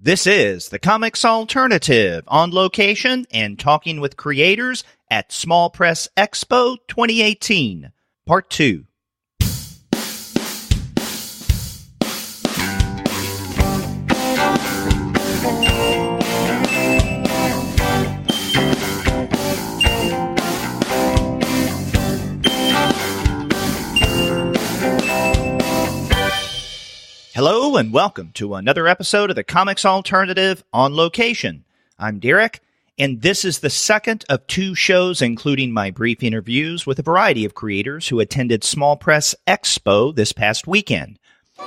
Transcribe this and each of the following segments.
This is the Comics Alternative, on location and talking with creators at Small Press Expo 2018, Part 2. Hello and welcome to another episode of the Comics Alternative on location. I'm Derek, and this is the second of two shows including my brief interviews with a variety of creators who attended Small Press Expo this past weekend.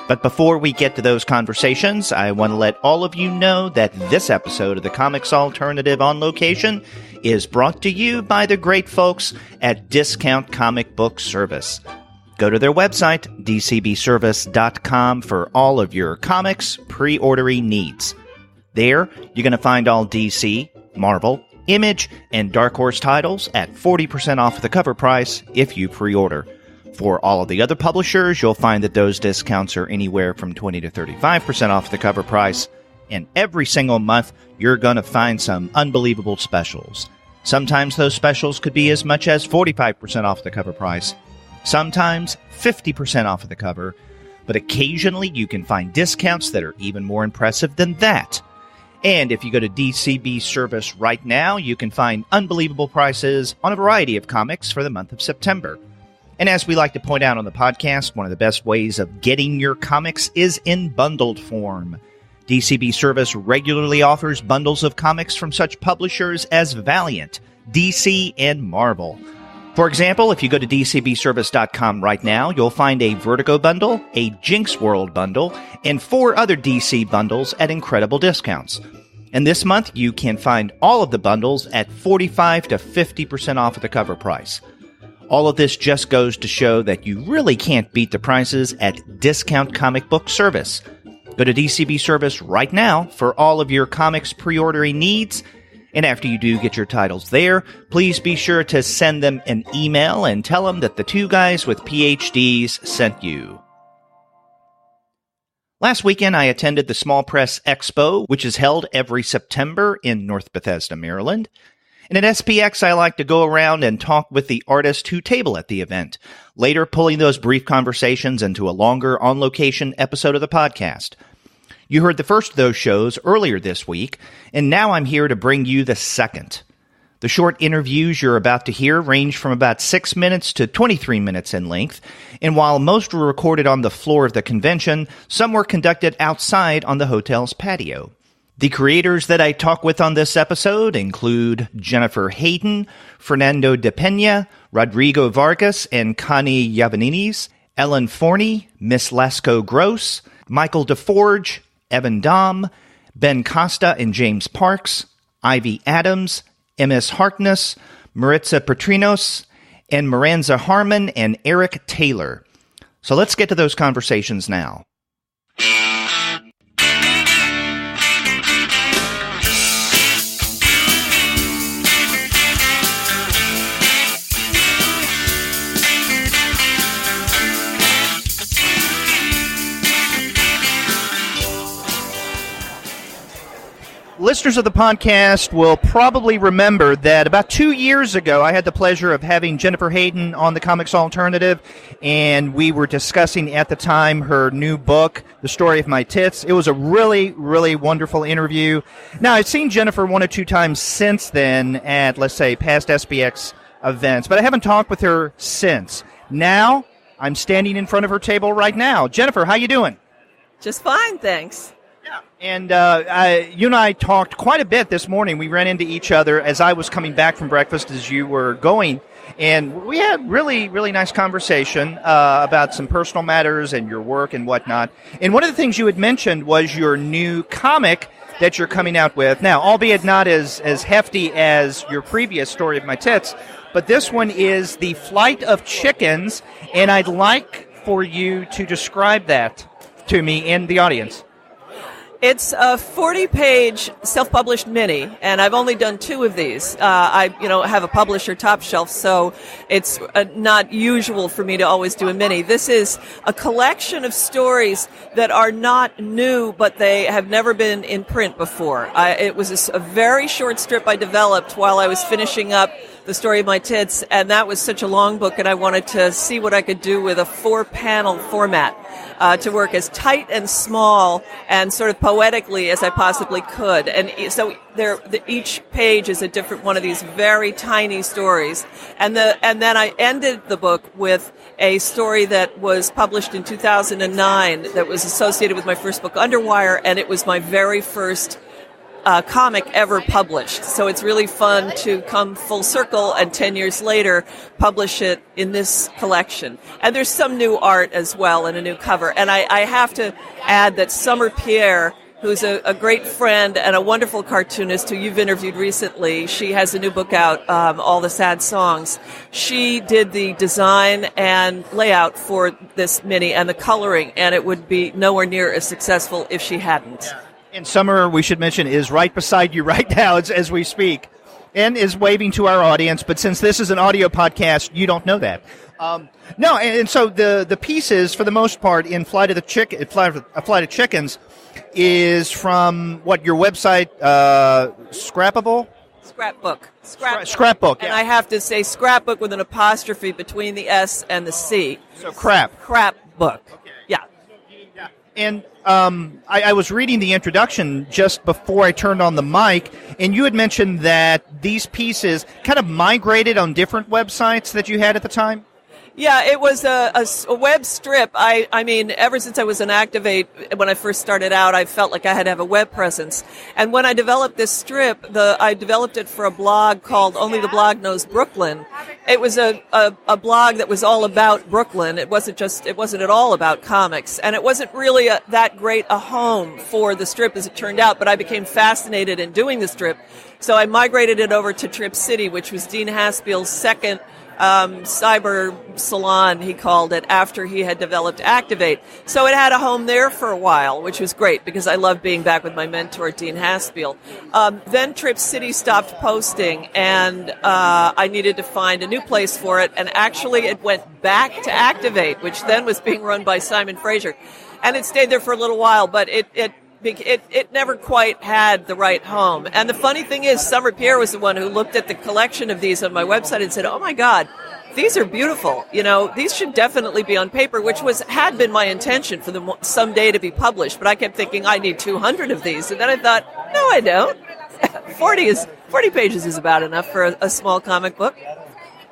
But before we get to those conversations, I want to let all of you know that this episode of the Comics Alternative on location is brought to you by the great folks at Discount Comic Book Service. Go to their website, dcbservice.com, for all of your comics pre-ordering needs. There, you're going to find all DC, Marvel, Image, and Dark Horse titles at 40% off the cover price if you pre-order. For all of the other publishers, you'll find that those discounts are anywhere from 20 to 35% off the cover price. And every single month, you're going to find some unbelievable specials. Sometimes those specials could be as much as 45% off the cover price. Sometimes 50% off of the cover, but occasionally you can find discounts that are even more impressive than that. And if you go to DCB Service right now, you can find unbelievable prices on a variety of comics for the month of September. And as we like to point out on the podcast, one of the best ways of getting your comics is in bundled form. DCB Service regularly offers bundles of comics from such publishers as Valiant, DC, and Marvel. For example, if you go to dcbservice.com right now, you'll find a Vertigo bundle, a Jinx World bundle, and 4 other DC bundles at incredible discounts. And this month, you can find all of the bundles at 45 to 50% off of the cover price. All of this just goes to show that you really can't beat the prices at Discount Comic Book Service. Go to DCB Service right now for all of your comics pre-ordering needs. And after you do get your titles there, please be sure to send them an email and tell them that the two guys with PhDs sent you. Last weekend, I attended the Small Press Expo, which is held every September in North Bethesda, Maryland. And at SPX, I like to go around and talk with the artists who table at the event, later pulling those brief conversations into a longer on-location episode of the podcast. You heard the first of those shows earlier this week, and now I'm here to bring you the second. The short interviews you're about to hear range from about 6 minutes to 23 minutes in length, and while most were recorded on the floor of the convention, some were conducted outside on the hotel's patio. The creators that I talk with on this episode include Jennifer Hayden, Fernando De Peña, Rodrigo Vargas and Coni Yovaniniz, Ellen Forney, Miss Lasko-Gross, Michael DeForge, Evan Dahm, Costa and James Parks, Ivy Adams, MS Harkness, Maritsa Patrinos, and Maransa Harmon and Eric Taylor. So let's get to those conversations now. Listeners of the podcast will probably remember that about 2 years ago, I had the pleasure of having Jennifer Hayden on the Comics Alternative, and we were discussing at the time her new book, The Story of My Tits. It was a really, really wonderful interview. Now, I've seen Jennifer 1 or 2 times since then at, let's say, past SPX events, but I haven't talked with her since. Now, I'm standing in front of her table right now. Jennifer, how you doing? Just fine, thanks. And you and I talked quite a bit this morning. We ran into each other as I was coming back from breakfast as you were going. And we had really, really nice conversation about some personal matters and your work and whatnot. And one of the things you had mentioned was your new comic that you're coming out with. Now, albeit not as hefty as your previous Story of My Tits, but this one is The Flight of Chickens. And I'd like for you to describe that to me and the audience. It's a 40-page self-published mini, and I've only done 2 of these. I have a publisher top shelf, so it's not usual for me to always do a mini. This is a collection of stories that are not new, but they have never been in print before. It was a very short strip I developed while I was finishing up The Story of My Tits, and that was such a long book, and I wanted to see what I could do with a 4-panel format to work as tight and small and sort of poetically as I possibly could. And so each page is a different one of these very tiny stories. And then I ended the book with a story that was published in 2009 that was associated with my first book, Underwire, and it was my very first comic ever published. So it's really fun to come full circle and 10 years later publish it in this collection. And there's some new art as well and a new cover. And I have to add that Summer Pierre, who's a great friend and a wonderful cartoonist who you've interviewed recently, she has a new book out, All the Sad Songs. She did the design and layout for this mini and the coloring, and it would be nowhere near as successful if she hadn't. Yeah. And Summer, we should mention, is right beside you right now as we speak and is waving to our audience. But since this is an audio podcast, you don't know that. No, and so the pieces, for the most part, in Flight of Chickens is from, what, your website, Scrapable? Scrapbook. Scrapbook, yeah. And I have to say scrapbook with an apostrophe between the S and the C. So crap. Scrapbook. Okay. Yeah. And I was reading the introduction just before I turned on the mic, and you had mentioned that these pieces kind of migrated on different websites that you had at the time? Yeah, it was a web strip. I mean, ever since I was in Activate, when I first started out, I felt like I had to have a web presence. And when I developed this strip, I developed it for a blog called Only the Blog Knows Brooklyn. It was a blog that was all about Brooklyn. It wasn't at all about comics. And it wasn't really that great a home for the strip as it turned out, but I became fascinated in doing the strip. So I migrated it over to Trip City, which was Dean Haspiel's second cyber salon, he called it, after he had developed Activate. So it had a home there for a while, which was great because I loved being back with my mentor, Dean Haspiel. Then Trip City stopped posting, and I needed to find a new place for it, and actually it went back to Activate, which then was being run by Simon Fraser. And it stayed there for a little while, but it never quite had the right home. And the funny thing is, Summer Pierre was the one who looked at the collection of these on my website and said, "Oh my God, these are beautiful. You know, these should definitely be on paper," which had been my intention for them someday to be published. But I kept thinking I need 200 of these, and then I thought, no, I don't. 40 pages is about enough for a small comic book.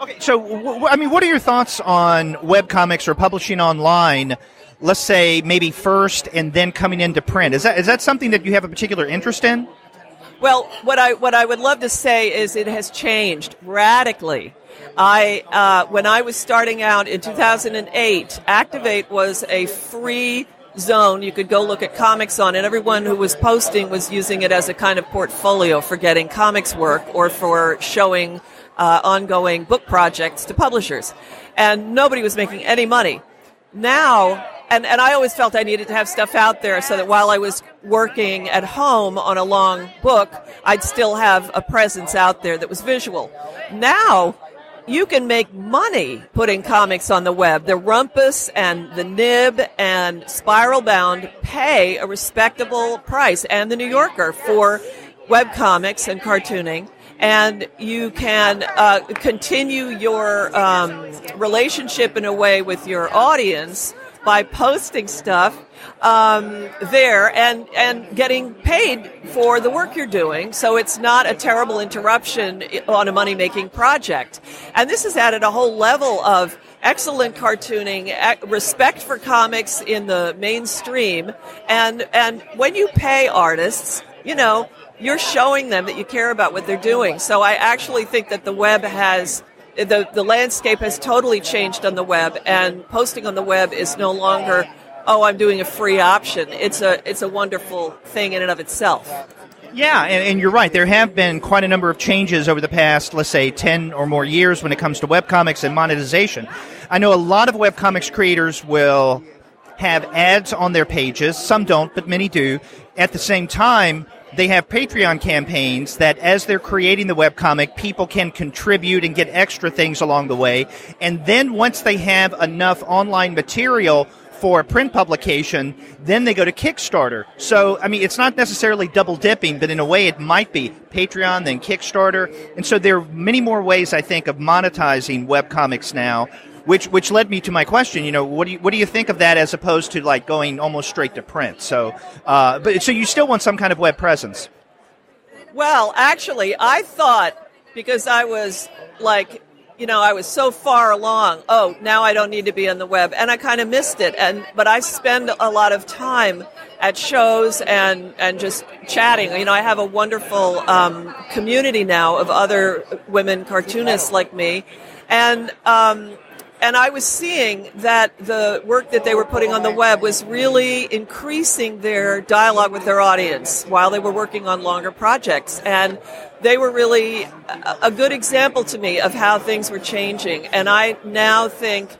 Okay, so what are your thoughts on webcomics or publishing online? Let's say maybe first and then coming into print. Is that something that you have a particular interest in? Well, what I would love to say is it has changed radically. When I was starting out in 2008, Activate was a free zone you could go look at comics on, and everyone who was posting was using it as a kind of portfolio for getting comics work or for showing ongoing book projects to publishers. And nobody was making any money. Now, and I always felt I needed to have stuff out there so that while I was working at home on a long book, I'd still have a presence out there that was visual. Now, you can make money putting comics on the web. The Rumpus and the Nib and Spiral Bound pay a respectable price, and the New Yorker, for web comics and cartooning. And you can continue your relationship in a way with your audience by posting stuff there and getting paid for the work you're doing. So it's not a terrible interruption on a money-making project. And this has added a whole level of excellent cartooning, respect for comics in the mainstream. And when you pay artists, you know, you're showing them that you care about what they're doing. So I actually think that the web has... The landscape has totally changed on the web, and posting on the web is no longer, oh, I'm doing a free option. It's a wonderful thing in and of itself. Yeah, and you're right. There have been quite a number of changes over the past, let's say, 10 or more years when it comes to webcomics and monetization. I know a lot of webcomics creators will have ads on their pages. Some don't, but many do. at the same time, they have Patreon campaigns that as they're creating the webcomic, people can contribute and get extra things along the way. And then once they have enough online material for print publication, then they go to Kickstarter. So, I mean, it's not necessarily double dipping, but in a way it might be Patreon, then Kickstarter. And so there are many more ways, I think, of monetizing webcomics now, which led me to my question, what do you think of that as opposed to like going almost straight to print? So, so you still want some kind of web presence? Well, actually, I thought, because I was like, I was so far along, now I don't need to be on the web, and I kind of missed it. But I spend a lot of time at shows and just chatting. I have a wonderful community now of other women cartoonists like me, and I was seeing that the work that they were putting on the web was really increasing their dialogue with their audience while they were working on longer projects. And they were really a good example to me of how things were changing. And I now think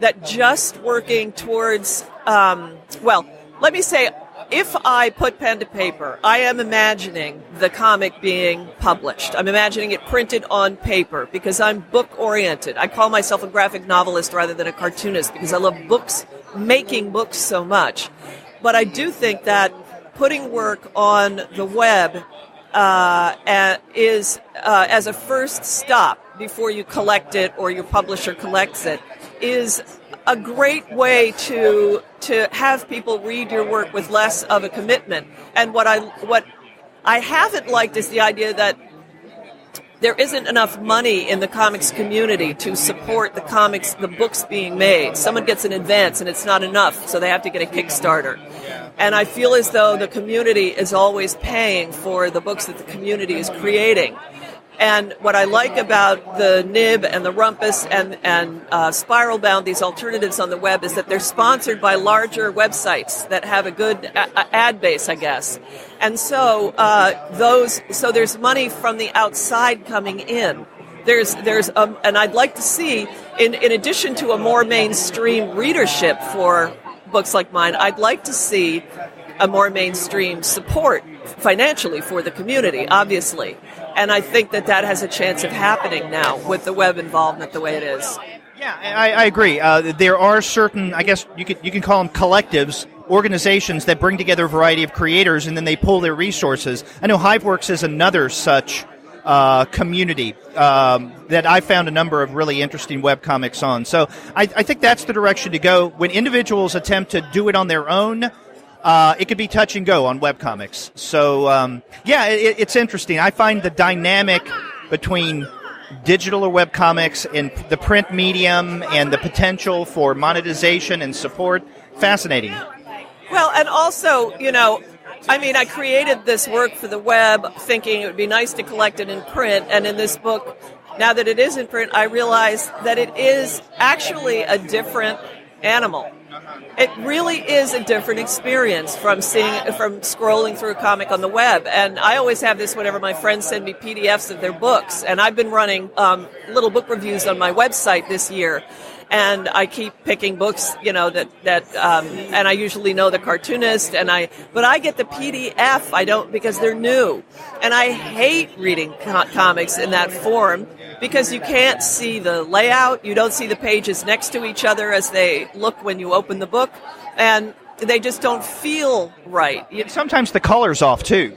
that just working towards, let me say, if I put pen to paper, I am imagining the comic being published. I'm imagining it printed on paper because I'm book-oriented. I call myself a graphic novelist rather than a cartoonist because I love books, making books so much. But I do think that putting work on the web is, as a first stop before you collect it or your publisher collects it, is a great way to have people read your work with less of a commitment. And what I haven't liked is the idea that there isn't enough money in the comics community to support the books being made. Someone gets an advance and it's not enough, so they have to get a Kickstarter. And I feel as though the community is always paying for the books that the community is creating. And what I like about the Nib and the Rumpus and Spiral Bound, these alternatives on the web, is that they're sponsored by larger websites that have a good ad base, I guess. And so there's money from the outside coming in. And I'd like to see, in addition to a more mainstream readership for books like mine, I'd like to see a more mainstream support financially for the community, obviously. And I think that has a chance of happening now with the web involvement the way it is. Yeah, I agree. There are certain, I guess you can call them collectives, organizations that bring together a variety of creators and then they pull their resources. I know Hiveworks is another such community that I found a number of really interesting webcomics on. So I think that's the direction to go. When individuals attempt to do it on their own, it could be touch and go on webcomics. So, it's interesting. I find the dynamic between digital or webcomics and the print medium and the potential for monetization and support fascinating. Well, and also, I created this work for the web thinking it would be nice to collect it in print. And in this book, now that it is in print, I realize that it is actually a different animal. It really is a different experience from scrolling through a comic on the web. And I always have this whenever my friends send me PDFs of their books. And I've been running little book reviews on my website this year. And I keep picking books, and I usually know the cartoonist, but I get the PDF, because they're new. And I hate reading comics in that form because you can't see the layout, you don't see the pages next to each other as they look when you open the book, and they just don't feel right. Sometimes the color's off, too.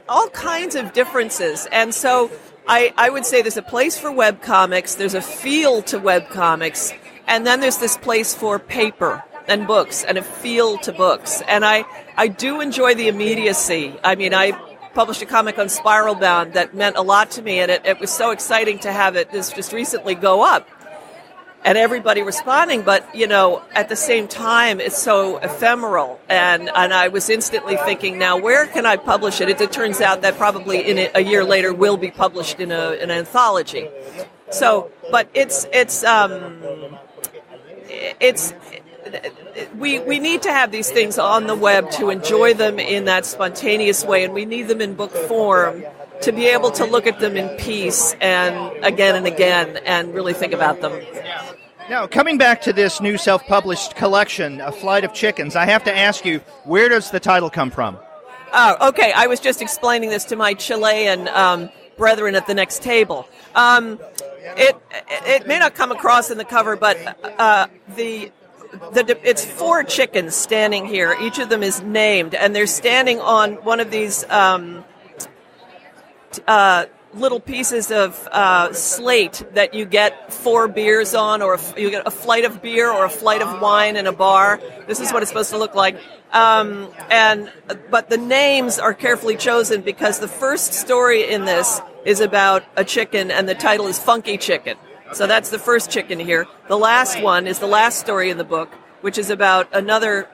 All kinds of differences. And so I would say there's a place for webcomics, there's a feel to webcomics, and then there's this place for paper and books and a feel to books. And I do enjoy the immediacy. I published a comic on Spiral Bound that meant a lot to me, and it was so exciting to have this just recently go up. And everybody responding, but, at the same time, it's so ephemeral. And I was instantly thinking, now, where can I publish it? It turns out that probably a year later will be published in an anthology. So, but we need to have these things on the web to enjoy them in that spontaneous way, and we need them in book form to be able to look at them in peace and again and really think about them. Now, coming back to this new self-published collection, A Flight of Chickens, I have to ask you, where does the title come from? Oh, okay. I was just explaining this to my Chilean brethren at the next table. It may not come across in the cover, but it's 4 chickens standing here. Each of them is named, and they're standing on one of these little pieces of slate that you get 4 beers on, or you get a flight of beer or a flight of wine in a bar. This is what it's supposed to look like. But the names are carefully chosen because the first story in this is about a chicken, and the title is Funky Chicken. So that's the first chicken here. The last one is the last story in the book, which is about another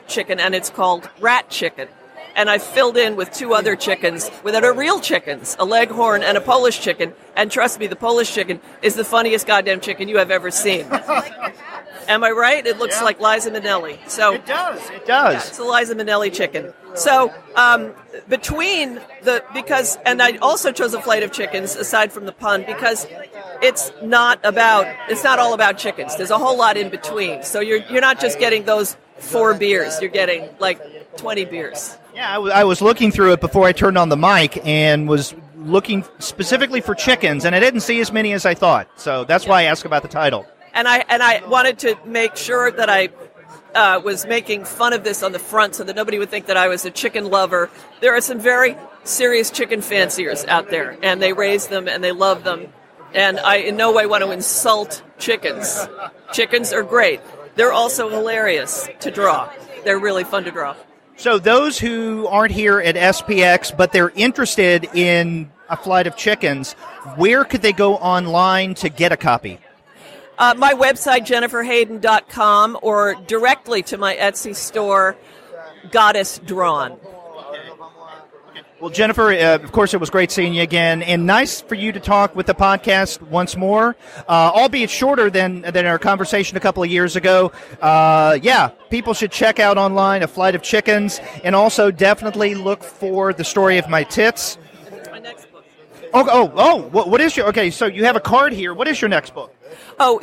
chicken, and it's called Rat Chicken. And I filled in with 2 other chickens that are real chickens, a leghorn and a Polish chicken. And trust me, the Polish chicken is the funniest goddamn chicken you have ever seen. Am I right? It looks like Liza Minnelli. So it does. Yeah, it's a Liza Minnelli chicken. So and I also chose a flight of chickens aside from the pun because it's not all about chickens. There's a whole lot in between. So you're not just getting those 4 beers. You're getting like 20 beers. Yeah, I was looking through it before I turned on the mic and was looking specifically for chickens, and I didn't see as many as I thought. So that's why I asked about the title. And I wanted to make sure that I was making fun of this on the front so that nobody would think that I was a chicken lover. There are some very serious chicken fanciers out there, and they raise them and they love them. And I in no way want to insult chickens. Chickens are great. They're also hilarious to draw. They're really fun to draw. So those who aren't here at SPX, but they're interested in a flight of chickens, where could they go online to get a copy? My website, jenniferhayden.com, or directly to my Etsy store, Goddess Drawn. Well, Jennifer, of course, it was great seeing you again, and nice for you to talk with the podcast once more, albeit shorter than our conversation a couple of years ago. People should check out online A Flight of Chickens, and also definitely look for The Story of My Tits. My next book. What is your... Okay, so you have a card here. What is your next book? I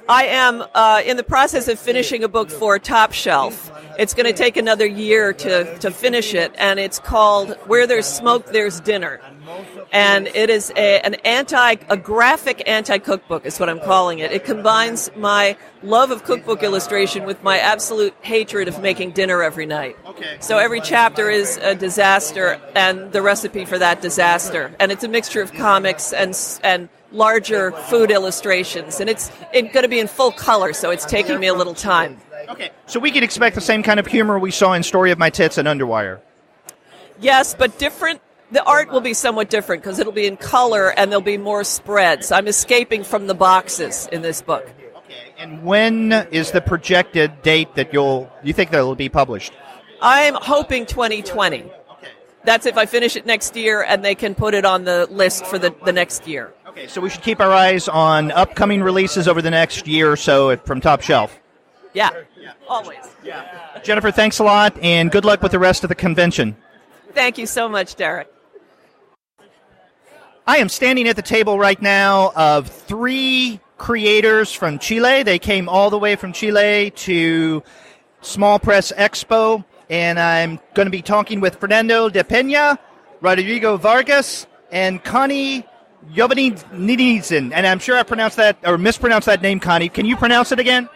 am in the process of finishing a book for Top Shelf. It's going to take another year to finish it, and it's called Where There's Smoke, There's Dinner. And it is a graphic anti-cookbook is what I'm calling it. It combines my love of cookbook illustration with my absolute hatred of making dinner every night. Okay. So every chapter is a disaster and the recipe for that disaster. And it's a mixture of comics and larger food illustrations. And it's going to be in full color, so it's taking me a little time. Okay, so we can expect the same kind of humor we saw in Story of My Tits and Underwire. Yes, but different. The art will be somewhat different because it'll be in color and there'll be more spreads. I'm escaping from the boxes in this book. Okay, and when is the projected date that you think that will be published? I'm hoping 2020. Okay. That's if I finish it next year and they can put it on the list for the next year. Okay, so we should keep our eyes on upcoming releases over the next year or so from Top Shelf. Yeah, always. Yeah. Jennifer, thanks a lot, and good luck with the rest of the convention. Thank you so much, Derek. I am standing at the table right now of 3 creators from Chile. They came all the way from Chile to Small Press Expo, and I'm going to be talking with Fernando De Peña, Rodrigo Vargas, and Coni Yovaniniz. And I'm sure I pronounced that or mispronounced that name, Coni. Can you pronounce it again?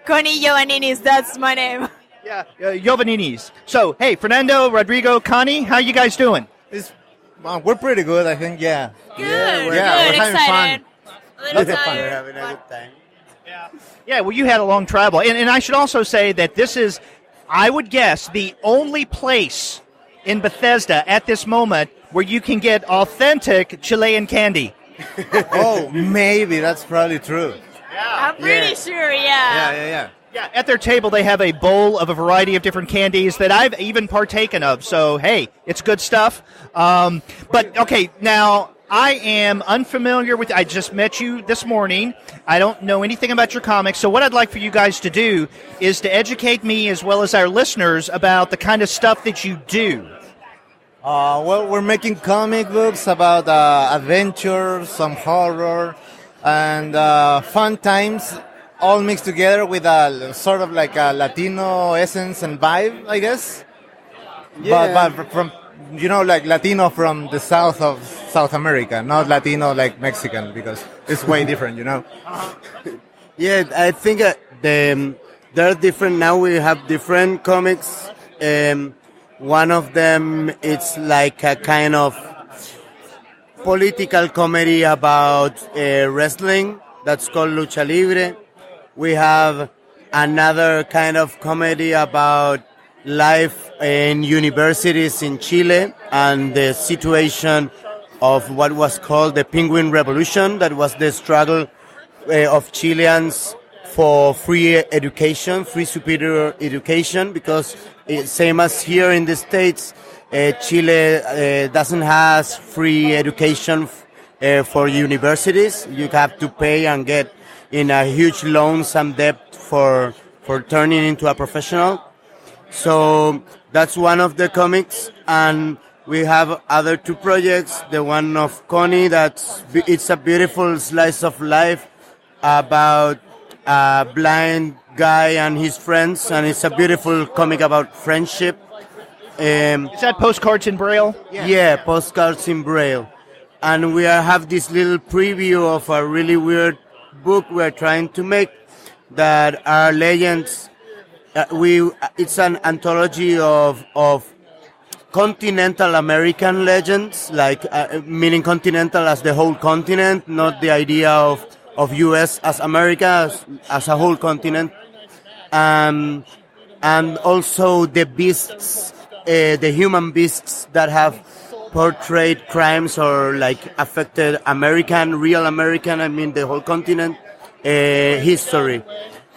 Coni Yovaniniz, that's my name. Yeah, Yovaniniz. So, hey, Fernando, Rodrigo, Coni, how you guys doing? We're pretty good, I think, yeah. Good, We're having excited. fun. A little We're tired. having a good time. Yeah, well, you had a long travel. And I should also say that this is, I would guess, the only place in Bethesda at this moment where you can get authentic Chilean candy. Oh, maybe. That's probably true. I'm pretty sure, yeah. Yeah, at their table they have a bowl of a variety of different candies that I've even partaken of. So, hey, it's good stuff. But, okay, now I am unfamiliar with, I just met you this morning. I don't know anything about your comics. So what I'd like for you guys to do is to educate me as well as our listeners about the kind of stuff that you do. Well, we're making comic books about adventure, some horror, and fun times, all mixed together with a sort of like a Latino essence and vibe, I guess. but from like Latino from the south of South America, not Latino like Mexican, because it's way different, Yeah, I think they're different now. We have different comics. One of them, it's like a kind of political comedy about wrestling that's called Lucha Libre. We have another kind of comedy about life in universities in Chile and the situation of what was called the Penguin Revolution. That was the struggle of Chileans for free education, free superior education, because same as here in the States, Chile doesn't have free education for universities. You have to pay and get in a huge loans and debt for turning into a professional. So that's one of the comics, and we have other two projects. The one of Coni, it's a beautiful slice of life about a blind guy and his friends, and it's a beautiful comic about friendship. Is that postcards in Braille? Yeah, postcards in Braille. And we have this little preview of a really weird book we're trying to make that are legends. It's an anthology of continental American legends, like meaning continental as the whole continent, not the idea of U.S. as America, as a whole continent. And also the beasts, the human beasts that have portrayed crimes or like affected real American, the whole continent, history.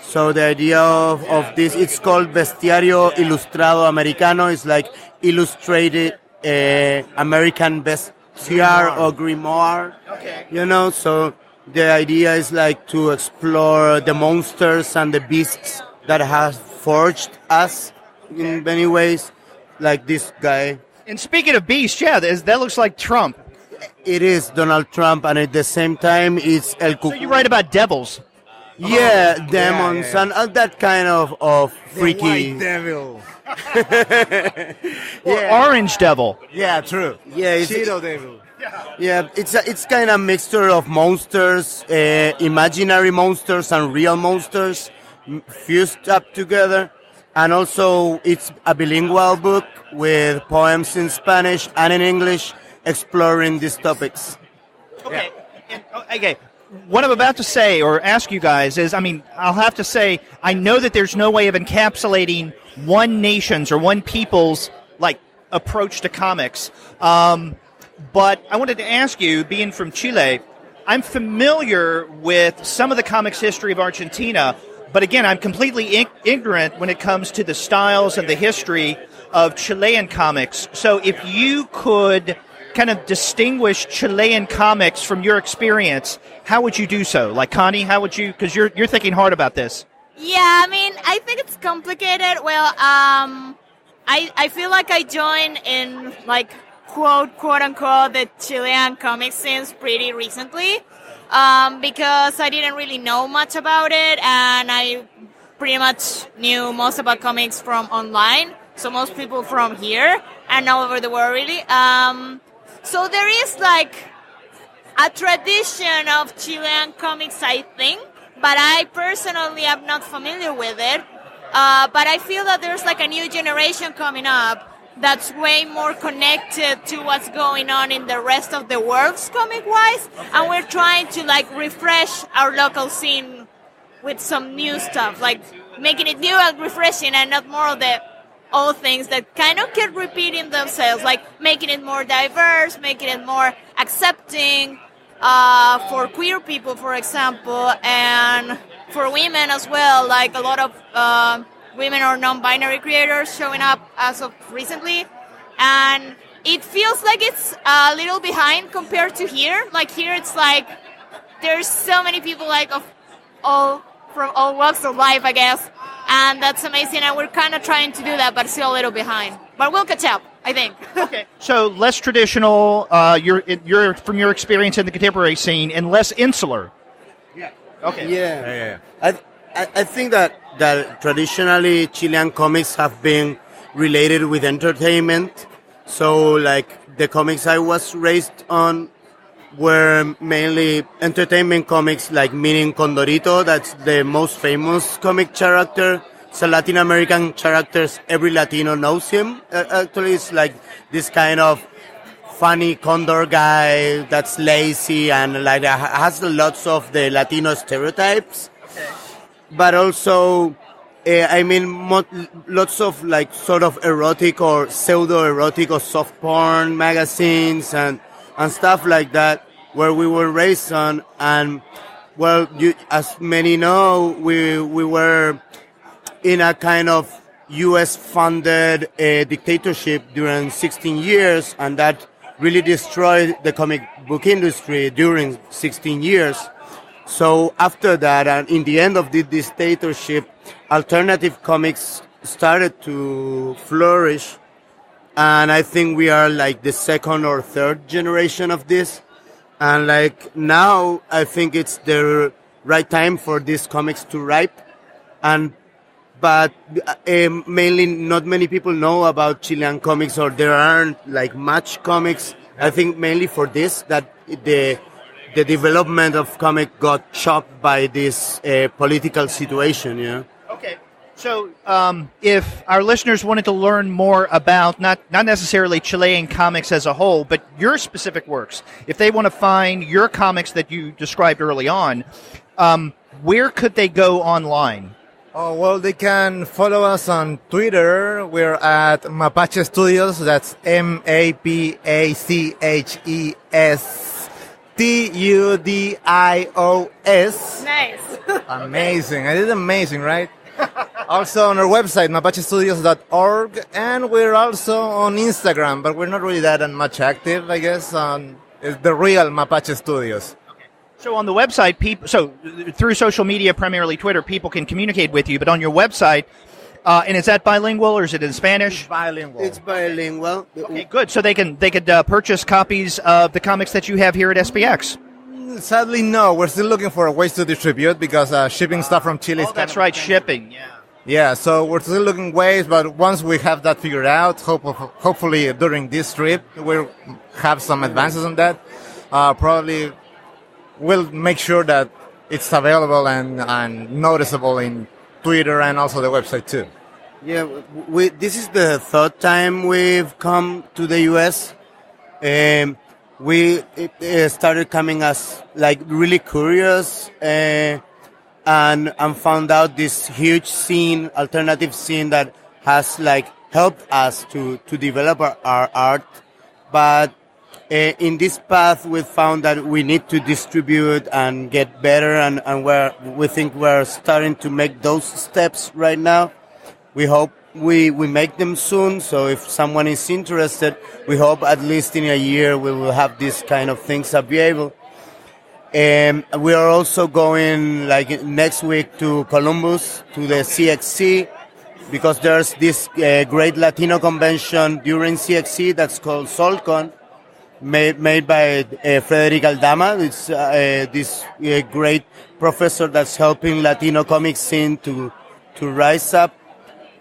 So the idea of this, it's called Bestiario Ilustrado Americano. It's like illustrated American bestiar or grimoire. Okay. So the idea is like to explore the monsters and the beasts that have forged us in many ways, like this guy. And speaking of beasts, that looks like Trump. It is Donald Trump, and at the same time, it's El Cucuy. So you write about devils. Yeah, demons and that kind of freaky. White devil. Or orange devil. Yeah, true. Yeah, Cheeto devil. Yeah, it's kind of mixture of monsters, imaginary monsters and real monsters fused up together. And also, it's a bilingual book with poems in Spanish and in English exploring these topics. Okay. Okay. What I'm about to say or ask you guys is, I'll have to say, I know that there's no way of encapsulating one nation's or one people's approach to comics. But I wanted to ask you, being from Chile, I'm familiar with some of the comics history of Argentina, but again, I'm completely ignorant when it comes to the styles and the history of Chilean comics. So if you could kind of distinguish Chilean comics from your experience, how would you do so? Like, Coni, how would you, because you're thinking hard about this. Yeah, I think it's complicated. Well, I feel like I joined in, quote unquote, the Chilean comic scenes pretty recently, because I didn't really know much about it, and I pretty much knew most about comics from online, so most people from here and all over the world, really. So there is a tradition of Chilean comics, I think, but I personally am not familiar with it. But I feel that there's a new generation coming up that's way more connected to what's going on in the rest of the world, comic-wise, and we're trying to refresh our local scene with some new stuff, making it new and refreshing, and not more of the old things that kind of keep repeating themselves, making it more diverse, making it more accepting for queer people, for example, and for women as well, a lot of women or non-binary creators showing up as of recently, and it feels like it's a little behind compared to here. Here it's there's so many people from all walks of life, I guess, and that's amazing, and we're kind of trying to do that, but still a little behind. But we'll catch up, I think. Okay. So less traditional, you're from your experience in the contemporary scene, and less insular. Yeah. Okay. Yeah. I think that traditionally Chilean comics have been related with entertainment. So like the comics I was raised on were mainly entertainment comics, like meaning Condorito, that's the most famous comic character. It's a Latin American character, every Latino knows him. Actually, it's like this kind of funny condor guy that's lazy and like has lots of the Latino stereotypes. Okay. But also, lots of like sort of erotic or pseudo-erotic or soft porn magazines and stuff like that, where we were raised on. And well, as many know, we were in a kind of U.S.-funded dictatorship during 16 years, and that really destroyed the comic book industry during 16 years. So after that, and in the end of the dictatorship, alternative comics started to flourish, and I think we are like the second or third generation of this. And like now, I think it's the right time for these comics to ripe, but mainly not many people know about Chilean comics, or there aren't like much comics. I think mainly for this, that the development of comic got chopped by this political situation, yeah. Okay. So if our listeners wanted to learn more about not necessarily Chilean comics as a whole, but your specific works, if they want to find your comics that you described early on, where could they go online? Oh, well, they can follow us on Twitter. We're at Mapache Studios. That's MAPACHESTUDIOS. Nice. Amazing. I did amazing, right? Also on our website, mapachestudios.org. And we're also on Instagram, but we're not really that much active, I guess. It's the real Mapache Studios. So on the website, through social media, primarily Twitter, people can communicate with you. But on your website, and is that bilingual or is it in Spanish? It's bilingual. It's bilingual. Okay, good. So they could purchase copies of the comics that you have here at SPX. Sadly, no. We're still looking for ways to distribute because shipping stuff from Chile is that's right, shipping. Yeah. Yeah, so we're still looking ways, but once we have that figured out, hopefully during this trip, we'll have some advances on that. Probably we'll make sure that it's available and noticeable in Twitter and also the website too. Yeah, this is the third time we've come to the U.S. We started coming as like really curious and found out this huge scene, alternative scene that has like helped us to develop our art. But in this path, we found that we need to distribute and get better, and we think we're starting to make those steps right now. We hope we make them soon, so if someone is interested, we hope at least in a year we will have these kind of things available. We are also going like next week to Columbus, to the CXC, because there's this great Latino convention during CXC that's called SolCon, made by Frederic Aldama. It's this great professor that's helping Latino comics scene to rise up.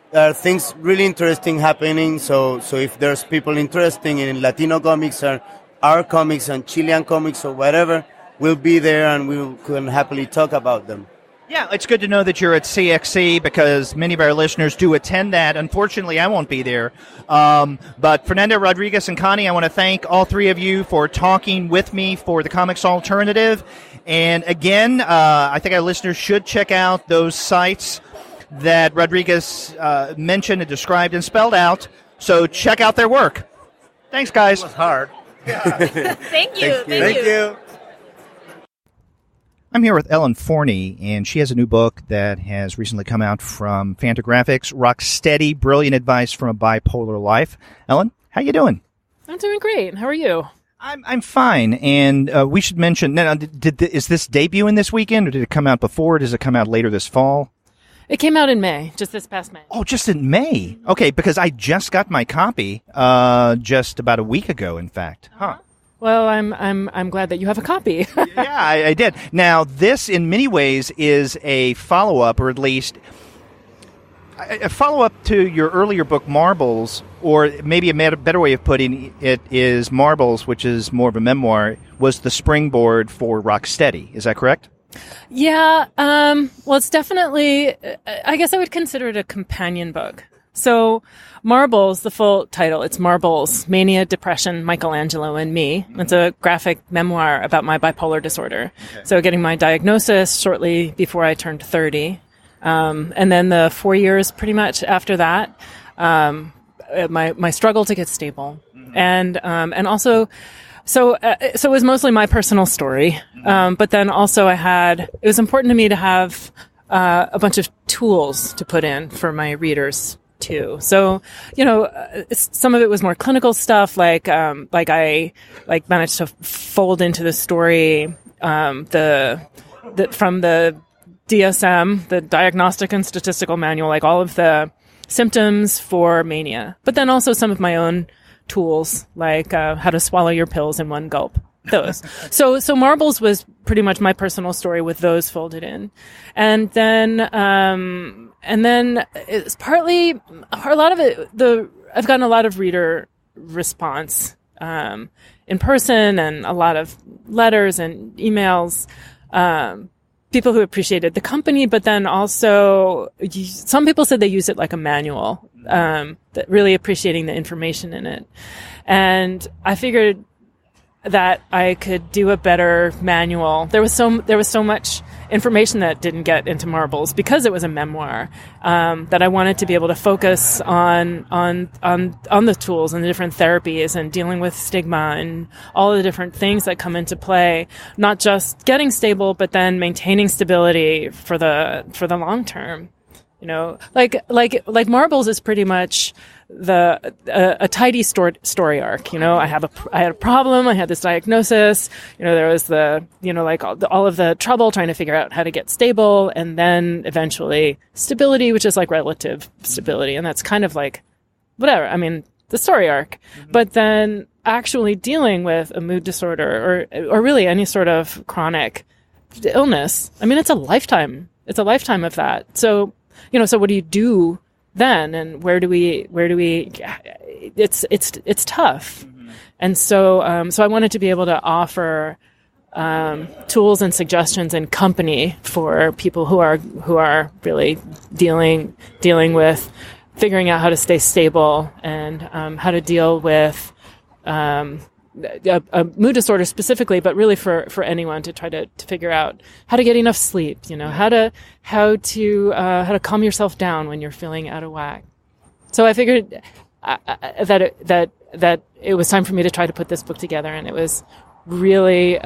There are things really interesting happening. So if there's people interested in Latino comics or our comics and Chilean comics or whatever, we'll be there and we can happily talk about them. Yeah, it's good to know that you're at CXC because many of our listeners do attend that. Unfortunately, I won't be there. But Fernando, Rodriguez, and Coni, I want to thank all three of you for talking with me for the Comics Alternative. And again, I think our listeners should check out those sites that Rodriguez mentioned and described and spelled out. So check out their work. Thanks, guys. It was hard. Thank you. Thank you. I'm here with Ellen Forney, and she has a new book that has recently come out from Fantagraphics, Rock Steady, Brilliant Advice from a Bipolar Life. Ellen, how you doing? I'm doing great. How are you? I'm fine, and we should mention, now, is this debuting this weekend, or did it come out before? Does it come out later this fall? It came out in May, just this past May. Oh, just in May. Okay, because I just got my copy just about a week ago, in fact. Huh. Well, I'm glad that you have a copy. Yeah, I did. Now, this in many ways is a follow-up, or at least A follow-up to your earlier book, Marbles, or maybe a better way of putting it is Marbles, which is more of a memoir, was the springboard for Rocksteady. Is that correct? Yeah. Well, it's definitely, I guess I would consider it a companion book. So Marbles, the full title, it's Marbles, Mania, Depression, Michelangelo, and Me. It's a graphic memoir about my bipolar disorder. Okay. So getting my diagnosis shortly before I turned 30. And then the 4 years pretty much after that, my struggle to get stable. And also, so it was mostly my personal story. But then also it was important to me to have, a bunch of tools to put in for my readers too. So, some of it was more clinical stuff, like I managed to fold into the story, from the DSM, the Diagnostic and Statistical Manual, like all of the symptoms for mania, but then also some of my own tools, like how to swallow your pills in one gulp. Those. So Marbles was pretty much my personal story with those folded in, and then it's partly a lot of it. I've gotten a lot of reader response in person, and a lot of letters and emails. People who appreciated the company, but then also some people said they use it like a manual, that really appreciating the information in it. And I figured that I could do a better manual. There was so much information that didn't get into Marbles because it was a memoir, that I wanted to be able to focus on the tools and the different therapies and dealing with stigma and all of the different things that come into play, not just getting stable, but then maintaining stability for the long term. Like Marbles is pretty much a tidy story arc. I had a problem. I had this diagnosis. There was all of the trouble trying to figure out how to get stable, and then eventually stability, which is like relative stability, and that's kind of like whatever. I mean, the story arc. Mm-hmm. But then actually dealing with a mood disorder or really any sort of chronic illness. I mean, it's a lifetime. It's a lifetime of that. So. So what do you do then? And where do we, it's tough. Mm-hmm. And so I wanted to be able to offer, tools and suggestions and company for people who are really dealing with figuring out how to stay stable and, how to deal with, a mood disorder specifically, but really for anyone to try to figure out how to get enough sleep, how to calm yourself down when you're feeling out of whack. So I figured that it was time for me to try to put this book together, and it was really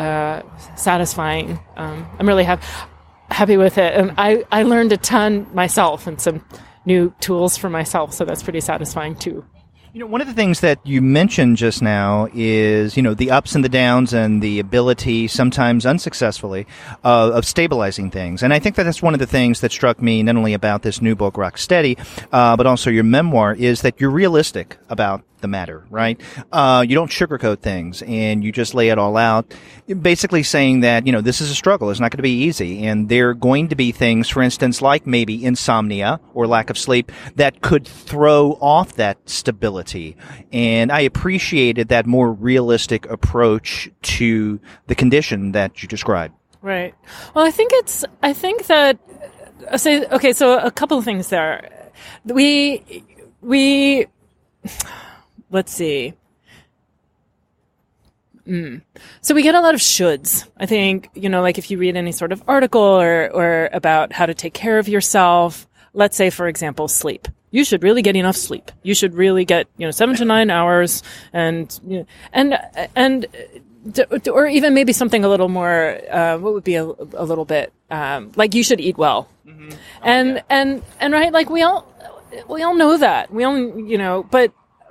satisfying. I'm really happy with it, and I learned a ton myself and some new tools for myself, so that's pretty satisfying too. One of the things that you mentioned just now is, the ups and the downs and the ability, sometimes unsuccessfully, of stabilizing things. And I think that that's one of the things that struck me not only about this new book, Rocksteady, but also your memoir, is that you're realistic about the matter, right? You don't sugarcoat things, and you just lay it all out, basically saying that, this is a struggle. It's not going to be easy. And there are going to be things, for instance, like maybe insomnia or lack of sleep that could throw off that stability. And I appreciated that more realistic approach to the condition that you described. Right. Well, I think that, so a couple of things there. Let's see. So we get a lot of shoulds. I think, like if you read any sort of article or about how to take care of yourself, let's say, for example, sleep. You should really get enough sleep. You should really get, 7 to 9 hours and or even maybe something a little more, what would be a little bit, like you should eat well. Mm-hmm. And right, like we all know that. We all,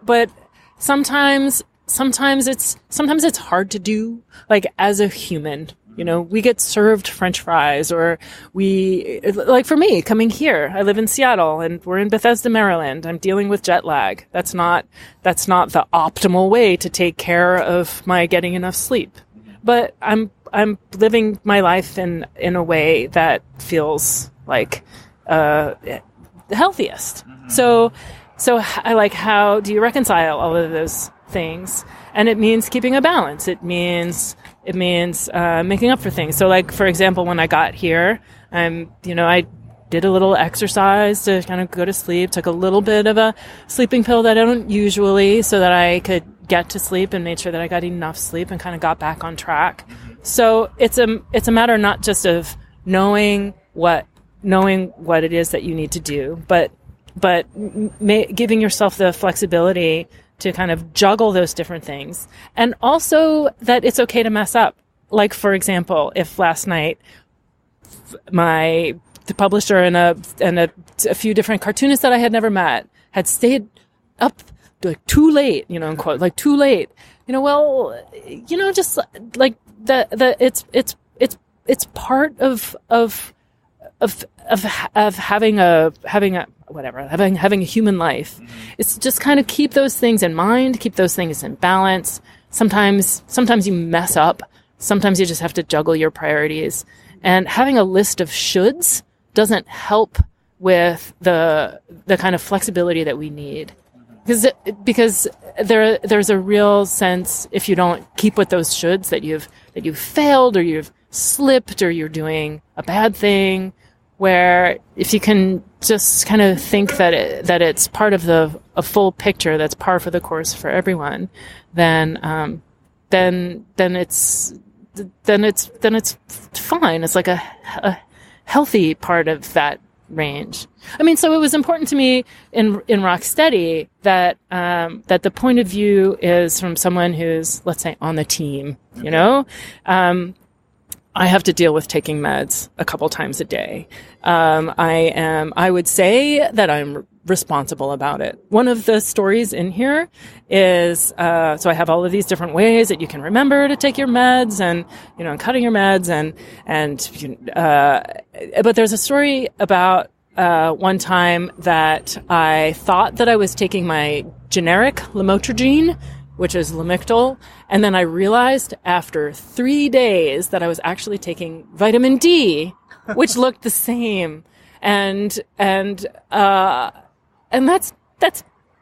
but sometimes it's hard to do, like as a human. We get served French fries, or like for me, coming here, I live in Seattle and we're in Bethesda, Maryland. I'm dealing with jet lag. That's not the optimal way to take care of my getting enough sleep. But I'm living my life in a way that feels like, the healthiest. So how do you reconcile all of those things? And it means keeping a balance. It means making up for things. So, like, for example, when I got here, I did a little exercise to kind of go to sleep, took a little bit of a sleeping pill that I don't usually, so that I could get to sleep, and made sure that I got enough sleep and kind of got back on track. So it's a matter not just of knowing what it is that you need to do, but giving yourself the flexibility to kind of juggle those different things. And also that it's okay to mess up. Like, for example, if last night the publisher and a few different cartoonists that I had never met had stayed up like too late, in quote, like too late, just like it's part of having a human life. It's just kind of keep those things in mind, keep those things in balance. Sometimes you mess up. Sometimes you just have to juggle your priorities. And having a list of shoulds doesn't help with the kind of flexibility that we need. Because there's a real sense, if you don't keep with those shoulds, that you've failed, or you've slipped, or you're doing a bad thing. Where if you can just kind of think that it's part of a full picture, that's par for the course for everyone, then it's fine. It's like a healthy part of that range. I mean, so it was important to me in Rocksteady that the point of view is from someone who's, let's say, on the team. I have to deal with taking meds a couple times a day. I would say that I'm responsible about it. One of the stories in here is, so I have all of these different ways that you can remember to take your meds, and, cutting your meds, but there's a story about, one time that I thought that I was taking my generic lamotrigine, which is Lamictal. And then I realized after 3 days that I was actually taking vitamin D, which looked the same. And that's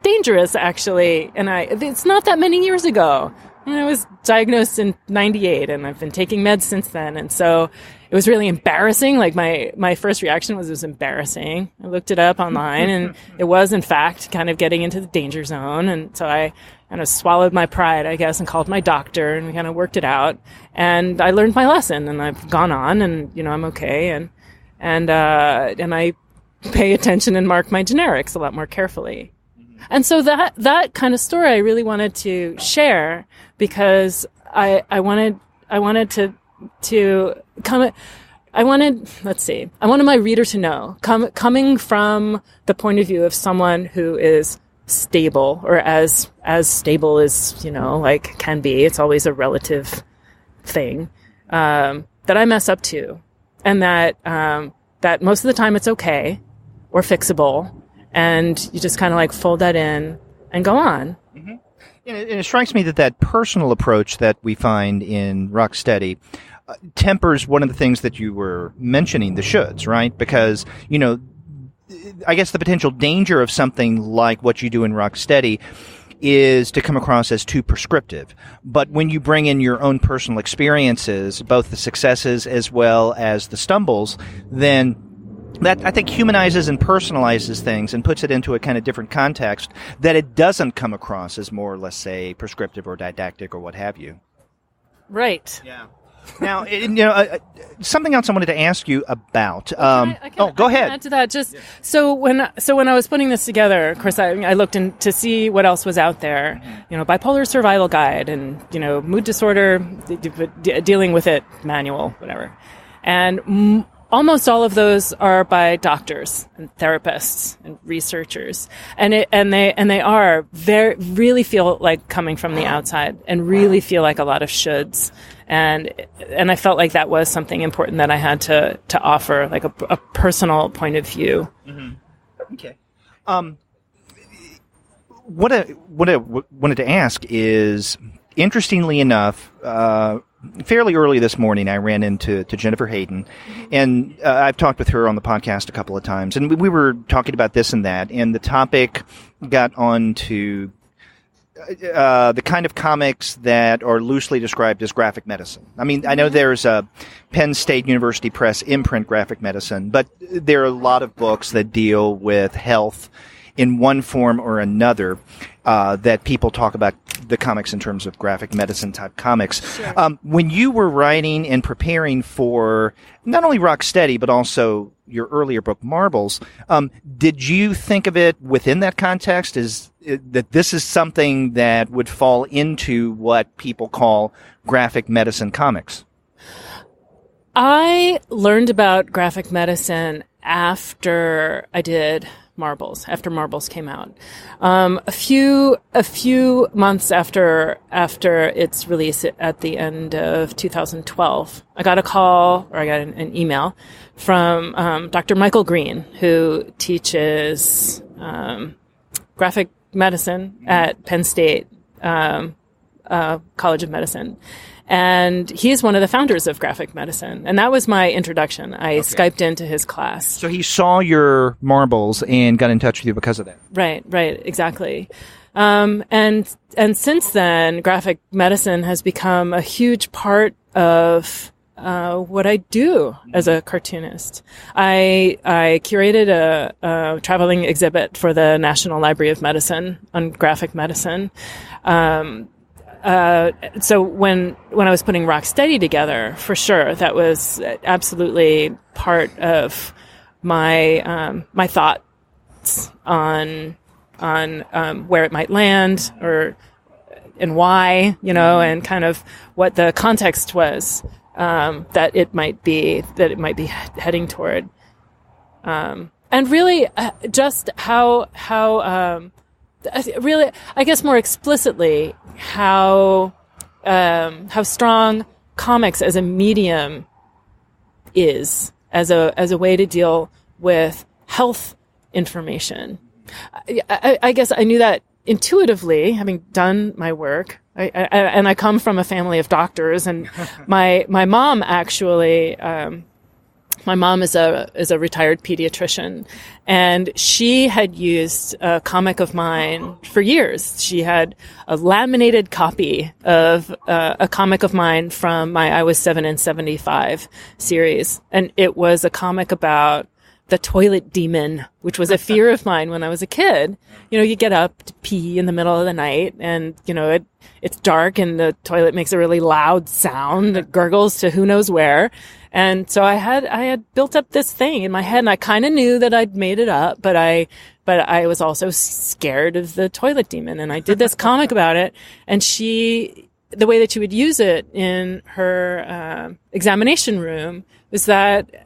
dangerous, actually. And it's not that many years ago. I was diagnosed in 98, and I've been taking meds since then. And so it was really embarrassing. Like, my first reaction was it was embarrassing. I looked it up online, and it was, in fact, kind of getting into the danger zone. And so I kind of swallowed my pride, I guess, and called my doctor, and we kind of worked it out. And I learned my lesson, and I've gone on, and, I'm okay. And I pay attention and mark my generics a lot more carefully. And so that kind of story I really wanted to share, because I wanted my reader to know, coming from the point of view of someone who is stable, or as stable as, can be. It's always a relative thing, that I mess up too. And that most of the time it's okay or fixable. And you just kind of fold that in and go on. Mm-hmm. And it strikes me that personal approach that we find in Rocksteady tempers one of the things that you were mentioning, the shoulds, right? Because, I guess the potential danger of something like what you do in Rocksteady is to come across as too prescriptive. But when you bring in your own personal experiences, both the successes as well as the stumbles, then that, I think, humanizes and personalizes things and puts it into a kind of different context, that it doesn't come across as more, let's say, prescriptive or didactic or what have you. Right. Yeah. Now, something else I wanted to ask you about. Go ahead. Add to that. So when I was putting this together, of course, I looked in to see what else was out there. Bipolar Survival Guide, and mood disorder, dealing with it manual, whatever, and. Almost all of those are by doctors and therapists and researchers, and they are really feel like coming from the outside, and really feel like a lot of shoulds, and I felt like that was something important that I had to offer, like a personal point of view. Mm-hmm. Okay. What I wanted to ask is, interestingly enough, fairly early this morning, I ran into Jennifer Hayden, and I've talked with her on the podcast a couple of times, and we were talking about this and that, and the topic got on to the kind of comics that are loosely described as graphic medicine. I mean, I know there's a Penn State University Press imprint graphic medicine, but there are a lot of books that deal with health in one form or another, that people talk about the comics in terms of graphic medicine type comics. Sure. When you were writing and preparing for not only Rocksteady, but also your earlier book, Marbles, did you think of it within that context? That this is something that would fall into what people call graphic medicine comics? I learned about graphic medicine after I did Marbles, after Marbles came out. A few months after its release at the end of 2012, I got a call, or I got an email from Dr. Michael Green, who teaches graphic medicine at Penn State College of Medicine. And he's one of the founders of graphic medicine. And that was my introduction. I Skyped into his class. So he saw your Marbles and got in touch with you because of that. Right, exactly. And since then, graphic medicine has become a huge part of what I do as a cartoonist. I curated a traveling exhibit for the National Library of Medicine on graphic medicine. So when I was putting Rocksteady together, for sure, that was absolutely part of my my thoughts on where it might land, and why, and kind of what the context was that it might be heading toward, and really just how. Really, I guess more explicitly, how strong comics as a medium is as a way to deal with health information. I guess I knew that intuitively, having done my work. And I come from a family of doctors, and my mom actually. My mom is a retired pediatrician, and she had used a comic of mine for years. She had a laminated copy of a comic of mine from my I Was 7 in 75 series, and it was a comic about the toilet demon, which was a fear of mine when I was a kid. You get up to pee in the middle of the night, and it's dark, and the toilet makes a really loud sound that gurgles to who knows where. And so I had built up this thing in my head, and I kind of knew that I'd made it up, but I was also scared of the toilet demon, and I did this comic about it. And the way that she would use it in her examination room was that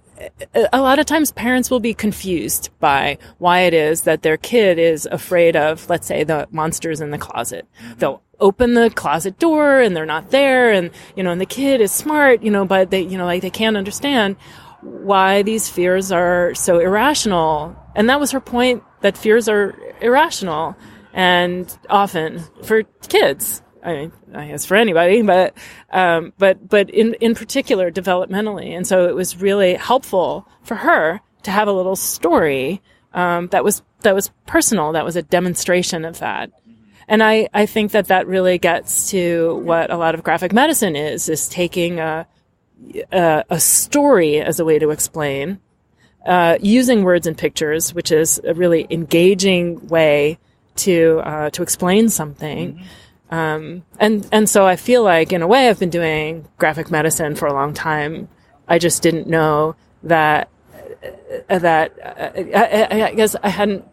a lot of times parents will be confused by why it is that their kid is afraid of, let's say, the monsters in the closet. They'll open the closet door and they're not there, and and the kid is smart, but they can't understand why these fears are so irrational. And that was her point, that fears are irrational, and often for kids. I mean, I guess for anybody, but in particular developmentally. And so it was really helpful for her to have a little story that was personal, that was a demonstration of that. And I think that really gets to what a lot of graphic medicine is taking a story as a way to explain, using words and pictures, which is a really engaging way to explain something. And so I feel like, in a way, I've been doing graphic medicine for a long time. I just didn't know that I guess I hadn't,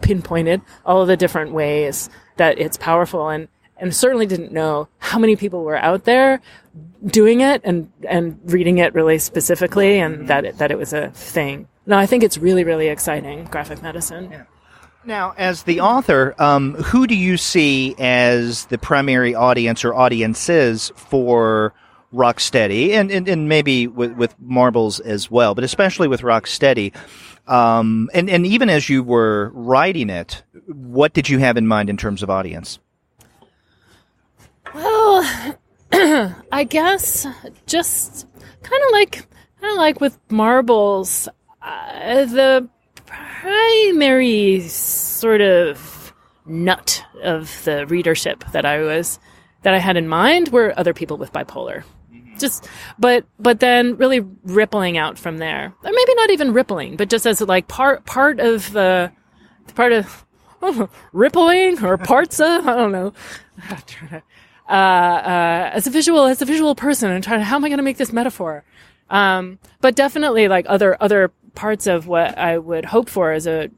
pinpointed all of the different ways that it's powerful, and certainly didn't know how many people were out there doing it and reading it really specifically, and that it was a thing. No, I think it's really, really exciting, graphic medicine. Yeah. Now, as the author, who do you see as the primary audience or audiences for Rocksteady, and maybe with Marbles as well, but especially with Rocksteady? And even as you were writing it, what did you have in mind in terms of audience? Well, I I guess just kind of like with marbles, the primary sort of nut of the readership that I had in mind were other people with bipolar. But then really rippling out from there, or maybe not even rippling, but just as like part of rippling or parts of, I don't know. As a visual person, and trying to, how am I going to make this metaphor? But definitely like other parts of what I would hope for as a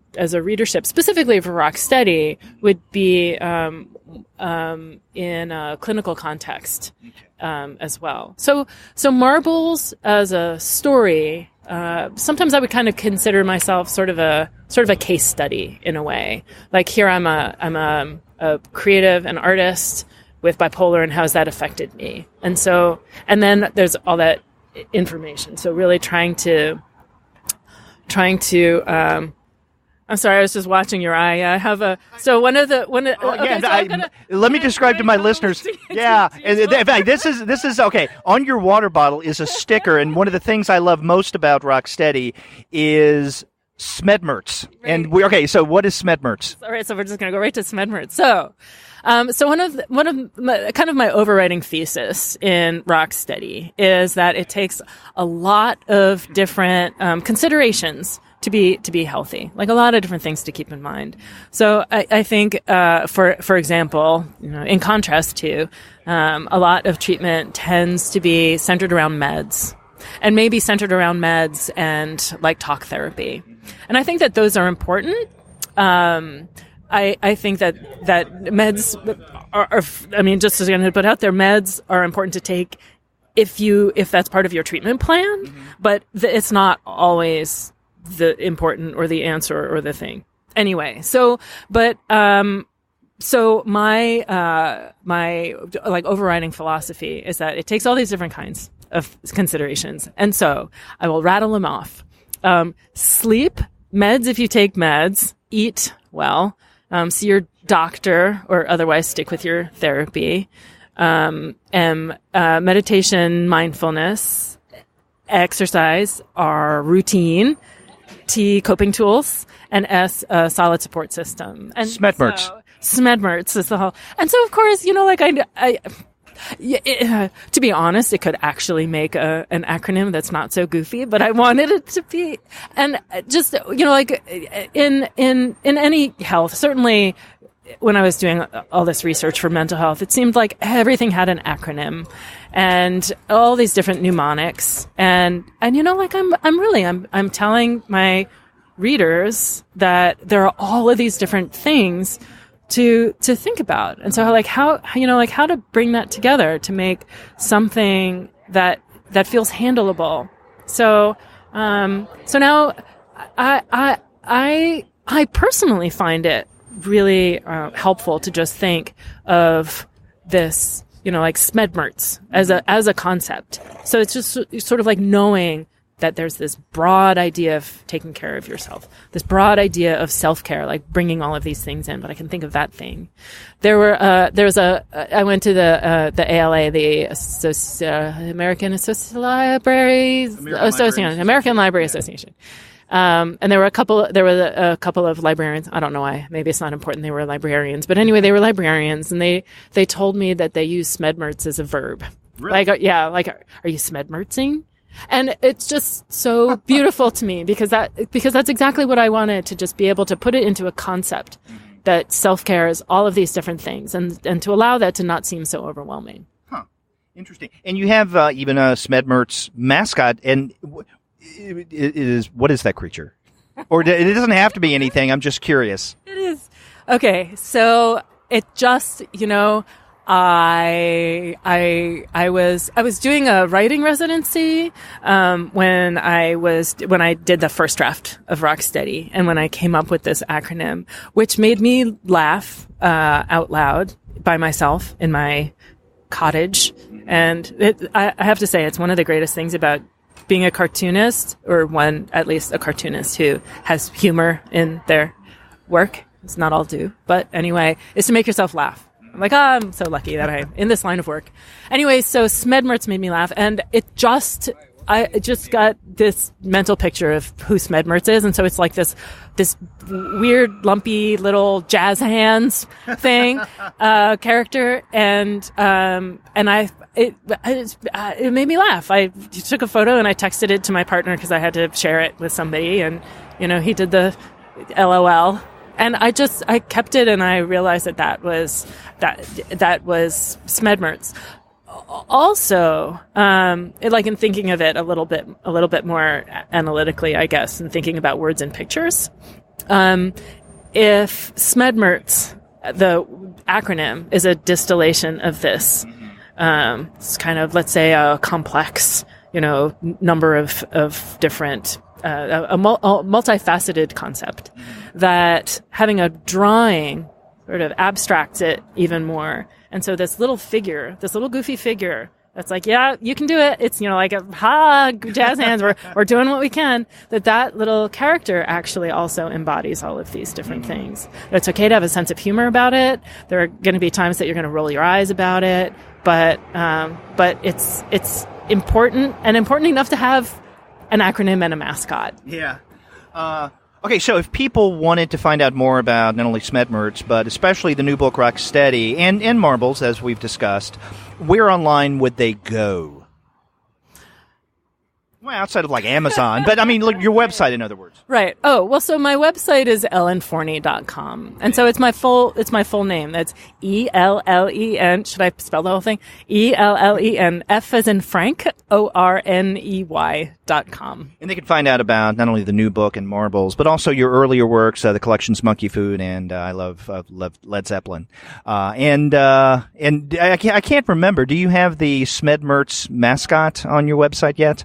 readership, specifically for Rocksteady, would be in a clinical context as well. So Marbles as a story, sometimes I would kind of consider myself sort of a case study in a way. Like here I'm a creative, an artist with bipolar, and how has that affected me? And then there's all that information. So really trying to I'm sorry, I was just watching your eye. I have let me describe to my listeners. Yeah, and in fact, this is okay. On your water bottle is a sticker, and one of the things I love most about Rocksteady is Smedmerts. Right. And so what is Smedmerts? All right, so we're just going to go right to Smedmerts. So one of my overriding thesis in Rocksteady is that it takes a lot of different considerations to be healthy, like a lot of different things to keep in mind. So I think, for example, in contrast to, a lot of treatment tends to be centered around meds, and maybe centered around meds and like talk therapy. And I think that those are important. I think that meds are, just as I'm going to put out there, meds are important to take if that's part of your treatment plan, but it's not always the important or the answer or the thing. Anyway, so my like overriding philosophy is that it takes all these different kinds of considerations. And so I will rattle them off. Sleep, meds if you take meds, eat well, see your doctor or otherwise stick with your therapy, meditation, mindfulness, exercise are routine, T, coping tools, and S, solid support system. And Smedmerts. Smedmerts is the whole. And so, of course, to be honest, it could actually make an acronym that's not so goofy, but I wanted it to be. And just, in any health, certainly when I was doing all this research for mental health, it seemed like everything had an acronym and all these different mnemonics. And I'm telling my readers that there are all of these different things to think about. And so how to bring that together to make something that feels handleable. So now I personally find it really helpful to just think of this, like Smedmerts as a concept. So it's just sort of like knowing that there's this broad idea of taking care of yourself, this broad idea of self-care, like bringing all of these things in, but I can think of that thing. I went to the ALA, the American Library Association. And there were a couple of librarians. I don't know why. Maybe it's not important they were librarians, but anyway, they were librarians, and they told me that they use Smedmerts as a verb. Really? Are you Smedmertsing? And it's just so beautiful to me because that's exactly what I wanted, to just be able to put it into a concept that self-care is all of these different things, and to allow that to not seem so overwhelming. Huh. Interesting. And you have even a Smedmerts mascot, and what is that creature? Or it doesn't have to be anything. I'm just curious. It is. Okay. So it just, I was doing a writing residency when I did the first draft of Rocksteady, and when I came up with this acronym, which made me laugh out loud by myself in my cottage. And I have to say, it's one of the greatest things about being a cartoonist, or at least a cartoonist who has humor in their work. It's not all do, but anyway, is to make yourself laugh. I'm like, I'm so lucky that I'm in this line of work. Anyway, so Smedmertz made me laugh, and I just got this mental picture of who Smedmertz is, and so it's like this weird, lumpy little jazz hands thing character, and it made me laugh. I took a photo and I texted it to my partner because I had to share it with somebody, and he did the LOL. And I kept it, and I realized that was Smedmertz. Also, in thinking of it a little bit more analytically, I guess, and thinking about words and pictures, if Smedmertz, the acronym, is a distillation of this, it's kind of, let's say, a complex, number of different. A multifaceted concept, that having a drawing sort of abstracts it even more. And so this little goofy figure that's like, yeah, you can do it. It's, like jazz hands. We're doing what we can. That little character actually also embodies all of these different things. It's okay to have a sense of humor about it. There are going to be times that you're going to roll your eyes about it, but it's important enough to have an acronym and a mascot. Yeah. Okay, so if people wanted to find out more about not only Smedmertz, but especially the new book Rocksteady and Marbles, as we've discussed, where online would they go? Well, outside of Amazon, but I mean, your website, in other words. Right. Oh, well, so my website is ellenforney.com. And so it's my full name. That's ELLEN. Should I spell the whole thing? ELLEN, F as in Frank, ORNEY.com. And they can find out about not only the new book and Marbles, but also your earlier works, the collections Monkey Food and I love Led Zeppelin. And I can't remember. Do you have the Smedmertz mascot on your website yet?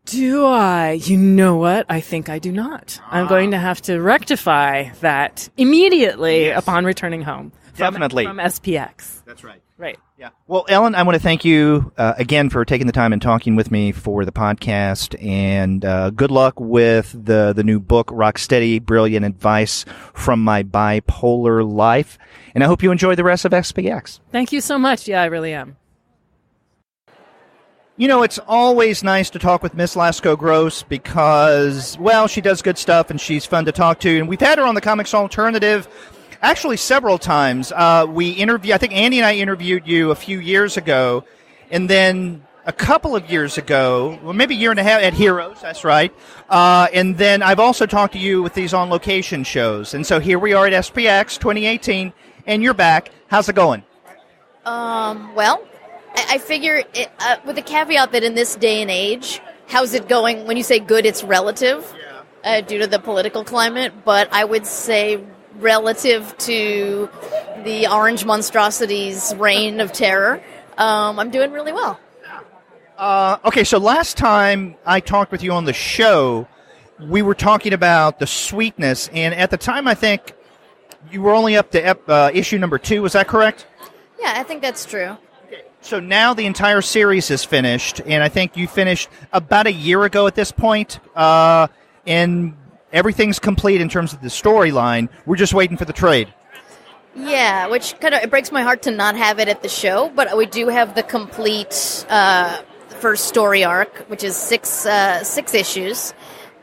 Do I? You know what? I think I do not. I'm going to have to rectify that immediately upon returning home. Definitely. From SPX. That's right. Right. Yeah. Well, Ellen, I want to thank you again for taking the time and talking with me for the podcast, and good luck with the new book, Rocksteady, Brilliant Advice from My Bipolar Life. And I hope you enjoy the rest of SPX. Thank you so much. Yeah, I really am. It's always nice to talk with Miss Lasko-Gross because, well, she does good stuff and she's fun to talk to. And we've had her on the Comics Alternative actually several times. I think Andy and I interviewed you a few years ago, and then a couple of years ago, well, maybe a year and a half at Heroes, that's right. And then I've also talked to you with these on-location shows. And so here we are at SPX 2018, and you're back. How's it going? Well, I figure, with the caveat that in this day and age, how's it going? When you say good, it's relative due to the political climate. But I would say relative to the Orange Monstrosity's reign of terror, I'm doing really well. Okay, so last time I talked with you on the show, we were talking about the Sweetness. And at the time, I think you were only up to issue number 2. Was that correct? Yeah, I think that's true. So now the entire series is finished, and I think you finished about a year ago at this point, and everything's complete in terms of the storyline. We're just waiting for the trade. Yeah, which it breaks my heart to not have it at the show, but we do have the complete first story arc, which is six issues.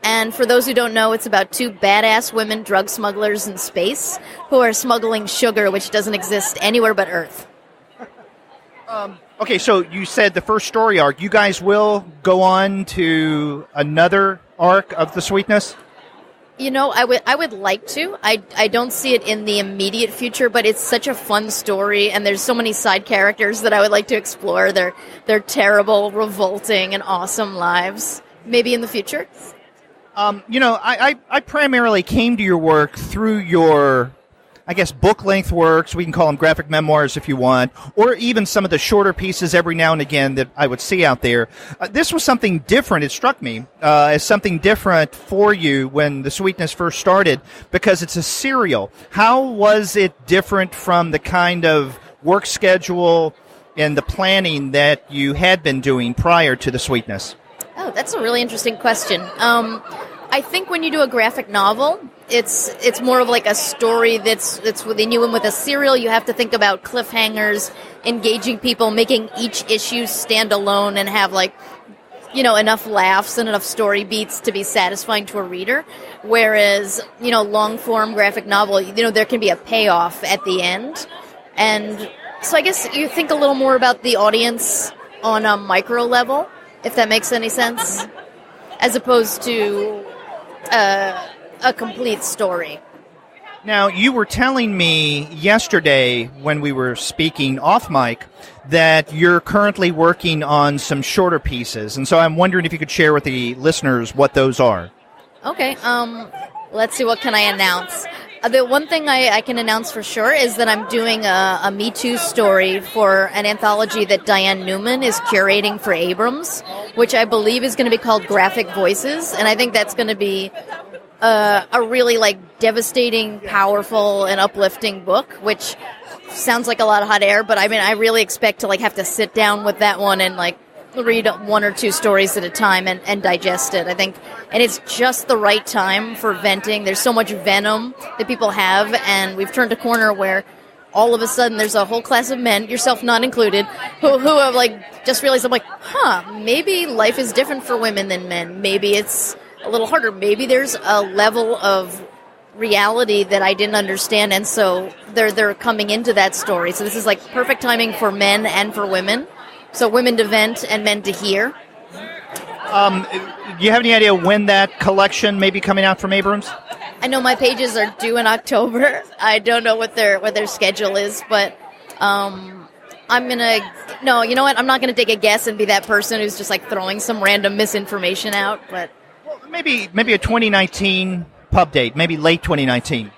And for those who don't know, it's about 2 badass women drug smugglers in space who are smuggling sugar, which doesn't exist anywhere but Earth. Okay, so you said the first story arc. You guys will go on to another arc of the Sweetness? I would like to. I don't see it in the immediate future, but it's such a fun story, and there's so many side characters that I would like to explore their terrible, revolting, and awesome lives. Maybe in the future. I primarily came to your work through your, I guess, book-length works. We can call them graphic memoirs if you want, or even some of the shorter pieces every now and again that I would see out there. This was something different. It struck me as something different for you when the Sweetness first started, because it's a serial. How was it different from the kind of work schedule and the planning that you had been doing prior to the Sweetness? Oh, that's a really interesting question. I think when you do a graphic novel, it's more of like a story that's within you, and with a serial you have to think about cliffhangers, engaging people, making each issue stand alone and have like, you know, enough laughs and enough story beats to be satisfying to a reader. Whereas, you know, long form graphic novel, you know, there can be a payoff at the end. And so I guess you think a little more about the audience on a micro level, if that makes any sense, as opposed to a complete story. Now, you were telling me yesterday when we were speaking off mic that you're currently working on some shorter pieces, and so I'm wondering if you could share with the listeners what those are. Okay, let's see, what can I announce? The one thing I can announce for sure is that I'm doing a Me Too story for an anthology that Diane Newman is curating for Abrams, which I believe is going to be called Graphic Voices, and I think that's going to be a really like devastating, powerful, and uplifting book, which sounds like a lot of hot air, but I mean, I really expect to like have to sit down with that one and like read one or two stories at a time and digest it, I think. And it's just the right time for venting. There's so much venom that people have, and we've turned a corner where all of a sudden there's a whole class of men, yourself not included, who have like just realized, I'm like, maybe life is different for women than men. Maybe it's a little harder. Maybe there's a level of reality that I didn't understand, and so they're coming into that story. So this is like perfect timing for men and for women. So women to vent and men to hear. Do you have any idea when that collection may be coming out from Abrams? I know my pages are due in October. I don't know what their schedule is, but I'm no, you know what? I'm not gonna take a guess and be that person who's just like throwing some random misinformation out, but maybe a 2019 pub date, maybe late 2019.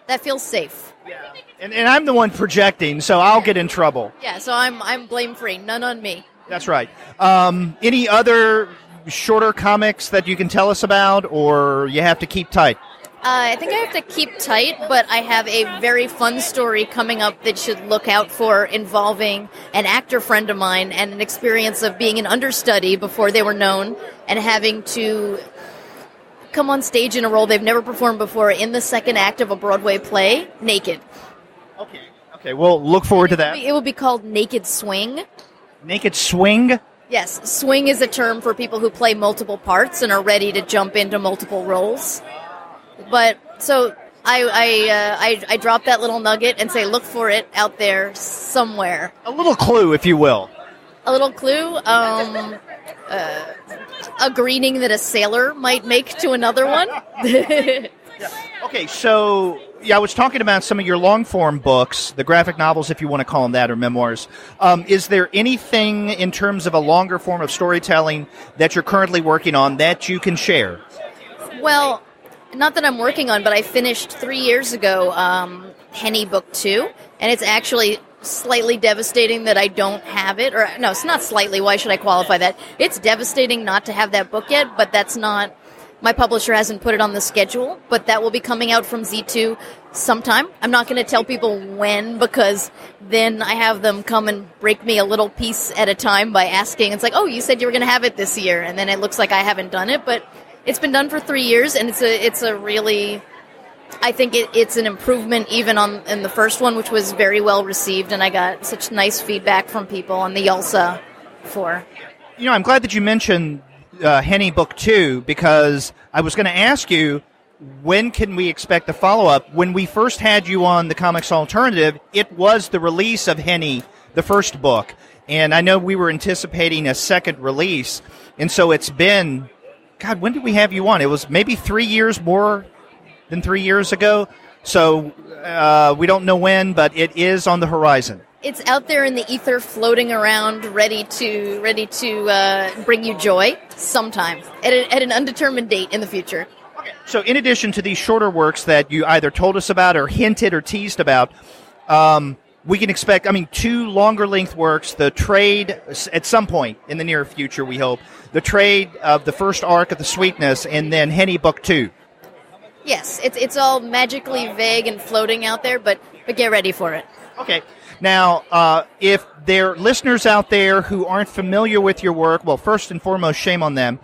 That feels safe. Yeah. And I'm the one projecting, so I'll get in trouble. Yeah, so I'm blame-free. None on me. That's right. Any other shorter comics that you can tell us about, or you have to keep tight? I think I have to keep tight, but I have a very fun story coming up that should look out for, involving an actor friend of mine and an experience of being an understudy before they were known and having to come on stage in a role they've never performed before in the second act of a Broadway play, naked. Okay, we'll look forward to that. It will be called Naked Swing. Naked Swing? Yes, swing is a term for people who play multiple parts and are ready to jump into multiple roles. But so I drop that little nugget and say, look for it out there somewhere. A little clue, if you will. A little clue. A greeting that a sailor might make to another one. Okay, so I was talking about some of your long-form books, the graphic novels, if you want to call them that, or memoirs. Is there anything in terms of a longer form of storytelling that you're currently working on that you can share? Well, not that I'm working on, but I finished 3 years ago Henny Book 2, and it's actually slightly devastating that I don't have it. Or no, it's not slightly. Why should I qualify that? It's devastating not to have that book yet, but that's not... My publisher hasn't put it on the schedule, but that will be coming out from Z2 sometime. I'm not going to tell people when, because then I have them come and break me a little piece at a time by asking. It's like, oh, you said you were going to have it this year, and then it looks like I haven't done it, but it's been done for 3 years, and it's a really... I think it's an improvement even in the first one, which was very well received, and I got such nice feedback from people on the YALSA for. You know, I'm glad that you mentioned Henny Book 2, because I was going to ask you, when can we expect the follow-up? When we first had you on the Comics Alternative, it was the release of Henny, the first book, and I know we were anticipating a second release, and so it's been, God, when did we have you on? It was maybe 3 years more than 3 years ago, so we don't know when, but it is on the horizon. It's out there in the ether, floating around, ready to bring you joy sometime at an undetermined date in the future. Okay. So in addition to these shorter works that you either told us about or hinted or teased about, we can expect, 2 longer length works, the trade at some point in the near future, we hope, the trade of the first arc of the Sweetness, and then Henny Book 2. Yes, it's all magically vague and floating out there, but get ready for it. Okay. Now, if there are listeners out there who aren't familiar with your work, well, first and foremost, shame on them,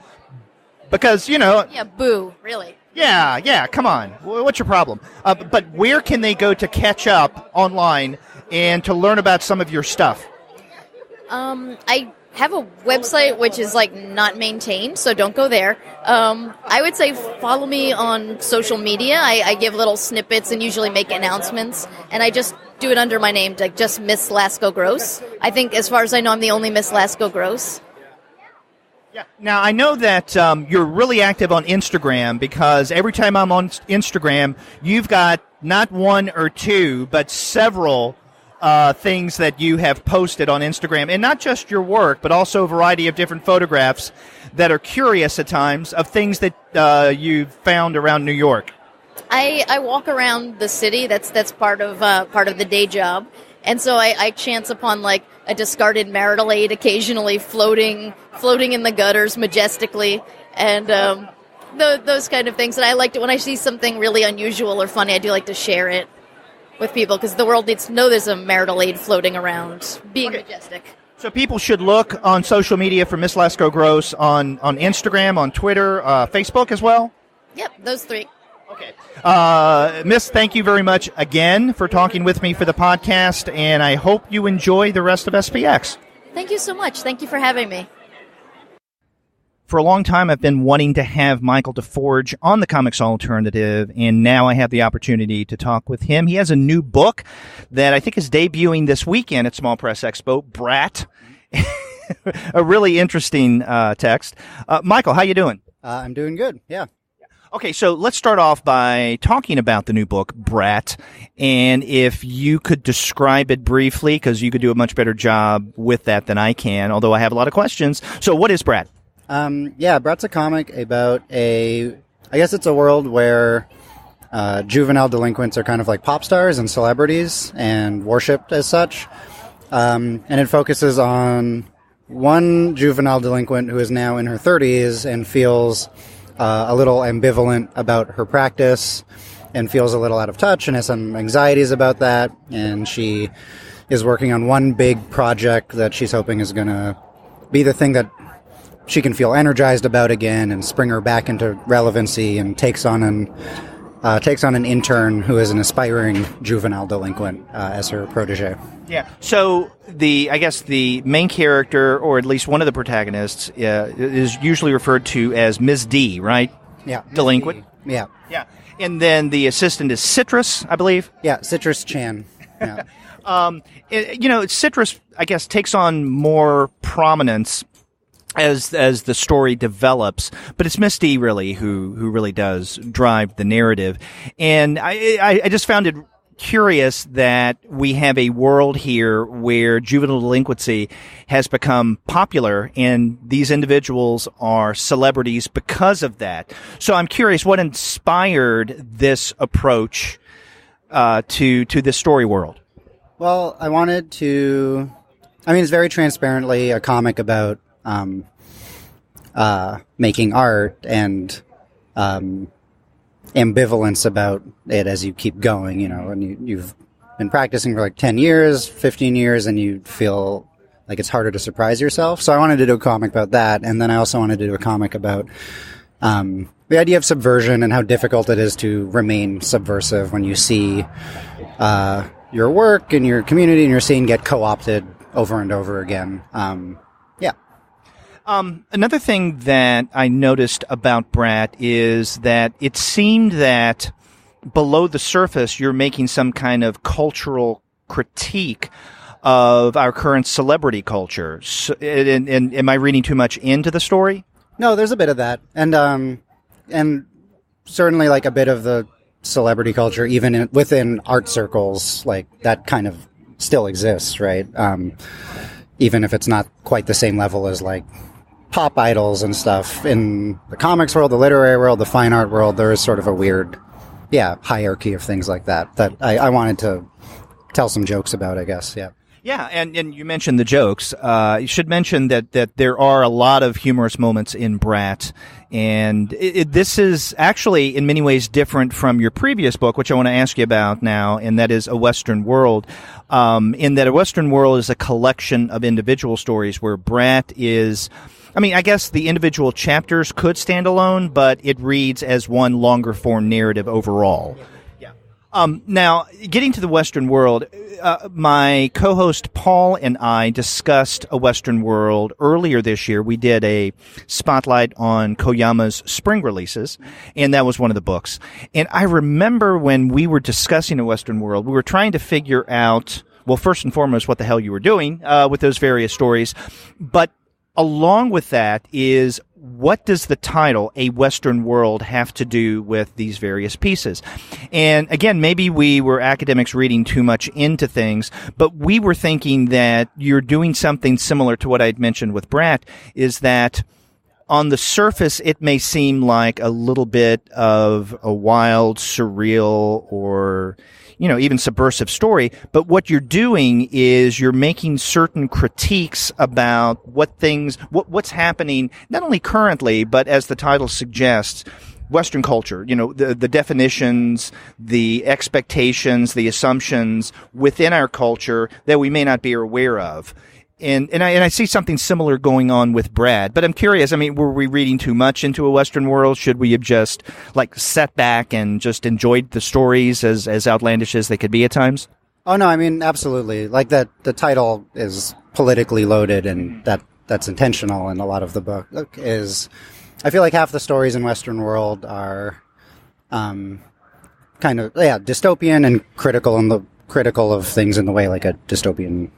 because, Yeah, boo, really. Yeah, come on. What's your problem? But where can they go to catch up online and to learn about some of your stuff? I have a website which is like not maintained, so don't go there. I would say follow me on social media. I give little snippets and usually make announcements, and I just do it under my name, like just Miss Lasko-Gross. I think, as far as I know, I'm the only Miss Lasko-Gross. Yeah. Now, I know that you're really active on Instagram, because every time I'm on Instagram, you've got not one or two, but several things that you have posted on Instagram, and not just your work, but also a variety of different photographs that are curious at times of things that you've found around New York. I walk around the city. That's part of the day job, and so I chance upon like a discarded marital aid occasionally floating in the gutters majestically, and those kind of things. And I like to, when I see something really unusual or funny, I do like to share it with people, because the world needs to know there's a marital aid floating around, being majestic. So people should look on social media for Miss Lasko-Gross on Instagram, on Twitter, Facebook as well? Yep, those three. Okay. Miss, thank you very much again for talking with me for the podcast, and I hope you enjoy the rest of SPX. Thank you so much. Thank you for having me. For a long time, I've been wanting to have Michael DeForge on the Comics Alternative, and now I have the opportunity to talk with him. He has a new book that I think is debuting this weekend at Small Press Expo, Brat. A really interesting text. Michael, how you doing? I'm doing good, yeah. Okay, so let's start off by talking about the new book, Brat, and if you could describe it briefly, because you could do a much better job with that than I can, although I have a lot of questions. So what is Brat? Brat's a comic about I guess it's a world where juvenile delinquents are kind of like pop stars and celebrities and worshipped as such. And it focuses on one juvenile delinquent who is now in her 30s and feels a little ambivalent about her practice and feels a little out of touch and has some anxieties about that. And she is working on one big project that she's hoping is going to be the thing that she can feel energized about again and spring her back into relevancy, and takes on an intern who is an aspiring juvenile delinquent as her protege. Yeah. So I guess the main character, or at least one of the protagonists, is usually referred to as Ms. D, right? Yeah. Delinquent. Yeah. Yeah. And then the assistant is Citrus, I believe. Yeah, Citrus Chan. Yeah. Citrus, I guess, takes on more prominence as the story develops, but it's Miss D really who really does drive the narrative. And I just found it curious that we have a world here where juvenile delinquency has become popular, and these individuals are celebrities because of that. So I'm curious, what inspired this approach to this story world? Well, I wanted to... it's very transparently a comic about making art and ambivalence about it as you keep going, and you've been practicing for like 10 years, 15 years, and you feel like it's harder to surprise yourself. So I wanted to do a comic about that, and then I also wanted to do a comic about the idea of subversion and how difficult it is to remain subversive when you see your work and your community and your scene get co-opted over and over again. Another thing that I noticed about Brat is that it seemed that below the surface you're making some kind of cultural critique of our current celebrity culture. So, and am I reading too much into the story? No, there's a bit of that. And certainly like a bit of the celebrity culture, even within art circles, like that kind of still exists, right? Even if it's not quite the same level as like pop idols and stuff. In the comics world, the literary world, the fine art world, there is sort of a weird, hierarchy of things like that I wanted to tell some jokes about, I guess, yeah. Yeah, and you mentioned the jokes. You should mention that there are a lot of humorous moments in Brat, and this is actually in many ways different from your previous book, which I want to ask you about now, and that is A Western World. In that A Western World is a collection of individual stories, where Brat is, I mean, I guess the individual chapters could stand alone, but it reads as one longer form narrative overall. Now, getting to the Western World, my co-host Paul and I discussed A Western World earlier this year. We did a spotlight on Koyama's spring releases, and that was one of the books. And I remember when we were discussing A Western World, we were trying to figure out, well, first and foremost, what the hell you were doing with those various stories. But along with that is, what does the title, A Western World, have to do with these various pieces? And again, maybe we were academics reading too much into things, but we were thinking that you're doing something similar to what I'd mentioned with Brat, is that on the surface, it may seem like a little bit of a wild, surreal, or even subversive story, but what you're doing is you're making certain critiques about what's happening, not only currently, but as the title suggests, Western culture, the definitions, the expectations, the assumptions within our culture that we may not be aware of. And I see something similar going on with Brad, but I'm curious. I mean, were we reading too much into A Western World? Should we have just sat back and just enjoyed the stories as outlandish as they could be at times? Oh no, I mean, absolutely. Like that, the title is politically loaded, and that's intentional. And a lot of the book is, I feel like half the stories in Western World are, kind of dystopian and critical of things in the way like a dystopian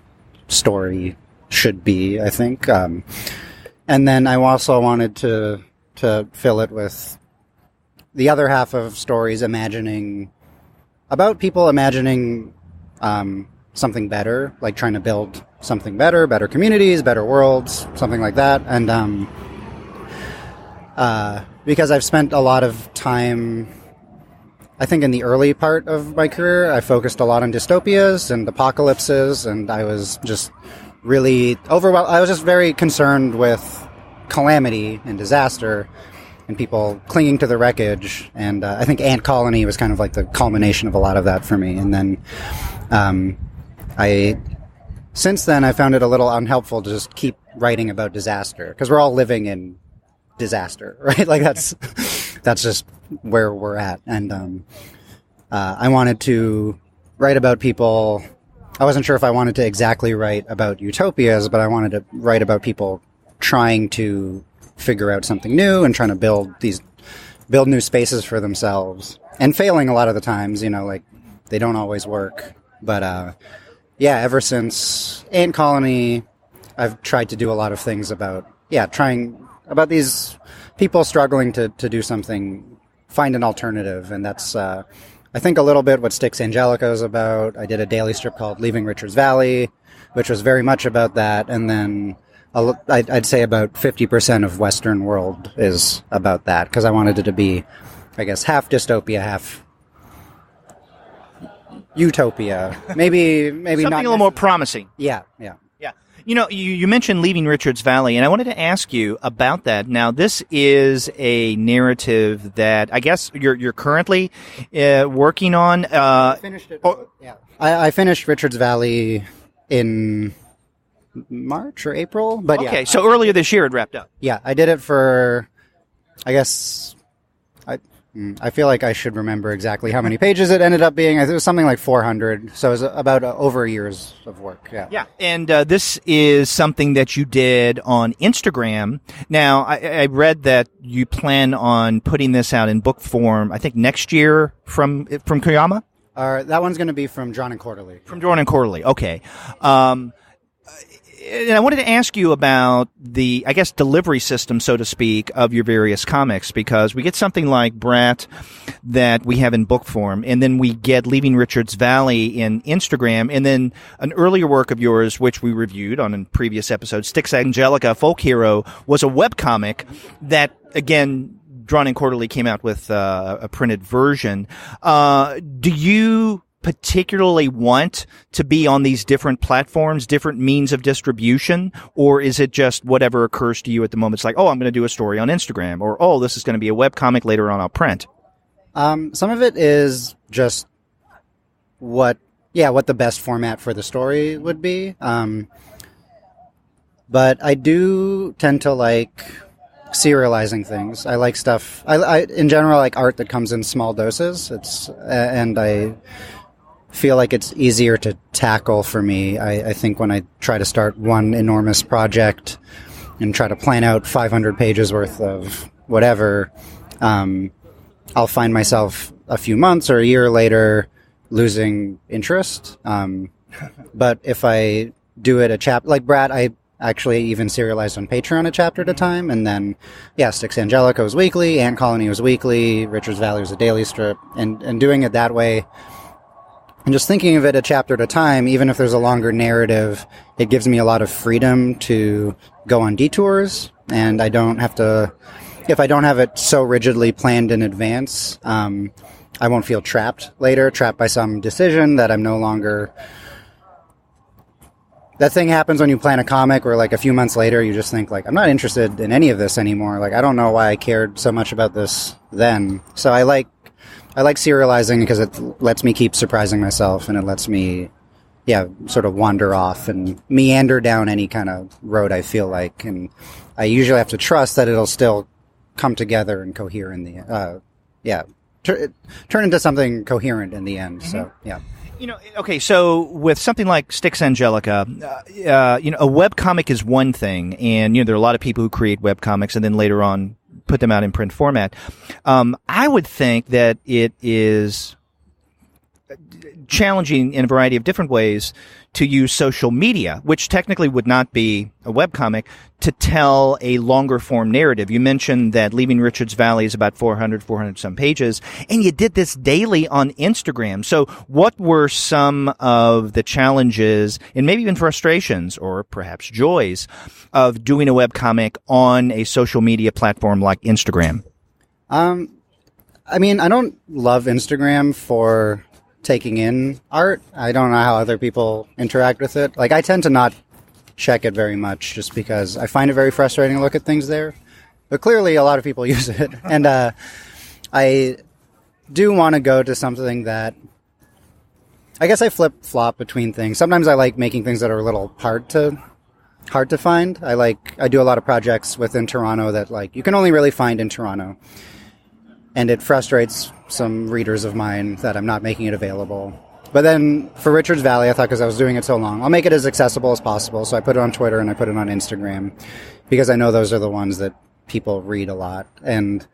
story should be, I think. And then I also wanted to fill it with the other half of stories about people imagining something better, like trying to build something better communities, better worlds, something like that. And because I've spent a lot of time, I think in the early part of my career, I focused a lot on dystopias and apocalypses, and I was just really overwhelmed. I was just very concerned with calamity and disaster and people clinging to the wreckage. And I think Ant Colony was kind of like the culmination of a lot of that for me. And then since then, I found it a little unhelpful to just keep writing about disaster, because we're all living in disaster, right? Like that's just where we're at. And I wanted to write about people. I wasn't sure if I wanted to exactly write about utopias, but I wanted to write about people trying to figure out something new and trying to build new spaces for themselves, and failing a lot of the times, like they don't always work. But ever since Ant Colony, I've tried to do a lot of things about these people struggling to do something, find an alternative. And that's, I think, a little bit what Styx Angelica is about. I did a daily strip called Leaving Richards Valley, which was very much about that. And then I'd say about 50% of Western World is about that, because I wanted it to be, I guess, half dystopia, half utopia. Maybe something not a little more promising. Yeah. You mentioned Leaving Richards Valley, and I wanted to ask you about that. Now, this is a narrative that I guess you're currently working on. I finished it. I finished Richards Valley in March or April. But okay, so earlier this year it wrapped up. Yeah, I did it for, I guess, I feel like I should remember exactly how many pages it ended up being. It was something like 400, so it was about over a year's of work. Yeah, and this is something that you did on Instagram. Now, I read that you plan on putting this out in book form, I think, next year from Koyama? That one's going to be from Drawn and Quarterly. From Drawn and Quarterly, okay. And I wanted to ask you about the, I guess, delivery system, so to speak, of your various comics, because we get something like Brat that we have in book form, and then we get Leaving Richards Valley in Instagram, and then an earlier work of yours, which we reviewed on a previous episode, Styx Angelica, Folk Hero, was a webcomic that, again, Drawn and Quarterly came out with a printed version. Do you particularly want to be on these different platforms, different means of distribution, or is it just whatever occurs to you at the moment? It's like, oh, I'm going to do a story on Instagram, or oh, this is going to be a webcomic later on I'll print. Some of it is just what the best format for the story would be. But I do tend to like serializing things. I like stuff. I in general like art that comes in small doses. And I feel like it's easier to tackle for me. I think when I try to start one enormous project and try to plan out 500 pages worth of whatever, I'll find myself a few months or a year later losing interest. But if I do it a chapter, like Brad, I actually even serialized on Patreon a chapter at a time, and then, Styx Angelica was weekly, Ant Colony was weekly, Richard's Valley was a daily strip, and doing it that way, and just thinking of it a chapter at a time, even if there's a longer narrative, it gives me a lot of freedom to go on detours, and I don't have to, if I don't have it so rigidly planned in advance, I won't feel trapped by some decision that I'm no longer... That thing happens when you plan a comic where, like, a few months later you just think, like, I'm not interested in any of this anymore. Like, I don't know why I cared so much about this then. So I like serializing because it lets me keep surprising myself, and it lets me, sort of wander off and meander down any kind of road I feel like. And I usually have to trust that it'll still come together and cohere in the turn into something coherent in the end. Mm-hmm. So, yeah. Okay, so with something like Styx Angelica, a webcomic is one thing, and, there are a lot of people who create webcomics and then later on put them out in print format. I would think that it is challenging in a variety of different ways to use social media, which technically would not be a webcomic, to tell a longer form narrative. You mentioned that Leaving Richards Valley is about 400 some pages, and you did this daily on Instagram. So what were some of the challenges and maybe even frustrations or perhaps joys of doing a webcomic on a social media platform like Instagram? I don't love Instagram for taking in art. I don't know how other people interact with it. Like, I tend to not check it very much just because I find it very frustrating to look at things there. But clearly a lot of people use it. And I do want to go to something that... I guess I flip-flop between things. Sometimes I like making things that are a little hard to find. I do a lot of projects within Toronto that, like, you can only really find in Toronto. And it frustrates some readers of mine that I'm not making it available. But then for Richards Valley, I thought, because I was doing it so long, I'll make it as accessible as possible. So I put it on Twitter and I put it on Instagram because I know those are the ones that people read a lot. And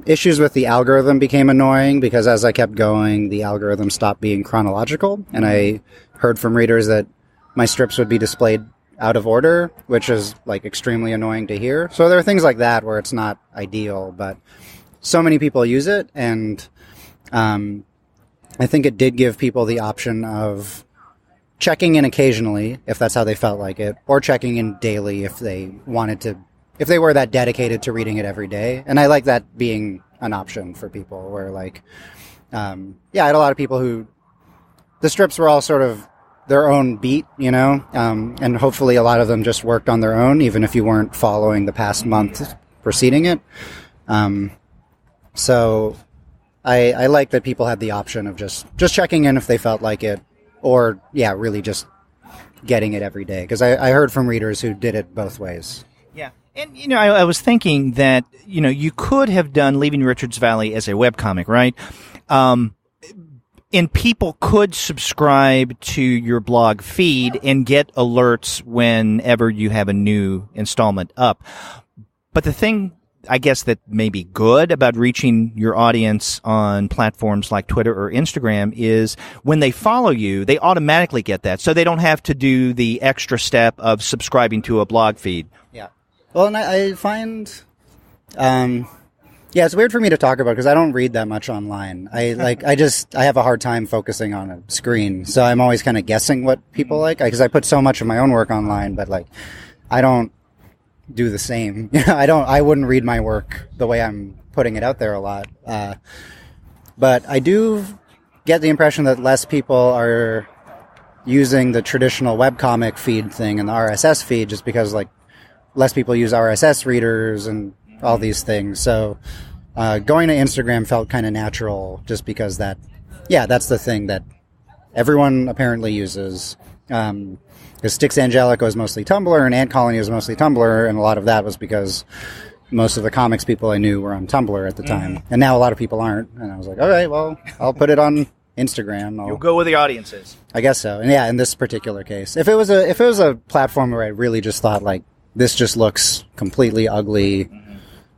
issues with the algorithm became annoying because as I kept going, the algorithm stopped being chronological. And I heard from readers that my strips would be displayed out of order, which is, like, extremely annoying to hear. So there are things like that where it's not ideal, but... So many people use it, and I think it did give people the option of checking in occasionally, if that's how they felt like it, or checking in daily if they wanted to, if they were that dedicated to reading it every day. And I like that being an option for people, where, like, I had a lot of people who, the strips were all sort of their own beat, and hopefully a lot of them just worked on their own, even if you weren't following the past month preceding it. So I like that people had the option of just checking in if they felt like it, or, really just getting it every day. Because I heard from readers who did it both ways. Yeah. And, I was thinking that, you could have done Leaving Richards Valley as a webcomic, right? And people could subscribe to your blog feed and get alerts whenever you have a new installment up. But the thing, I guess, that may be good about reaching your audience on platforms like Twitter or Instagram is when they follow you, they automatically get that. So they don't have to do the extra step of subscribing to a blog feed. Yeah. Well, and I find, it's weird for me to talk about because I don't read that much online. I have a hard time focusing on a screen. So I'm always kind of guessing what people like, because I put so much of my own work online, but, like, I don't do the same. I wouldn't read my work the way I'm putting it out there a lot. But I do get the impression that less people are using the traditional webcomic feed thing and the RSS feed, just because like less people use RSS readers and all these things. So going to Instagram felt kind of natural, just because that's the thing that everyone apparently uses. Because Styx Angelica was mostly Tumblr and Ant Colony was mostly Tumblr, and a lot of that was because most of the comics people I knew were on Tumblr at the time. And now a lot of people aren't. And I was like, all right, well, I'll put it on Instagram. You'll go where the audience is. I guess so. And yeah, in this particular case. If it was a platform where I really just thought, like, this just looks completely ugly,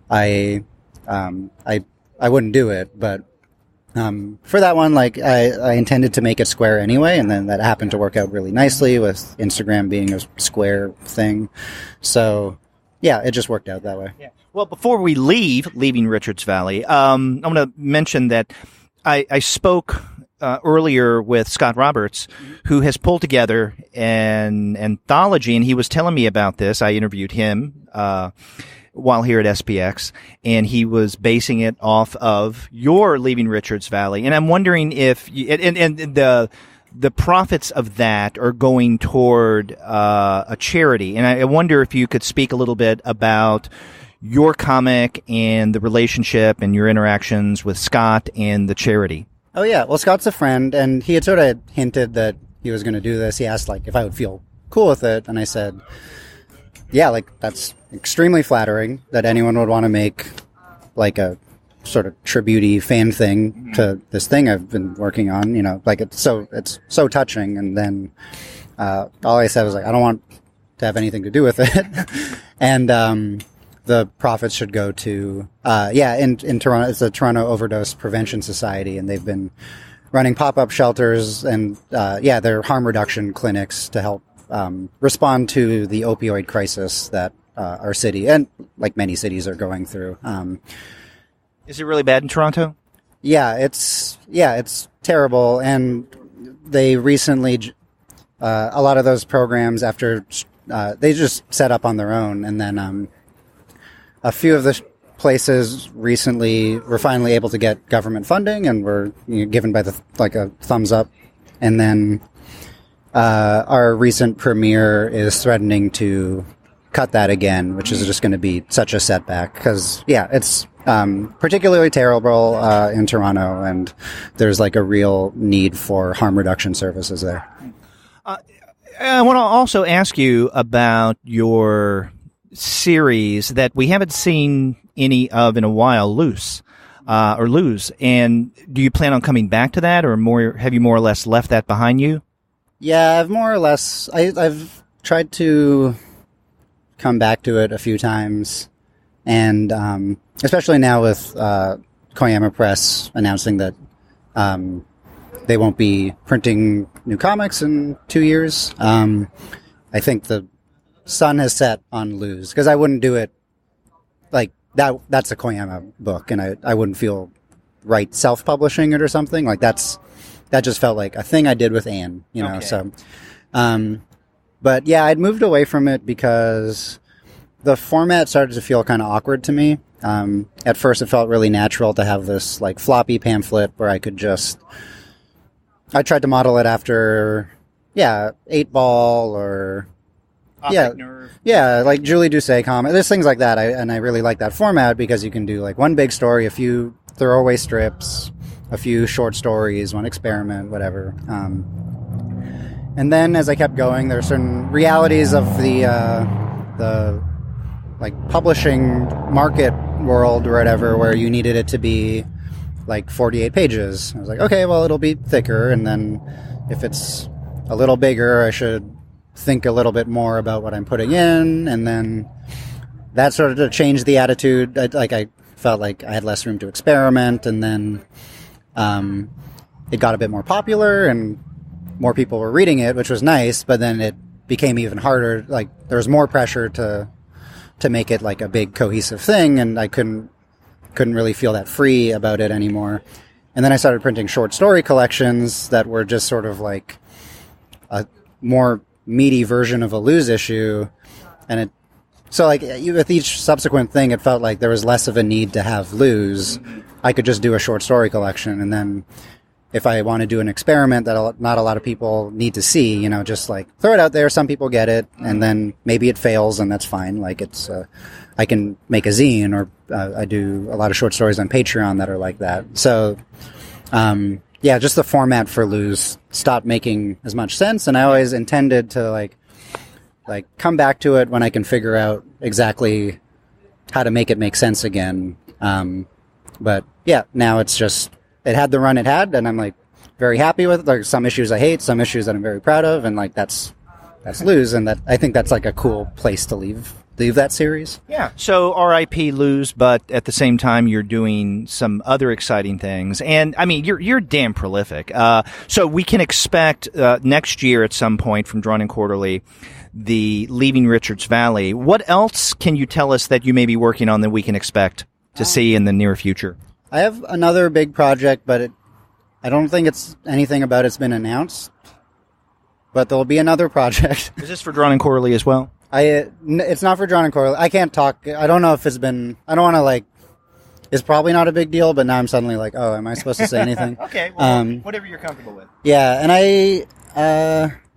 I wouldn't do it. But for that one, like, I intended to make it square anyway, and then that happened to work out really nicely with Instagram being a square thing. So yeah, it just worked out that way. Yeah. Well, before we leaving Richards Valley, I'm going to mention that I spoke earlier with Scott Roberts, who has pulled together an anthology, and he was telling me about this. I interviewed him while here at SPX, and he was basing it off of your Leaving Richards Valley. And I'm wondering if the profits of that are going toward a charity. And I wonder if you could speak a little bit about your comic and the relationship and your interactions with Scott and the charity. Oh, yeah. Well, Scott's a friend, and he had sort of hinted that he was going to do this. He asked, like, if I would feel cool with it, and I said, yeah, like, that's extremely flattering that anyone would want to make, like, a sort of tribute-y fan thing to this thing I've been working on, you know, like, it's so touching. And then all I said was, like, I don't want to have anything to do with it. And the profits should go to, in Toronto, it's the Toronto Overdose Prevention Society, and they've been running pop-up shelters and, they're harm reduction clinics to help respond to the opioid crisis that our city, and like many cities, are going through. Is it really bad in Toronto? Yeah, it's terrible, and they recently, a lot of those programs, after they just set up on their own, and then a few of the places recently were finally able to get government funding and were given by a thumbs up. And then our recent premiere is threatening to cut that again, which is just going to be such a setback because, it's particularly terrible in Toronto, and there's like a real need for harm reduction services there. I want to also ask you about your series that we haven't seen any of in a while, Lose. And do you plan on coming back to that, or have you more or less left that behind you? Yeah, I've more or less. I've tried to come back to it a few times, and especially now with Koyama Press announcing that they won't be printing new comics in 2 years. I think the sun has set on Lose, because I wouldn't do it like that. That's a Koyama book, and I wouldn't feel right self-publishing it or something. Like that just felt like a thing I did with Anne, you know. Okay. So, but yeah, I'd moved away from it because the format started to feel kind of awkward to me. At first, it felt really natural to have this like floppy pamphlet where I tried to model it after, 8-Ball or. Optic Nerve. Yeah, like Julie Doucet comic. There's things like that, I really like that format because you can do like one big story, a few throwaway strips, a few short stories, one experiment, whatever. And then as I kept going, there are certain realities of the like publishing market world or whatever, where you needed it to be like 48 pages. I was like, okay, well, it'll be thicker, and then if it's a little bigger, I should think a little bit more about what I'm putting in, and then that started to change the attitude. I felt like I had less room to experiment, and then it got a bit more popular, and more people were reading it, which was nice, but then it became even harder. Like, there was more pressure to make it like a big cohesive thing, and I couldn't really feel that free about it anymore. And then I started printing short story collections that were just sort of like a more meaty version of a Lose issue, and with each subsequent thing, it felt like there was less of a need to have Lose. I could just do a short story collection, and then if I want to do an experiment that not a lot of people need to see, you know, just like throw it out there. Some people get it, and then maybe it fails, and that's fine. Like it's, I can make a zine, or I do a lot of short stories on Patreon that are like that. So, yeah, just the format for Lose stopped making as much sense, and I always intended to like come back to it when I can figure out exactly how to make it make sense again. But yeah, now it's just, it had the run it had, and I'm like very happy with it. There's some issues I hate, some issues that I'm very proud of, and like that's Lose, and that I think that's like a cool place to leave that series. Yeah. So R.I.P. Lose, but at the same time, you're doing some other exciting things, and I mean, you're damn prolific. So we can expect next year at some point from Drawn and Quarterly, the Leaving Richards Valley. What else can you tell us that you may be working on that we can expect to see in the near future? I have another big project, but I don't think it's anything about it's been announced. But there'll be another project. Is this for Drawn and Quarterly as well? It's not for Drawn and Quarterly. I can't talk. I don't know if it's been. I don't want to like. It's probably not a big deal, but now I'm suddenly like, oh, am I supposed to say anything? Okay, well, whatever you're comfortable with. Yeah, and I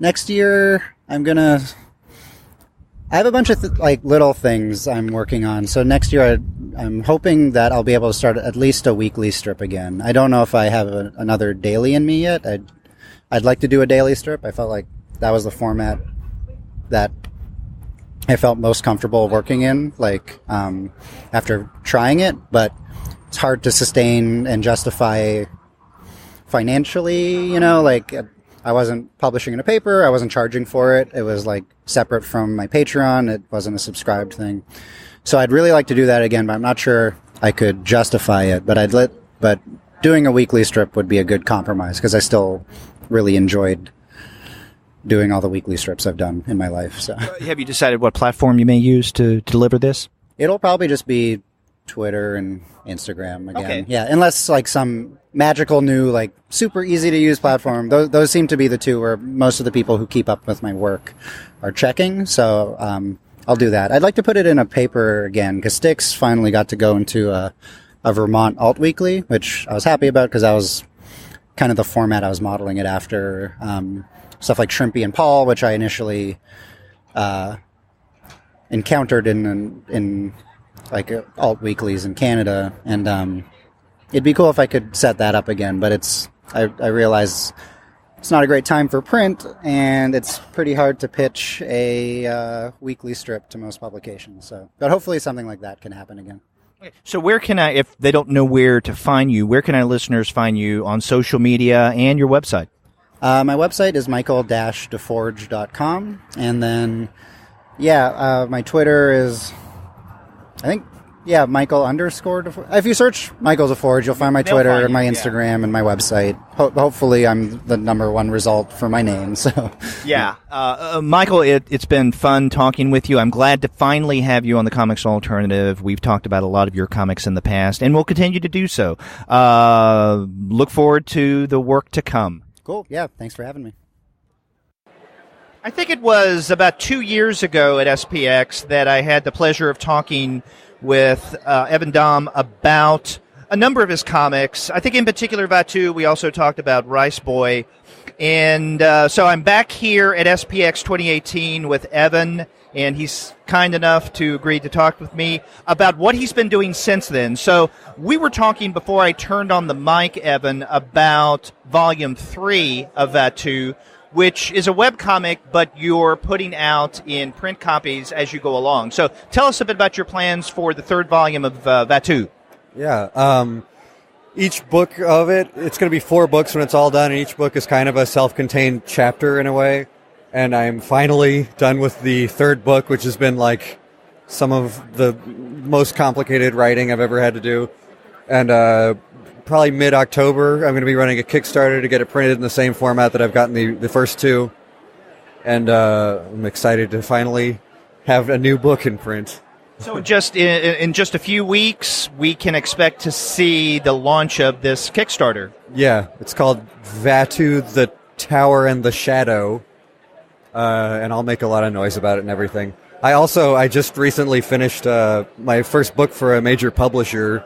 next year I'm gonna. I have a bunch of like little things I'm working on. So next year I'm hoping that I'll be able to start at least a weekly strip again. I don't know if I have another daily in me yet. I'd like to do a daily strip. I felt like that was the format that I felt most comfortable working in, like after trying it. But it's hard to sustain and justify financially, you know, like I wasn't publishing in a paper. I wasn't charging for it. It was like separate from my Patreon. It wasn't a subscribed thing. So I'd really like to do that again, but I'm not sure I could justify it. But doing a weekly strip would be a good compromise, because I still really enjoyed doing all the weekly strips I've done in my life. So, have you decided what platform you may use to deliver this? It'll probably just be Twitter and Instagram again. Okay. Yeah, unless like some magical new, like super easy to use platform. Those seem to be the two where most of the people who keep up with my work are checking. So I'll do that. I'd like to put it in a paper again, because Styx finally got to go into a Vermont alt weekly, which I was happy about, because that was kind of the format I was modeling it after. Stuff like Shrimpy and Paul, which I initially encountered in like alt weeklies in Canada, and it'd be cool if I could set that up again. But I realize it's not a great time for print, and it's pretty hard to pitch a weekly strip to most publications. So, but hopefully something like that can happen again. So where can if they don't know where to find you, where can our listeners find you on social media and your website? My website is michael-deforge.com. And then, my Twitter is, I think, Michael_DeForge. If you search Michael DeForge, you'll find my Twitter and my Instagram and my website. Hopefully I'm the number one result for my name. So yeah. Michael, it's been fun talking with you. I'm glad to finally have you on the Comics Alternative. We've talked about a lot of your comics in the past, and we'll continue to do so. Look forward to the work to come. Cool. Yeah, thanks for having me. I think it was about 2 years ago at SPX that I had the pleasure of talking with Evan Dahm about a number of his comics. I think in particular about two. We also talked about Rice Boy. And so I'm back here at SPX 2018 with Evan, and he's kind enough to agree to talk with me about what he's been doing since then. So we were talking before I turned on the mic, Evan, about Volume 3 of Vatu, which is a webcomic, but you're putting out in print copies as you go along. So tell us a bit about your plans for the third volume of Vatu. Yeah, each book of it's going to be 4 books when it's all done, and each book is kind of a self-contained chapter in a way. And I'm finally done with the third book, which has been like some of the most complicated writing I've ever had to do. And probably mid-October, I'm going to be running a Kickstarter to get it printed in the same format that I've gotten the first 2. And I'm excited to finally have a new book in print. So just in just a few weeks, we can expect to see the launch of this Kickstarter. Yeah, it's called Vatu, the Tower and the Shadow. And I'll make a lot of noise about it and everything. I just recently finished my first book for a major publisher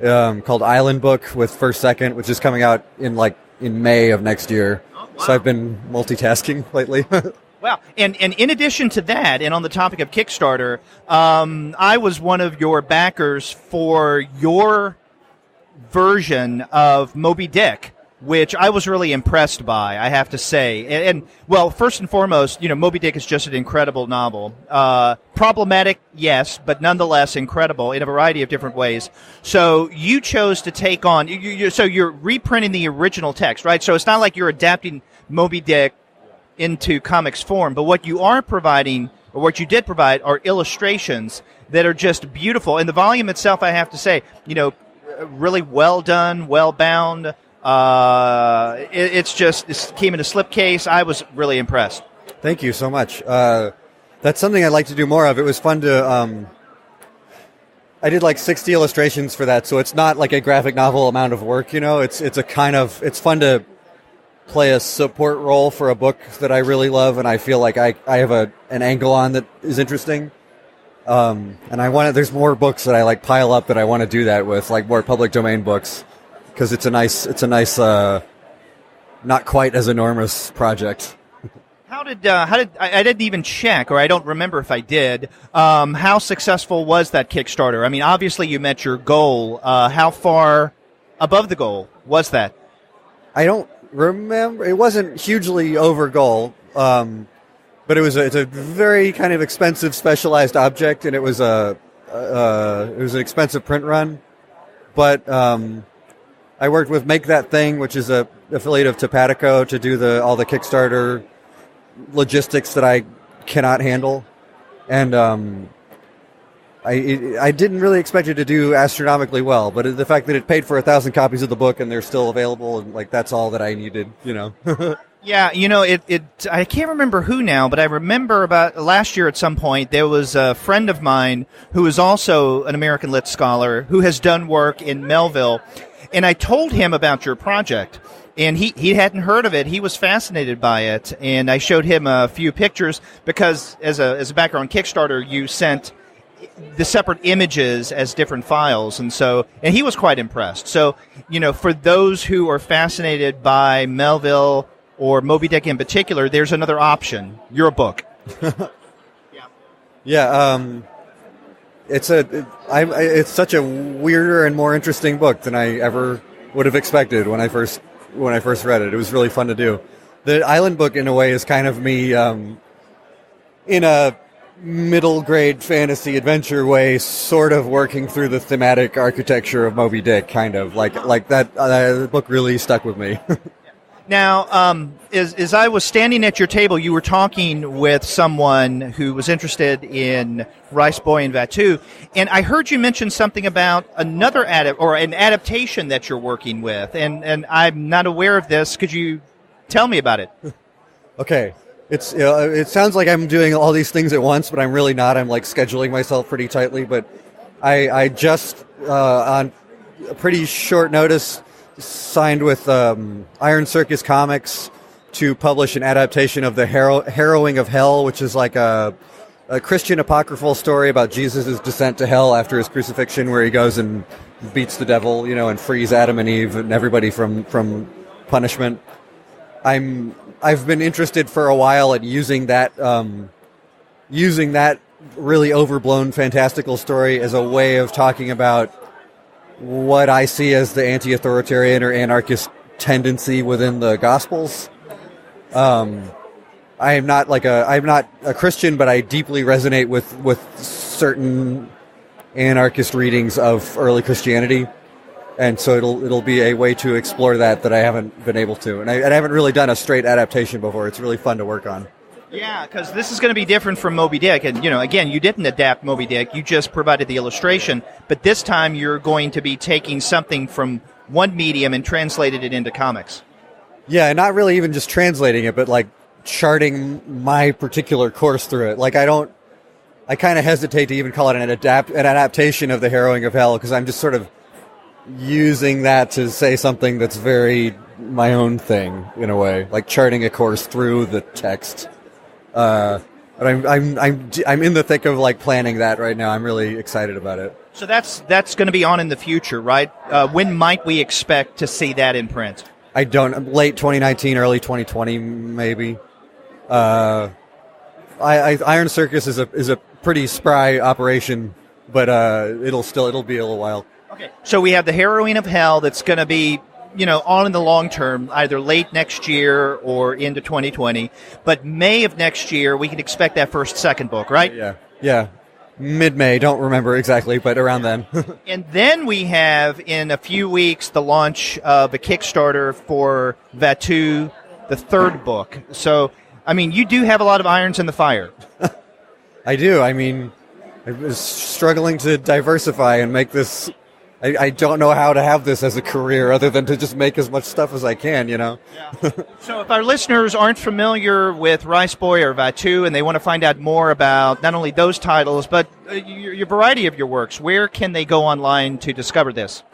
called Island Book with First Second, which is coming out in like in May of next year. Oh, wow. So I've been multitasking lately. Wow. And in addition to that, and on the topic of Kickstarter, I was one of your backers for your version of Moby Dick, which I was really impressed by, I have to say. And well, first and foremost, Moby Dick is just an incredible novel. Problematic, yes, but nonetheless incredible in a variety of different ways. So you chose to take on, so you're reprinting the original text, right? So it's not like you're adapting Moby Dick into comics form, but what you are providing, or what you did provide, are illustrations that are just beautiful. And the volume itself, I have to say, really well done, well bound. It came in a slipcase. I was really impressed. Thank you so much. That's something I'd like to do more of. It was fun to. I did like 60 illustrations for that, so it's not like a graphic novel amount of work. It's fun to play a support role for a book that I really love, and I feel like I have an angle on that is interesting. And there's more books that I like pile up that I want to do that with, like more public domain books, because it's a nice, not quite as enormous project. How did I didn't even check, or I don't remember if I did. How successful was that Kickstarter? I mean, obviously you met your goal. How far above the goal was that? I don't remember. It wasn't hugely over goal, but it's a very kind of expensive specialized object, and it was an expensive print run. But I worked with Make That Thing, which is a affiliate of Topatico, to do all the Kickstarter logistics that I cannot handle, and I didn't really expect it to do astronomically well, but the fact that it paid for 1,000 copies of the book and they're still available, and like that's all that I needed, Yeah, I can't remember who now, but I remember about last year at some point there was a friend of mine who is also an American Lit scholar who has done work in Melville, and I told him about your project. And he hadn't heard of it. He was fascinated by it, and I showed him a few pictures because, as a background Kickstarter, you sent the separate images as different files, and he was quite impressed. So, for those who are fascinated by Melville or Moby Dick in particular, there's another option: your book. It's such a weirder and more interesting book than I ever would have expected when I first read it. It was really fun to do. The Island book, in a way, is kind of me in a middle grade fantasy adventure way, sort of working through the thematic architecture of Moby Dick, kind of like that. The book really stuck with me. Now, as I was standing at your table, you were talking with someone who was interested in Rice Boy and Vatu, and I heard you mention something about another an adaptation that you're working with, and I'm not aware of this. Could you tell me about it? Okay. It sounds like I'm doing all these things at once, but I'm really not. I'm like scheduling myself pretty tightly, but I just, on a pretty short notice, signed with Iron Circus Comics to publish an adaptation of the Harrowing of Hell, which is like a Christian apocryphal story about Jesus' descent to hell after his crucifixion, where he goes and beats the devil, and frees Adam and Eve and everybody from punishment. I've been interested for a while at using that really overblown fantastical story as a way of talking about what I see as the anti-authoritarian or anarchist tendency within the Gospels. I'm not a Christian, but I deeply resonate with certain anarchist readings of early Christianity, and so it'll be a way to explore that I haven't been able to, and I haven't really done a straight adaptation before. It's really fun to work on. Yeah, because this is going to be different from Moby Dick. And, again, you didn't adapt Moby Dick. You just provided the illustration. But this time you're going to be taking something from one medium and translated it into comics. Yeah, and not really even just translating it, but, like, charting my particular course through it. Like, I kind of hesitate to even call it an adaptation of The Harrowing of Hell, because I'm just sort of using that to say something that's very my own thing, in a way. Like, charting a course through the text. But I'm in the thick of like planning that right now. I'm really excited about it. So that's going to be on in the future, right? When might we expect to see that in print? I don't, late 2019, early 2020, maybe. Iron Circus is a pretty spry operation, but it'll be a little while. Okay. So we have the Heroine of Hell that's going to be, on in the long term, either late next year or into 2020. But May of next year, we can expect that second book, right? Yeah. Mid-May, don't remember exactly, but around then. And then we have, in a few weeks, the launch of a Kickstarter for Vatu, the third book. So, you do have a lot of irons in the fire. I do. I was struggling to diversify and make this. I don't know how to have this as a career other than to just make as much stuff as I can, Yeah. So if our listeners aren't familiar with Rice Boy or Vatu and they want to find out more about not only those titles, but your variety of your works, where can they go online to discover this?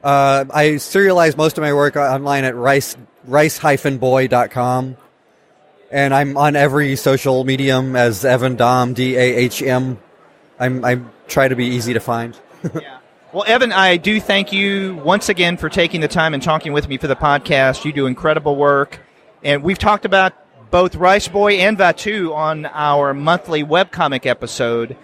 I serialize most of my work online at rice-boy.com. And I'm on every social medium as Evan Dahm, D-A-H-M. I try to be easy to find. Yeah. Well, Evan, I do thank you once again for taking the time and talking with me for the podcast. You do incredible work. And we've talked about both Rice Boy and Vatu on our monthly webcomic episode.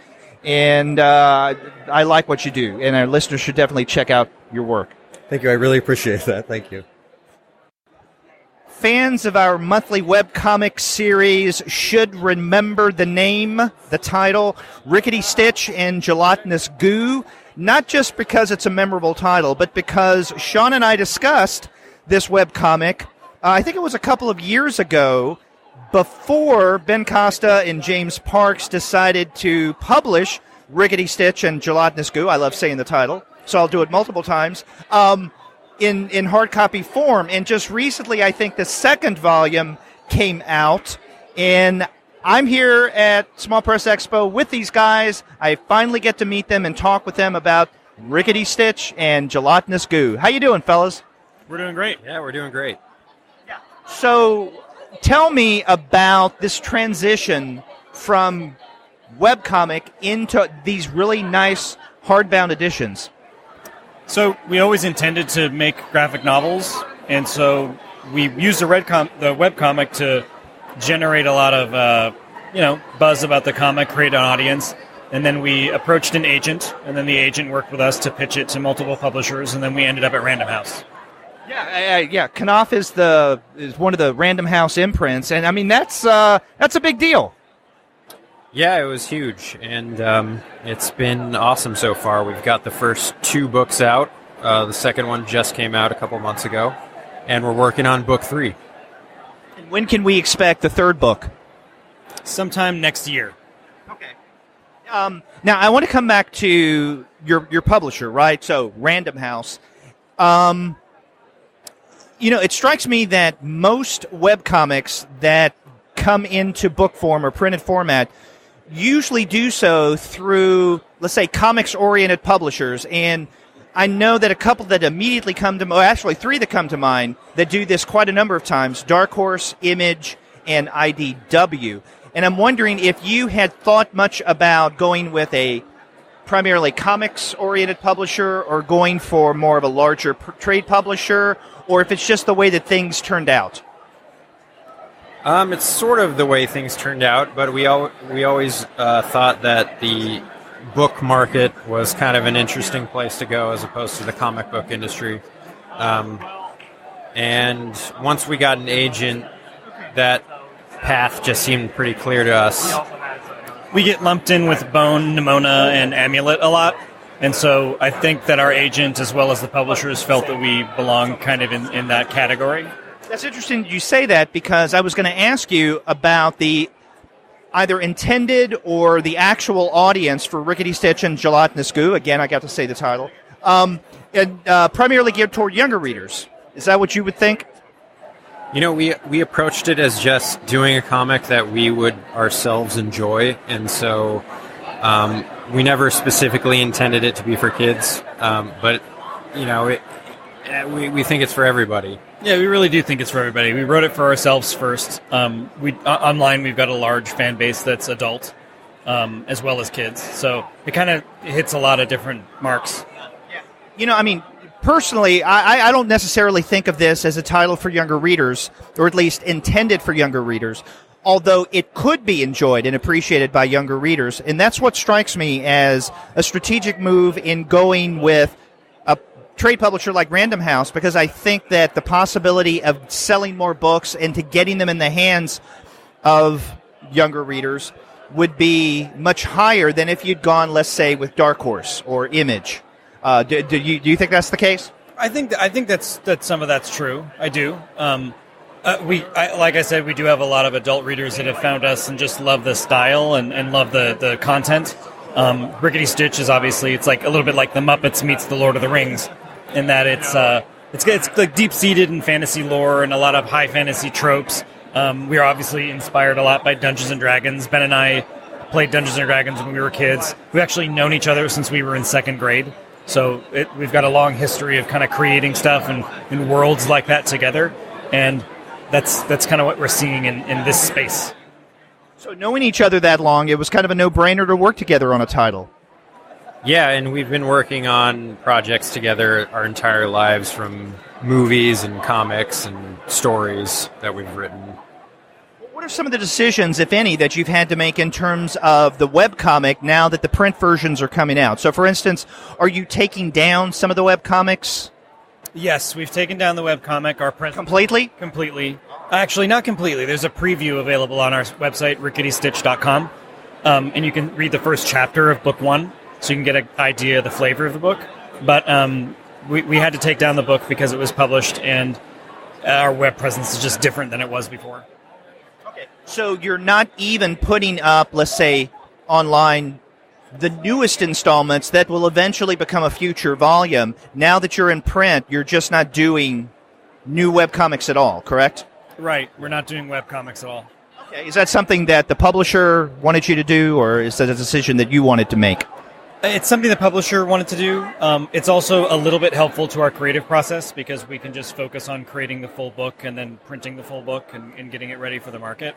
And I like what you do. And our listeners should definitely check out your work. Thank you. I really appreciate that. Thank you. Fans of our monthly webcomic series should remember the title, Rickety Stitch and Gelatinous Goo. Not just because it's a memorable title, but because Sean and I discussed this webcomic, I think it was a couple of years ago, before Ben Costa and James Parks decided to publish Rickety Stitch and Gelatinous Goo. I love saying the title, so I'll do it multiple times, in hard copy form. And just recently, I think the second volume came out, and I'm here at Small Press Expo with these guys. I finally get to meet them and talk with them about Rickety Stitch and Gelatinous Goo. How you doing, fellas? We're doing great. Yeah, we're doing great. So tell me about this transition from webcomic into these really nice hardbound editions. So we always intended to make graphic novels, and so we used the webcomic to generate a lot of buzz about the comic, create an audience, and then we approached an agent, and then the agent worked with us to pitch it to multiple publishers, and then we ended up at Random House. Yeah. Knopf is one of the Random House imprints, and that's a big deal. Yeah, it was huge, and it's been awesome so far. We've got the first 2 books out. The second one just came out a couple months ago, and we're working on book 3. When can we expect the third book? Sometime next year. Okay. Now, I want to come back to your publisher, right? So, Random House. It strikes me that most webcomics that come into book form or printed format usually do so through, let's say, comics-oriented publishers. And I know that a couple that immediately come to mind, actually 3 that come to mind, that do this quite a number of times, Dark Horse, Image, and IDW. And I'm wondering if you had thought much about going with a primarily comics-oriented publisher or going for more of a larger trade publisher, or if it's just the way that things turned out. It's sort of the way things turned out, but we always thought that the book market was kind of an interesting place to go as opposed to the comic book industry. And once we got an agent, that path just seemed pretty clear to us. We get lumped in with Bone, Nimona, and Amulet a lot, and so I think that our agent as well as the publishers felt that we belong kind of in that category. That's interesting you say that, because I was going to ask you about the either intended or the actual audience for Rickety Stitch and Gelatinous Goo. Again, I got to say the title. Primarily geared toward younger readers. Is that what you would think? We approached it as just doing a comic that we would ourselves enjoy, and so we never specifically intended it to be for kids, but we think it's for everybody. Yeah, we really do think it's for everybody. We wrote it for ourselves first. Online, we've got a large fan base that's adult, as well as kids, so it kind of hits a lot of different marks. personally, I don't necessarily think of this as a title for younger readers, or at least intended for younger readers, although it could be enjoyed and appreciated by younger readers. And that's what strikes me as a strategic move in going with a trade publisher like Random House, because I think that the possibility of selling more books and to getting them in the hands of younger readers would be much higher than if you'd gone, let's say, with Dark Horse or Image. Do you think that's the case? I think that some of that's true. I do. Like I said, we do have a lot of adult readers that have found us and just love the style and love the content. Rickety Stitch is obviously, it's like a little bit like the Muppets meets the Lord of the Rings, in that it's like deep seated in fantasy lore and a lot of high fantasy tropes. We are obviously inspired a lot by Dungeons and Dragons. Ben and I played Dungeons and Dragons when we were kids. We've actually known each other since we were in second grade. So we've got a long history of kind of creating stuff and worlds like that together. And that's kind of what we're seeing in this space. So knowing each other that long, it was kind of a no-brainer to work together on a title. Yeah, and we've been working on projects together our entire lives, from movies and comics and stories that we've written. What are some of the decisions, if any, that you've had to make in terms of the webcomic now that the print versions are coming out? So, for instance, are you taking down some of the webcomics? Yes, we've taken down the webcomic. Our print Completely? Completely. Actually, not completely. There's a preview available on our website, ricketystitch.com, and you can read the first chapter of book 1, so you can get an idea of the flavor of the book. But we had to take down the book because it was published, and our web presence is just different than it was before. Okay. So you're not even putting up, let's say, online the newest installments that will eventually become a future volume. Now that you're in print, you're just not doing new webcomics at all, correct? Right. We're not doing webcomics at all. Okay. Is that something that the publisher wanted you to do, or is that a decision that you wanted to make? It's something the publisher wanted to do. It's also a little bit helpful to our creative process because we can just focus on creating the full book and then printing the full book and getting it ready for the market,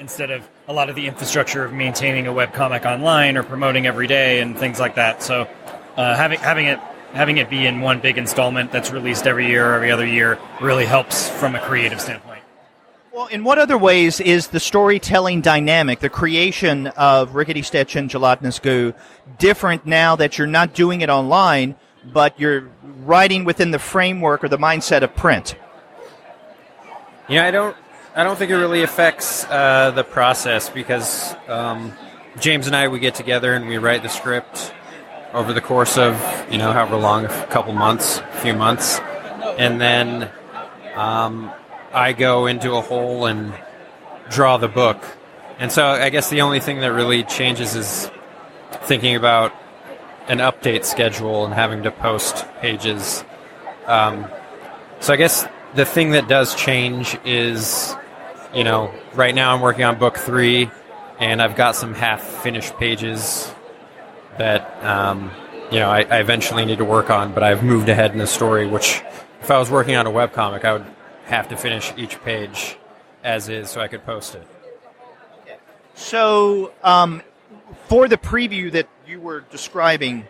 instead of a lot of the infrastructure of maintaining a webcomic online or promoting every day and things like that. So having it be in one big installment that's released every year or every other year really helps from a creative standpoint. Well, in what other ways is the storytelling dynamic, the creation of Rickety Stitch and Gelatinous Goo, different now that you're not doing it online, but you're writing within the framework or the mindset of print? Yeah, I don't think it really affects the process because James and I, we get together and we write the script over the course of, however long, a couple months, a few months, and then I go into a hole and draw the book. And so I guess the only thing that really changes is thinking about an update schedule and having to post pages. So I guess the thing that does change is, right now I'm working on book 3, and I've got some half-finished pages that, I eventually need to work on, but I've moved ahead in the story, which if I was working on a webcomic, I would have to finish each page as is so I could post it. So, for the preview that you were describing,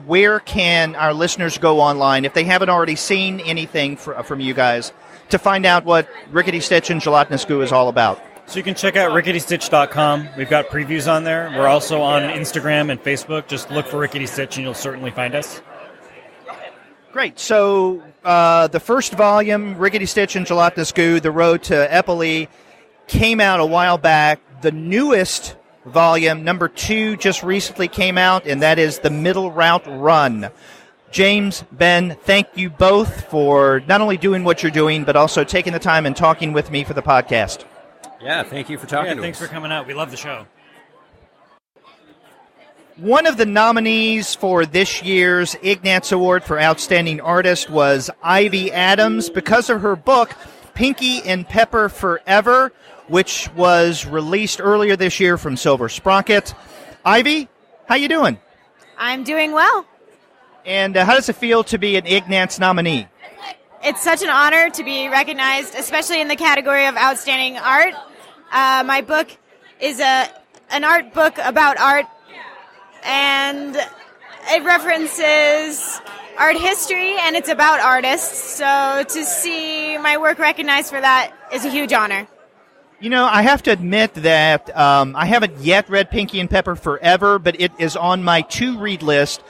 where can our listeners go online if they haven't already seen anything from you guys to find out what Rickety Stitch and Gelatinous Goo is all about? So you can check out ricketystitch.com. We've got previews on there. We're also on Instagram and Facebook. Just look for Rickety Stitch and you'll certainly find us. Great. So the first volume, Rickety Stitch and Gelatinous Goo, The Road to Eppley, came out a while back. The newest volume, number 2, just recently came out, and that is The Middle Route Run. James, Ben, thank you both for not only doing what you're doing, but also taking the time and talking with me for the podcast. Yeah, thank you for talking to us. Thanks for coming out. We love the show. One of the nominees for this year's Ignatz Award for Outstanding Artist was Ivy Adams because of her book, Pinky and Pepper Forever, which was released earlier this year from Silver Sprocket. Ivy, how you doing? I'm doing well. And how does it feel to be an Ignatz nominee? It's such an honor to be recognized, especially in the category of Outstanding Art. My book is an art book about art, and it references art history, and it's about artists. So to see my work recognized for that is a huge honor. I have to admit that I haven't yet read Pinky and Pepper Forever, but it is on my to-read list,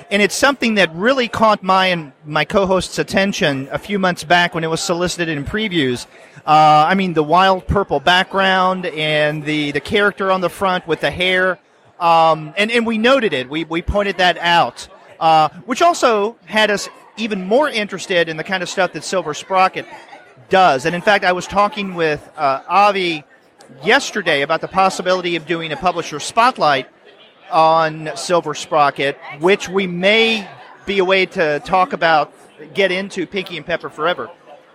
and it's something that really caught my and my co-host's attention a few months back when it was solicited in previews. The wild purple background and the character on the front with the hair, and we noted it. We pointed that out, which also had us even more interested in the kind of stuff that Silver Sprocket does. And in fact, I was talking with Avi yesterday about the possibility of doing a publisher spotlight on Silver Sprocket, which we may be a way to talk about, get into Pinky and Pepper Forever.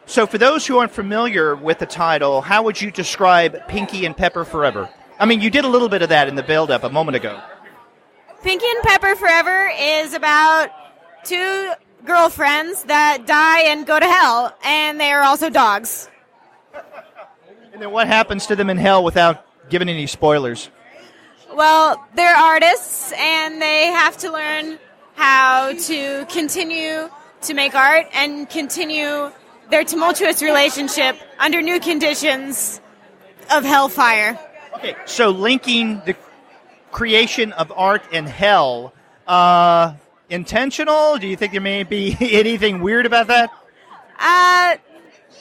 So for those who aren't familiar with the title, how would you describe Pinky and Pepper Forever? You did a little bit of that in the build-up a moment ago. Pinky and Pepper Forever is about two girlfriends that die and go to hell, and they are also dogs. And then what happens to them in hell without giving any spoilers? Well, they're artists, and they have to learn how to continue to make art and continue their tumultuous relationship under new conditions of hellfire. Okay, so linking the creation of art and hell, intentional? Do you think there may be anything weird about that?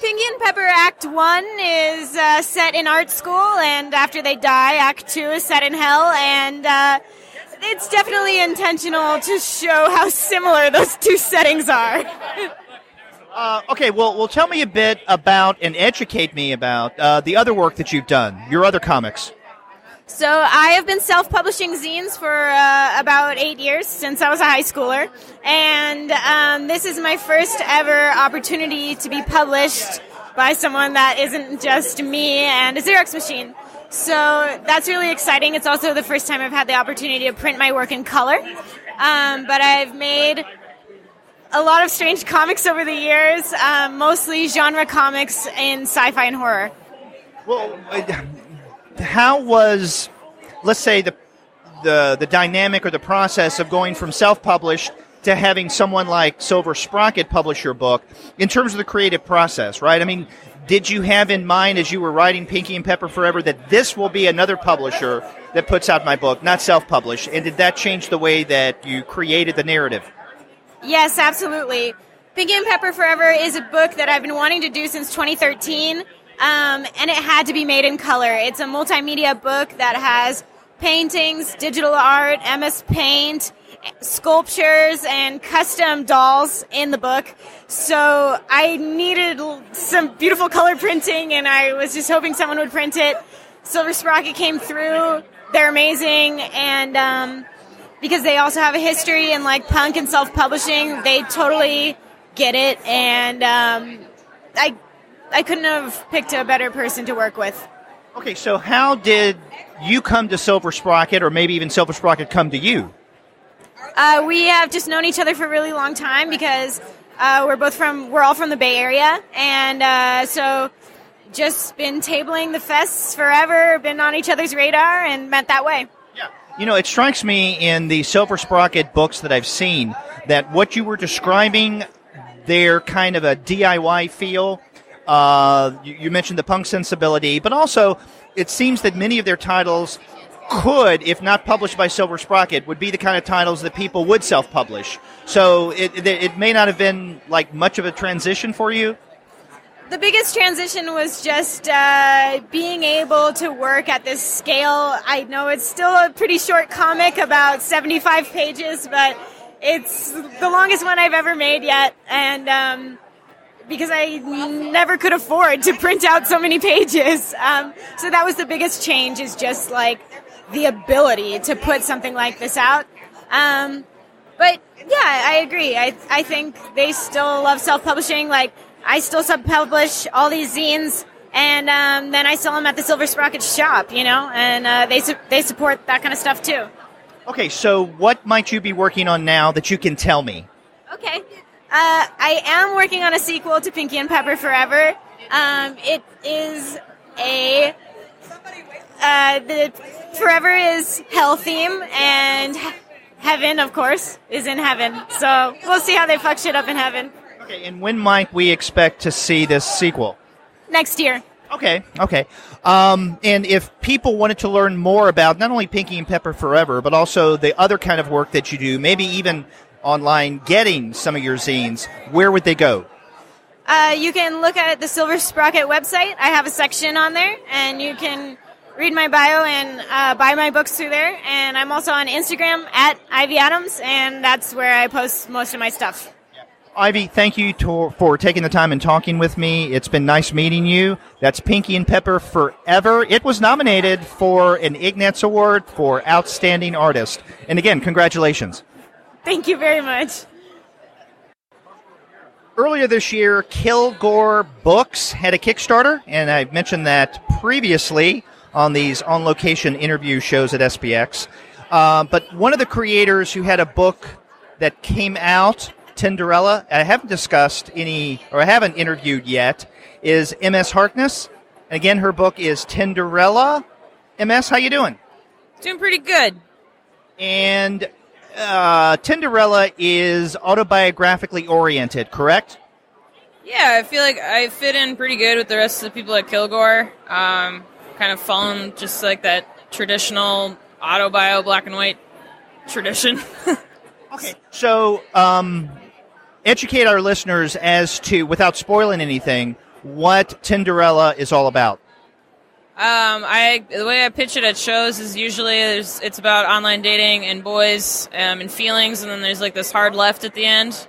Pinky and Pepper Act 1 is set in art school, and after they die, Act 2 is set in hell, and it's definitely intentional to show how similar those two settings are. Okay, well, tell me a bit about and educate me about the other work that you've done, your other comics. So I have been self-publishing zines for about 8 years, since I was a high schooler, and this is my first ever opportunity to be published by someone that isn't just me and a Xerox machine. So that's really exciting. It's also the first time I've had the opportunity to print my work in color, but I've made a lot of strange comics over the years, mostly genre comics in sci-fi and horror. Well, how was, let's say, the dynamic or the process of going from self-published to having someone like Silver Sprocket publish your book in terms of the creative process, right? Did you have in mind as you were writing Pinky and Pepper Forever that this will be another publisher that puts out my book, not self-published? And did that change the way that you created the narrative? Yes, absolutely. Pinky and Pepper Forever is a book that I've been wanting to do since 2013. And it had to be made in color. It's a multimedia book that has paintings, digital art, MS Paint, sculptures, and custom dolls in the book. So I needed some beautiful color printing, and I was just hoping someone would print it. Silver Sprocket came through. They're amazing, and because they also have a history in punk and self-publishing, they totally get it, and I couldn't have picked a better person to work with. Okay, so how did you come to Silver Sprocket, or maybe even Silver Sprocket come to you? We have just known each other for a really long time because we're all from the Bay Area, and so just been tabling the fests forever, been on each other's radar, and met that way. Yeah. It strikes me in the Silver Sprocket books that I've seen that what you were describing, they're kind of a DIY feel. You mentioned the punk sensibility, but also it seems that many of their titles could, if not published by Silver Sprocket, would be the kind of titles that people would self-publish. So it may not have been much of a transition for you. The biggest transition was just being able to work at this scale. I know it's still a pretty short comic, about 75 pages, but it's the longest one I've ever made yet, and because I never could afford to print out so many pages. So that was the biggest change, is just the ability to put something like this out. But yeah, I agree. I think they still love self-publishing. I still self-publish all these zines, and then I sell them at the Silver Sprocket shop, and they support that kind of stuff too. Okay, so what might you be working on now that you can tell me? Okay. I am working on a sequel to Pinky and Pepper Forever. It is the Forever is hell theme, and heaven, of course, is in heaven. So we'll see how they fuck shit up in heaven. Okay, and when might we expect to see this sequel? Next year. Okay. And if people wanted to learn more about not only Pinky and Pepper Forever, but also the other kind of work that you do, maybe even online getting some of your zines, where would they go? You can look at the Silver Sprocket website. I have a section on there, and you can read my bio and buy my books through there. And I'm also on Instagram at Ivy Adams, and that's where I post most of my stuff. Ivy, thank you for taking the time and talking with me. It's been nice meeting you. That's Pinky and Pepper Forever. It was nominated for an Ignatz Award for Outstanding Artist. And again, congratulations. Thank you very much. Earlier this year, Kilgore Books had a Kickstarter, and I mentioned that previously on these on-location interview shows at SPX. But one of the creators who had a book that came out, Tinderella, I haven't discussed any, or I haven't interviewed yet, is MS Harkness. And again, her book is Tinderella. MS, how you doing? Doing pretty good. And Tinderella is autobiographically oriented, correct? Yeah, I feel like I fit in pretty good with the rest of the people at Kilgore. Kind of following just like that traditional autobio black and white tradition. Okay, so educate our listeners as to, without spoiling anything, what Tinderella is all about. The way I pitch it at shows is usually it's about online dating and boys and feelings, and then there's like this hard left at the end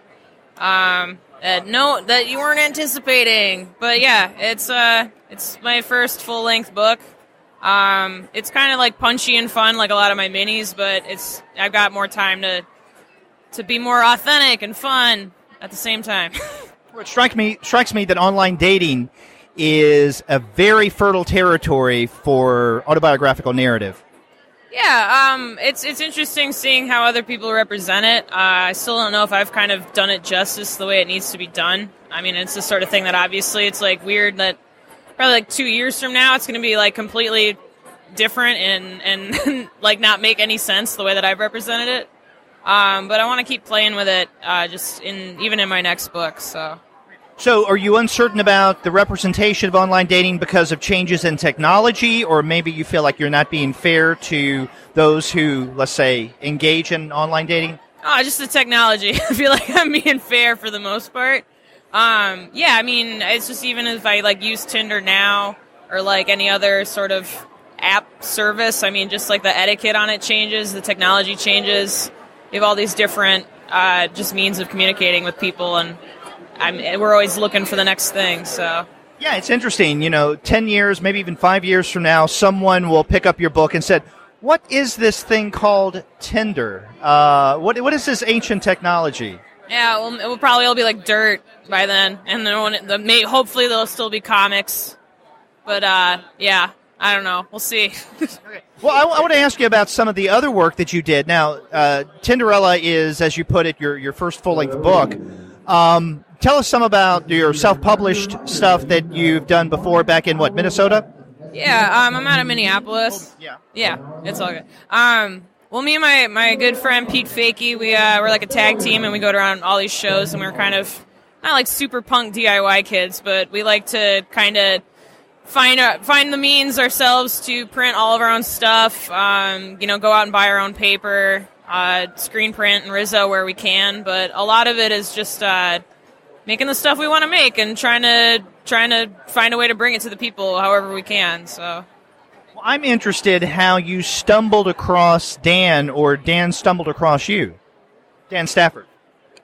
that you weren't anticipating. But yeah, it's my first full length book. It's kind of like punchy and fun, like a lot of my minis, but I've got more time to be more authentic and fun at the same time. It strikes me that online dating is a very fertile territory for autobiographical narrative. Yeah, it's interesting seeing how other people represent it. I still don't know if I've kind of done it justice the way it needs to be done. I mean, it's the sort of thing that obviously it's like weird that probably like 2 years from now it's going to be like completely different and like not make any sense the way that I've represented it. But I want to keep playing with it even in my next book. So are you uncertain about the representation of online dating because of changes in technology, or maybe you feel like you're not being fair to those who, let's say, engage in online dating? Oh, just the technology. I feel like I'm being fair for the most part. Yeah, I mean, it's just even if I like use Tinder now or like any other sort of app service, I mean, just like the etiquette on it changes, the technology changes. We have all these different just means of communicating with people, and we're always looking for the next thing. So yeah, it's interesting. 10 years, maybe even 5 years from now, someone will pick up your book and said, "What is this thing called Tinder? What is this ancient technology?" Yeah, well, it will probably all be like dirt by then, and then hopefully there'll still be comics. But yeah, I don't know. We'll see. Okay. Well, I want to ask you about some of the other work that you did. Now, Tinderella is, as you put it, your first full-length book. Tell us some about your self-published stuff that you've done before back in, Minnesota? Yeah, I'm out of Minneapolis. Yeah, it's all good. Well, me and my good friend Pete Fakey, we're like a tag team, and we go around all these shows, and we're kind of not like super punk DIY kids, but we like to kind of find the means ourselves to print all of our own stuff, go out and buy our own paper, screen print and Rizzo where we can, but a lot of it is just making the stuff we want to make and trying to find a way to bring it to the people however we can. So well, I'm interested how you stumbled across Dan, or Dan stumbled across you. Dan Stafford.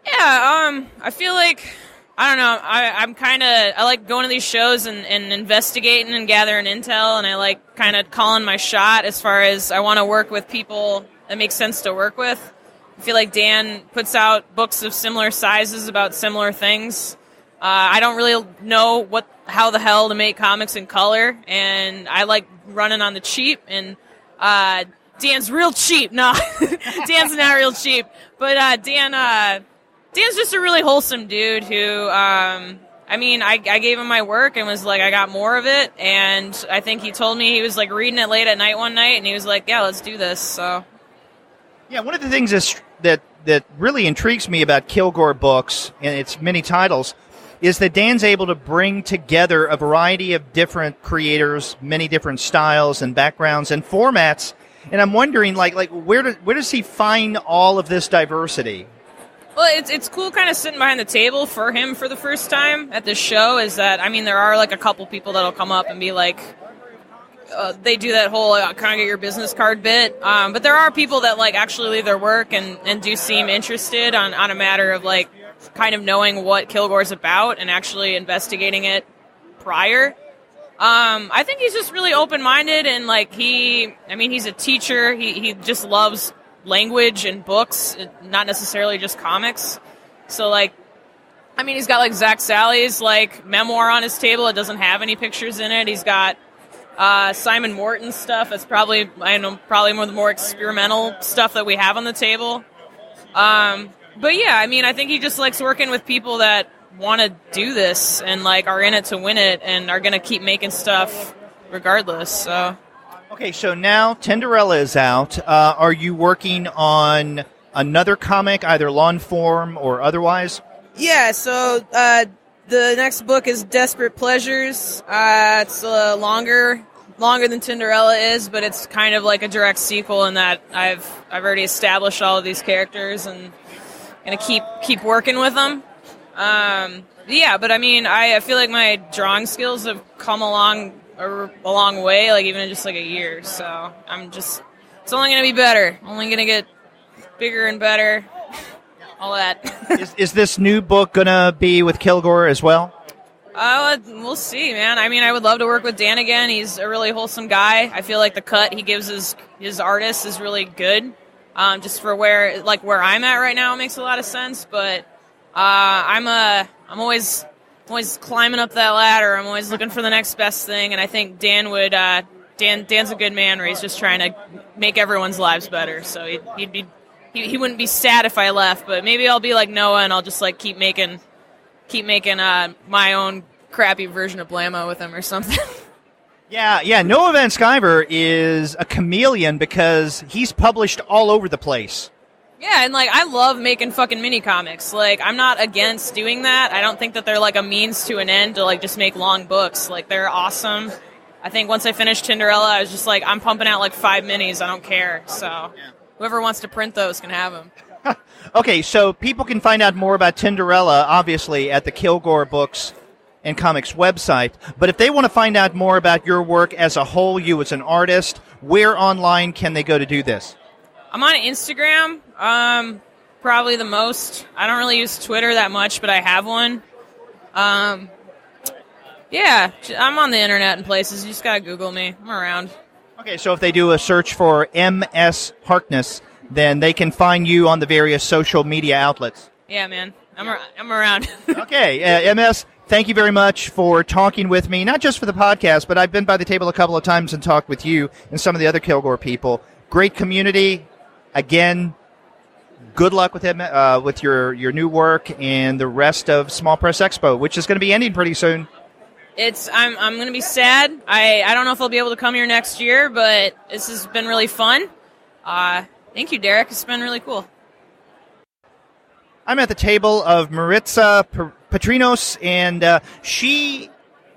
Yeah, I feel like, I don't know, I like going to these shows and investigating and gathering intel, and I like kind of calling my shot as far as I want to work with people that make sense to work with. I feel like Dan puts out books of similar sizes about similar things. I don't really know how the hell to make comics in color, and I like running on the cheap, and Dan's real cheap. No, Dan's not real cheap, but Dan's just a really wholesome dude who, I gave him my work and was like, I got more of it, and I think he told me he was like reading it late at night one night, and he was like, yeah, let's do this, so. Yeah, one of the things that really intrigues me about Kilgore Books and its many titles is that Dan's able to bring together a variety of different creators, many different styles and backgrounds and formats. And I'm wondering, like where does he find all of this diversity? Well, it's cool kind of sitting behind the table for him for the first time at this show. Is that, I mean, there are like a couple people that'll come up and be like, they do that whole kind of get your business card bit. But there are people that like actually leave their work and do seem interested on a matter of like kind of knowing what Kilgore's about and actually investigating it prior. I think he's just really open-minded and like he's a teacher. He just loves language and books, not necessarily just comics. So like, I mean, he's got like Zach Sally's like memoir on his table. It doesn't have any pictures in it. He's got Simon Morton's stuff. That's probably one of the more experimental stuff that we have on the table. But yeah, I mean, I think he just likes working with people that want to do this and like are in it to win it and are going to keep making stuff regardless. So. Okay, so now Tinderella is out. Are you working on another comic, either long form or otherwise? Yeah, so the next book is Desperate Pleasures. It's longer than Tinderella is, but it's kind of like a direct sequel in that I've already established all of these characters and gonna keep working with them. Yeah, but I mean, I feel like my drawing skills have come a long way, like even in just like a year. So it's only gonna be better. Only gonna get bigger and better. All that. Is this new book gonna be with Kilgore as well? We'll see, man. I mean, I would love to work with Dan again. He's a really wholesome guy. I feel like the cut he gives his artists is really good. Just for where I'm at right now, it makes a lot of sense. But I'm always climbing up that ladder. I'm always looking for the next best thing, and I think Dan would. Dan's a good man, where he's just trying to make everyone's lives better. So he wouldn't be sad if I left, but maybe I'll be like Noah and I'll just like keep making my own crappy version of Blammo with him or something. Yeah. Noah Van Sciver is a chameleon because he's published all over the place. Yeah, and like I love making fucking mini comics. Like I'm not against doing that. I don't think that they're like a means to an end to like just make long books. Like they're awesome. I think once I finished Tinderella, I was just like, I'm pumping out like 5 minis. I don't care. So whoever wants to print those can have them. Okay, so people can find out more about Tinderella, obviously, at the Kilgore Books and Comics website. But if they want to find out more about your work as a whole, you as an artist, where online can they go to do this? I'm on Instagram, probably the most. I don't really use Twitter that much, but I have one. Yeah, I'm on the internet and places. You just got to Google me. I'm around. Okay, so if they do a search for MS Harkness, then they can find you on the various social media outlets. Yeah, man. I'm around. Okay, MS, thank you very much for talking with me, not just for the podcast, but I've been by the table a couple of times and talked with you and some of the other Kilgore people. Great community. Again, good luck with him, with your new work and the rest of Small Press Expo, which is going to be ending pretty soon. I'm going to be sad. I don't know if I'll be able to come here next year, but this has been really fun. Thank you, Derek. It's been really cool. I'm at the table of Maritsa Patrinos, and she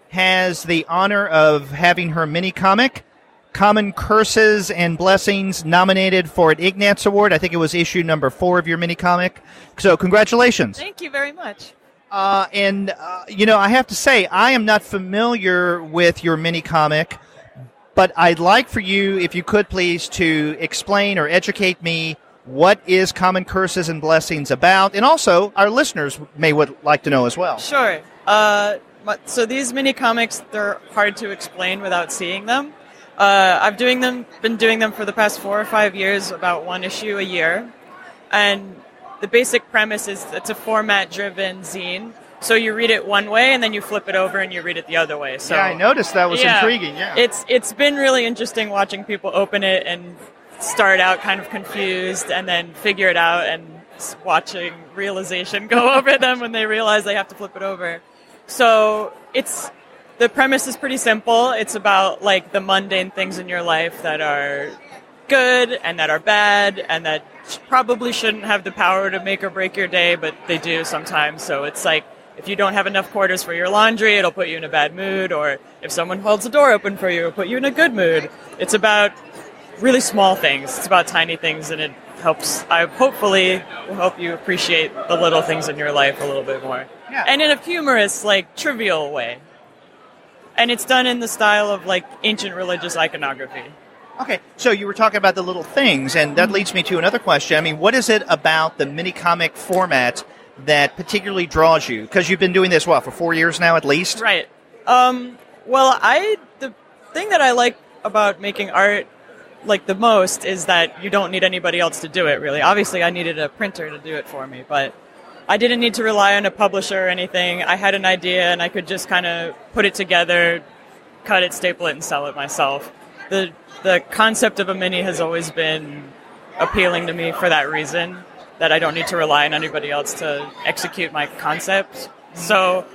has the honor of having her mini comic, Common Curses and Blessings, nominated for an Ignatz Award. I think it was issue number 4 of your mini comic. So congratulations. Thank you very much. I have to say, I am not familiar with your mini comic, but I'd like for you, if you could please, to explain or educate me what is Common Curses and Blessings about, and also our listeners would like to know as well. Sure. So these mini comics, they're hard to explain without seeing them. I've been doing them for the past 4 or 5 years, about 1 issue a year, and the basic premise is it's a format-driven zine. So you read it one way, and then you flip it over, and you read it the other way. So yeah, I noticed that was intriguing. Yeah, it's been really interesting watching people open it and start out kind of confused, and then figure it out, and watching realization go over them when they realize they have to flip it over. So the premise is pretty simple. It's about like the mundane things in your life that are good and that are bad and that probably shouldn't have the power to make or break your day, but they do sometimes. So it's like, if you don't have enough quarters for your laundry, it'll put you in a bad mood, or if someone holds the door open for you, it'll put you in a good mood. It's about really small things. It's about tiny things, and it helps. I hopefully will help you appreciate the little things in your life a little bit more. Yeah. And in a humorous, like, trivial way. And it's done in the style of, like, ancient religious iconography. Okay, so you were talking about the little things, and that leads me to another question. I mean, what is it about the mini comic format that particularly draws you? Because you've been doing this, for 4 years now at least? Right. Well, the thing that I like about making art, like, the most is that you don't need anybody else to do it, really. Obviously, I needed a printer to do it for me, but I didn't need to rely on a publisher or anything. I had an idea, and I could just kind of put it together, cut it, staple it, and sell it myself. The concept of a mini has always been appealing to me for that reason, that I don't need to rely on anybody else to execute my concept. So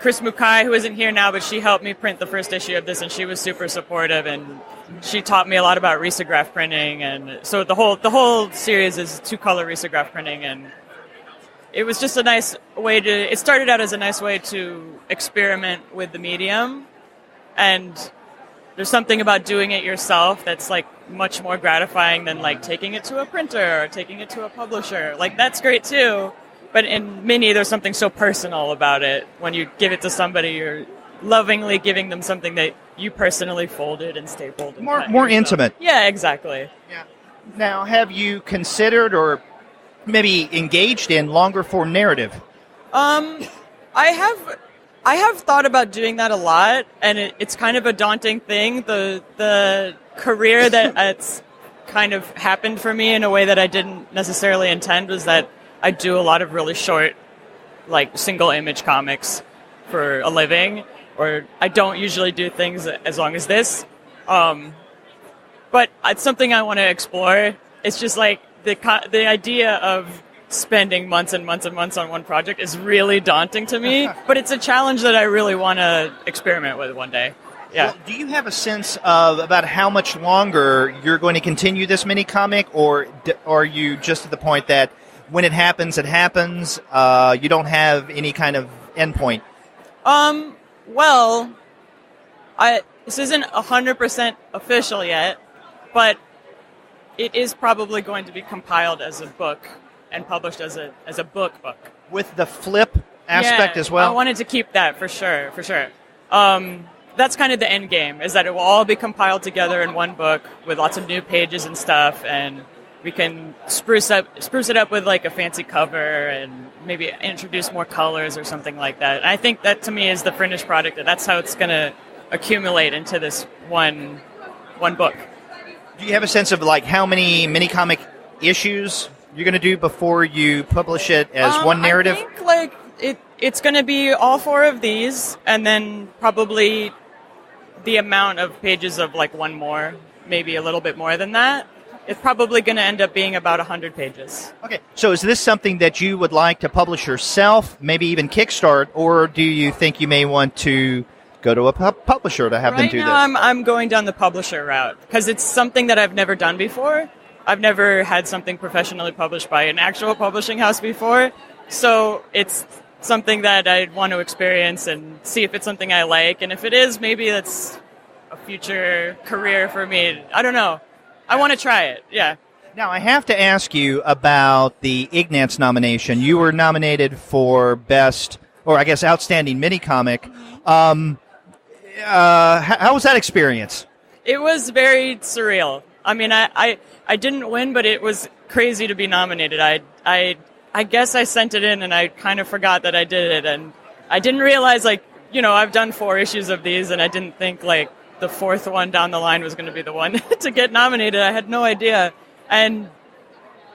Chris Mukai, who isn't here now, but she helped me print the first issue of this, and she was super supportive, and she taught me a lot about risograph printing. And so the whole series is 2-color risograph printing, and it was just a nice way to... It started out as a nice way to experiment with the medium, and there's something about doing it yourself that's, like, much more gratifying than, like, taking it to a printer or taking it to a publisher. Like, that's great too, but in mini there's something so personal about it. When you give it to somebody, you're lovingly giving them something that you personally folded and stapled. And More intimate. Yeah, exactly. Yeah. Now, have you considered or maybe engaged in longer form narrative? I have thought about doing that a lot, and it's kind of a daunting thing. The career that it's kind of happened for me in a way that I didn't necessarily intend was that I do a lot of really short, like, single image comics for a living, or I don't usually do things as long as this. But it's something I want to explore. It's just like the idea of spending months and months and months on one project is really daunting to me, but it's a challenge that I really want to experiment with one day. Yeah. Well, do you have a sense of about how much longer you're going to continue this mini comic, or are you just at the point that when it happens, it happens? You don't have any kind of endpoint? Well, this isn't 100% official yet, but it is probably going to be compiled as a book and published as a book. With the flip aspect as well? I wanted to keep that for sure. That's kind of the end game, is that it will all be compiled together in one book with lots of new pages and stuff, and we can spruce it up with, like, a fancy cover and maybe introduce more colors or something like that. And I think that, to me, is the finished product, and that's how it's going to accumulate into this one book. Do you have a sense of, like, how many mini comic issues you're going to do before you publish it as one narrative? I think, like, it's going to be all 4 of these, and then probably the amount of pages of, like, one more, maybe a little bit more than that. It's probably going to end up being about 100 pages. Okay, so is this something that you would like to publish yourself, maybe even kickstart, or do you think you may want to go to a publisher to have them do this? Right now, I'm going down the publisher route, because it's something that I've never done before. I've never had something professionally published by an actual publishing house before, so it's something that I'd want to experience and see if it's something I like, and if it is, maybe that's a future career for me. I don't know. I want to try it, yeah. Now, I have to ask you about the Ignatz nomination. You were nominated for Best, or I guess Outstanding Mini Comic. How was that experience? It was very surreal. I mean, I didn't win, but it was crazy to be nominated. I guess I sent it in, and I kind of forgot that I did it, and I didn't realize, like, I've done 4 issues of these, and I didn't think, like, the 4th one down the line was going to be the one to get nominated. I had no idea, and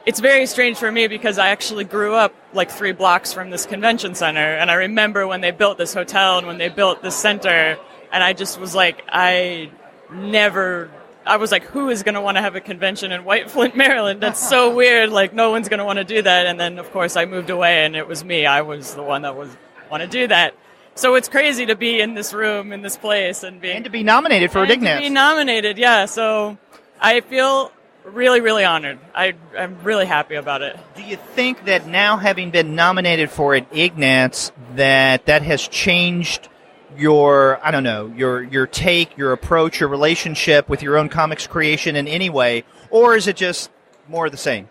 it's very strange for me because I actually grew up, like, 3 blocks from this convention center, and I remember when they built this hotel and when they built this center, and I just was like, I was like, who is going to want to have a convention in White Flint, Maryland? That's so weird. Like, no one's going to want to do that. And then, of course, I moved away, and it was me. I was the one that want to do that. So it's crazy to be in this room, in this place, and to be nominated for Ignatz. To be nominated, yeah. So I feel really, really honored. I'm really happy about it. Do you think that now, having been nominated for it, Ignatz, that has changed your, I don't know, your take, your approach, your relationship with your own comics creation in any way, or is it just more of the same?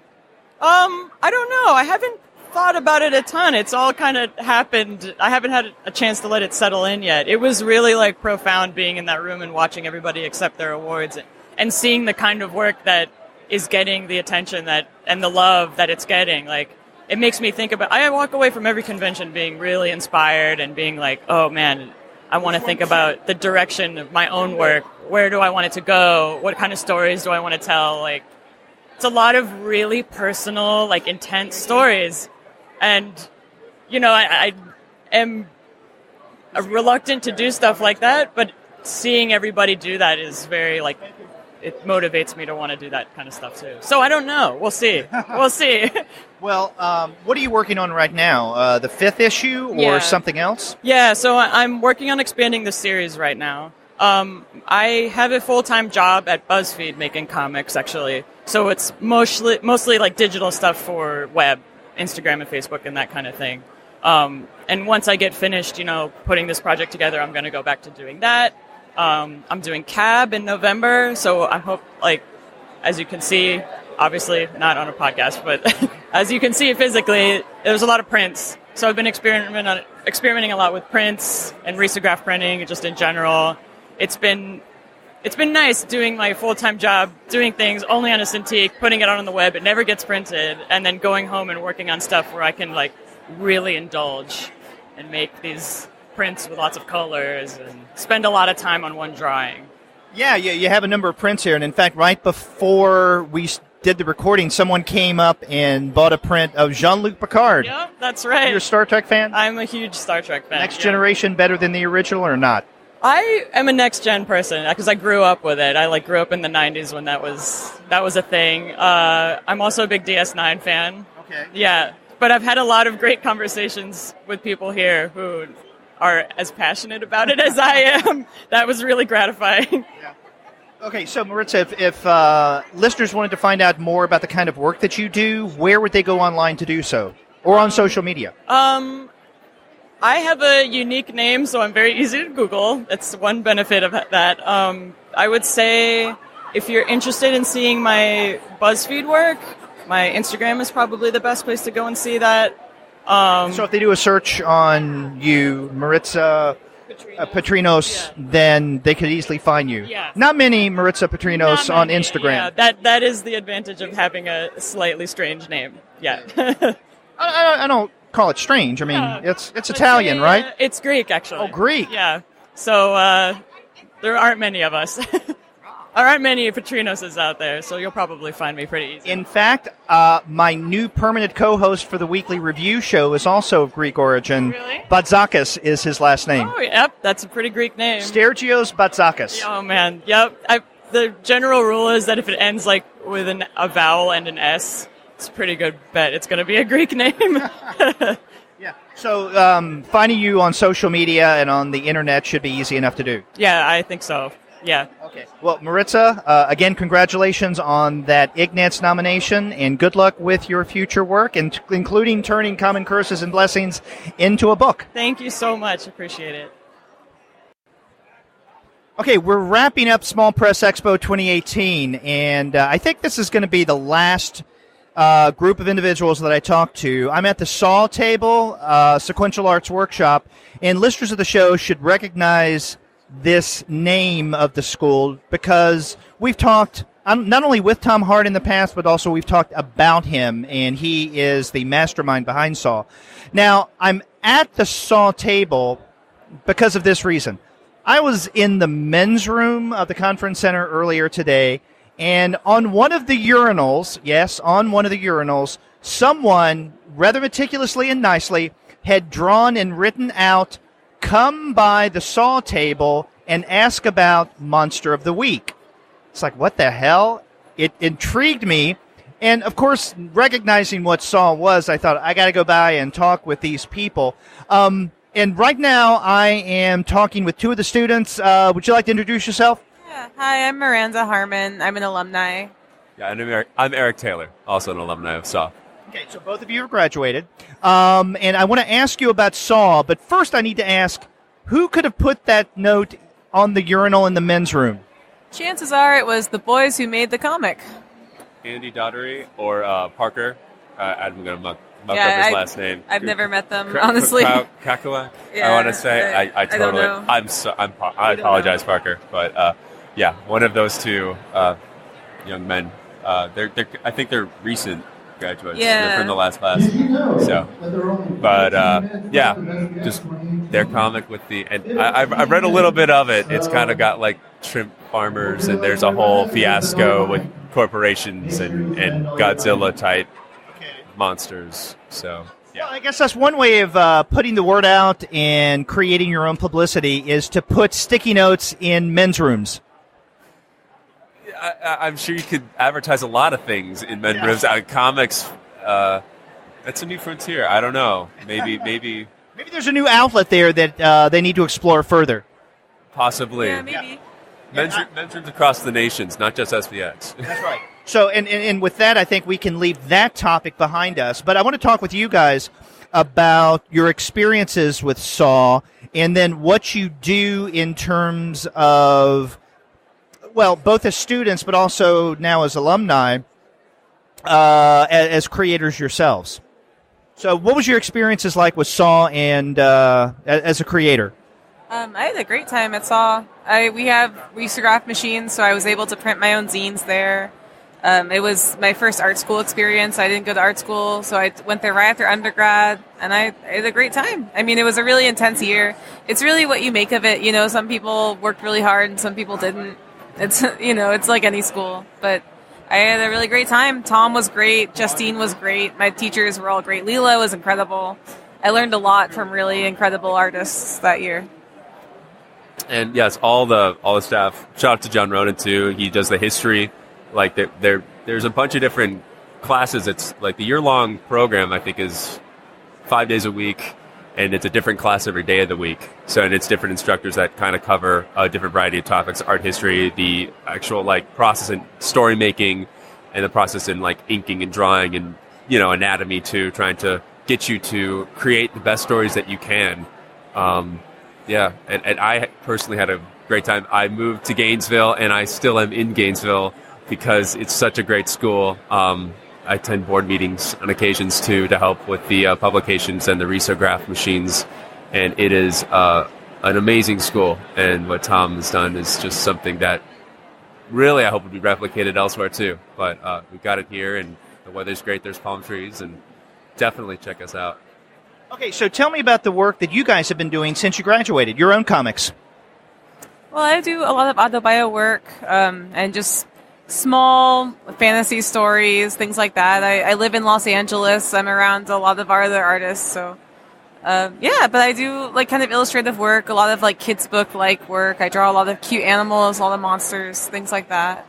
I don't know. I haven't thought about it a ton. It's all kind of happened. I haven't had a chance to let it settle in yet. It was really like profound being in that room and watching everybody accept their awards and seeing the kind of work that is getting the attention that and the love that it's getting. Like, it makes me think about, I walk away from every convention being really inspired and being like, oh man, I want to think about the direction of my own work. Where do I want it to go? What kind of stories do I want to tell? Like, it's a lot of really personal, like, intense stories. And, you know, I am reluctant to do stuff like that, but seeing everybody do that is very, like, it motivates me to want to do that kind of stuff too. So I don't know. We'll see. We'll see. Well, what are you working on right now? The 5th issue or something else? Yeah, so I'm working on expanding the series right now. I have a full-time job at BuzzFeed making comics, actually. So it's mostly like digital stuff for web, Instagram and Facebook and that kind of thing. And once I get finished, you know, putting this project together, I'm going to go back to doing that. I'm doing CAB in November, so I hope, like, as you can see, obviously not on a podcast, but as you can see physically, there's a lot of prints. So I've been experimenting a lot with prints and risograph printing, just in general. It's been nice doing my full-time job, doing things only on a Cintiq, putting it out on the web. It never gets printed, and then going home and working on stuff where I can, like, really indulge and make these prints with lots of colors and spend a lot of time on one drawing. Yeah, you have a number of prints here, and in fact, right before we did the recording, someone came up and bought a print of Jean-Luc Picard. Yep, that's right. You're a Star Trek fan? I'm a huge Star Trek fan. Next Generation better than the original or not? I am a next-gen person because I grew up with it. I grew up in the 90s when that was a thing. I'm also a big DS9 fan. Okay. Yeah, but I've had a lot of great conversations with people here who are as passionate about it as I am. That was really gratifying. Yeah. Okay, so Maritsa, if listeners wanted to find out more about the kind of work that you do, where would they go online to do so? Or on social media? I have a unique name, so I'm very easy to Google. That's one benefit of that. I would say if you're interested in seeing my BuzzFeed work, my Instagram is probably the best place to go and see that. So if they do a search on you, Maritsa Patrinos, then they could easily find you. Yeah. Not many Maritsa Patrinos on Instagram. Yeah, that is the advantage of having a slightly strange name. Yeah. I don't call it strange. I mean, it's Italian, right? It's Greek, actually. Oh, Greek. Yeah. So there aren't many of us. There aren't many Patrinoses out there, so you'll probably find me pretty easy. In fact, my new permanent co-host for the weekly review show is also of Greek origin. Really? Batzakis is his last name. Oh, yep. That's a pretty Greek name. Stergios Batzakis. Oh, man. Yep. The general rule is that if it ends with a vowel and an S, it's a pretty good bet it's going to be a Greek name. Yeah. So finding you on social media and on the internet should be easy enough to do. Yeah, I think so. Yeah. Okay. Well, Maritsa, again, congratulations on that Ignatz nomination, and good luck with your future work, including turning Common Curses and Blessings into a book. Thank you so much. Appreciate it. Okay, we're wrapping up Small Press Expo 2018, and I think this is going to be the last group of individuals that I talked to. I'm at the SAW table, Sequential Arts Workshop, and listeners of the show should recognize this name of the school because we've talked not only with Tom Hart in the past, but also we've talked about him, and he is the mastermind behind SAW. Now, I'm at the SAW table because of this reason. I was in the men's room of the conference center earlier today, and on one of the urinals, yes, on one of the urinals, someone, rather meticulously and nicely, had drawn and written out, "Come by the SAW table and ask about Monster of the Week." It's like, what the hell? It intrigued me. And, of course, recognizing what SAW was, I thought, I got to go by and talk with these people. And right now, I am talking with two of the students. Would you like to introduce yourself? Yeah. Hi, I'm Maransa Harmon. I'm an alumni. Yeah, and I'm Eric Taylor, also an alumni of SAW. Okay, so both of you have graduated. And I want to ask you about SAW, but first I need to ask, who could have put that note on the urinal in the men's room? Chances are it was the boys who made the comic. Andy Daughtery or Parker. I'm going to muck up his last name. I've never met them, honestly. Kakua? Yeah, I want to say. I totally. I apologize, Parker. But one of those two young men. I think they're recent graduates. Yeah. They're from the last class. So, but just their comic with the. And I've read a little bit of it. It's kind of got like shrimp farmers, and there's a whole fiasco with corporations and Godzilla type monsters. So. Yeah. Well, I guess that's one way of putting the word out and creating your own publicity is to put sticky notes in men's rooms. I'm sure you could advertise a lot of things in men's rooms. Comics, that's a new frontier. I don't know. Maybe there's a new outlet there that they need to explore further. Possibly. Yeah, maybe. Men's rooms across the nations, not just SPX. That's right. So, and with that, I think we can leave that topic behind us. But I want to talk with you guys about your experiences with SAW and then what you do in terms of, well, both as students but also now as alumni, as creators yourselves. So what was your experiences like with SAW and as a creator? I had a great time at SAW. We used to graph machines, so I was able to print my own zines there. It was my first art school experience. I didn't go to art school, so I went there right after undergrad, and I had a great time. I mean, it was a really intense year. It's really what you make of it. You know, some people worked really hard and some people didn't. It's, it's like any school, but I had a really great time. Tom was great. Justine was great. My teachers were all great. Leela was incredible. I learned a lot from really incredible artists that year. And yes, all the staff. Shout out to John Ronan too. He does the history. Like there's a bunch of different classes. It's like the year-long program, I think, is 5 days a week, and it's a different class every day of the week. So, and it's different instructors that kind of cover a different variety of topics: art history, the actual like process in story making, and the process in like inking and drawing, and anatomy too, trying to get you to create the best stories that you can. And I personally had a great time. I moved to Gainesville, and I still am in Gainesville because it's such a great school. I attend board meetings on occasions too to help with the publications and the risograph machines, and it is an amazing school. And what Tom has done is just something that really I hope would be replicated elsewhere too. But we've got it here, and the weather's great. There's palm trees, and definitely check us out. Okay, so tell me about the work that you guys have been doing since you graduated, your own comics. Well, I do a lot of autobio work and just small fantasy stories, things like that. I live in Los Angeles. I'm around a lot of our other artists, so but I do like kind of illustrative work, a lot of like kids book like work. I draw a lot of cute animals, a lot of monsters, things like that.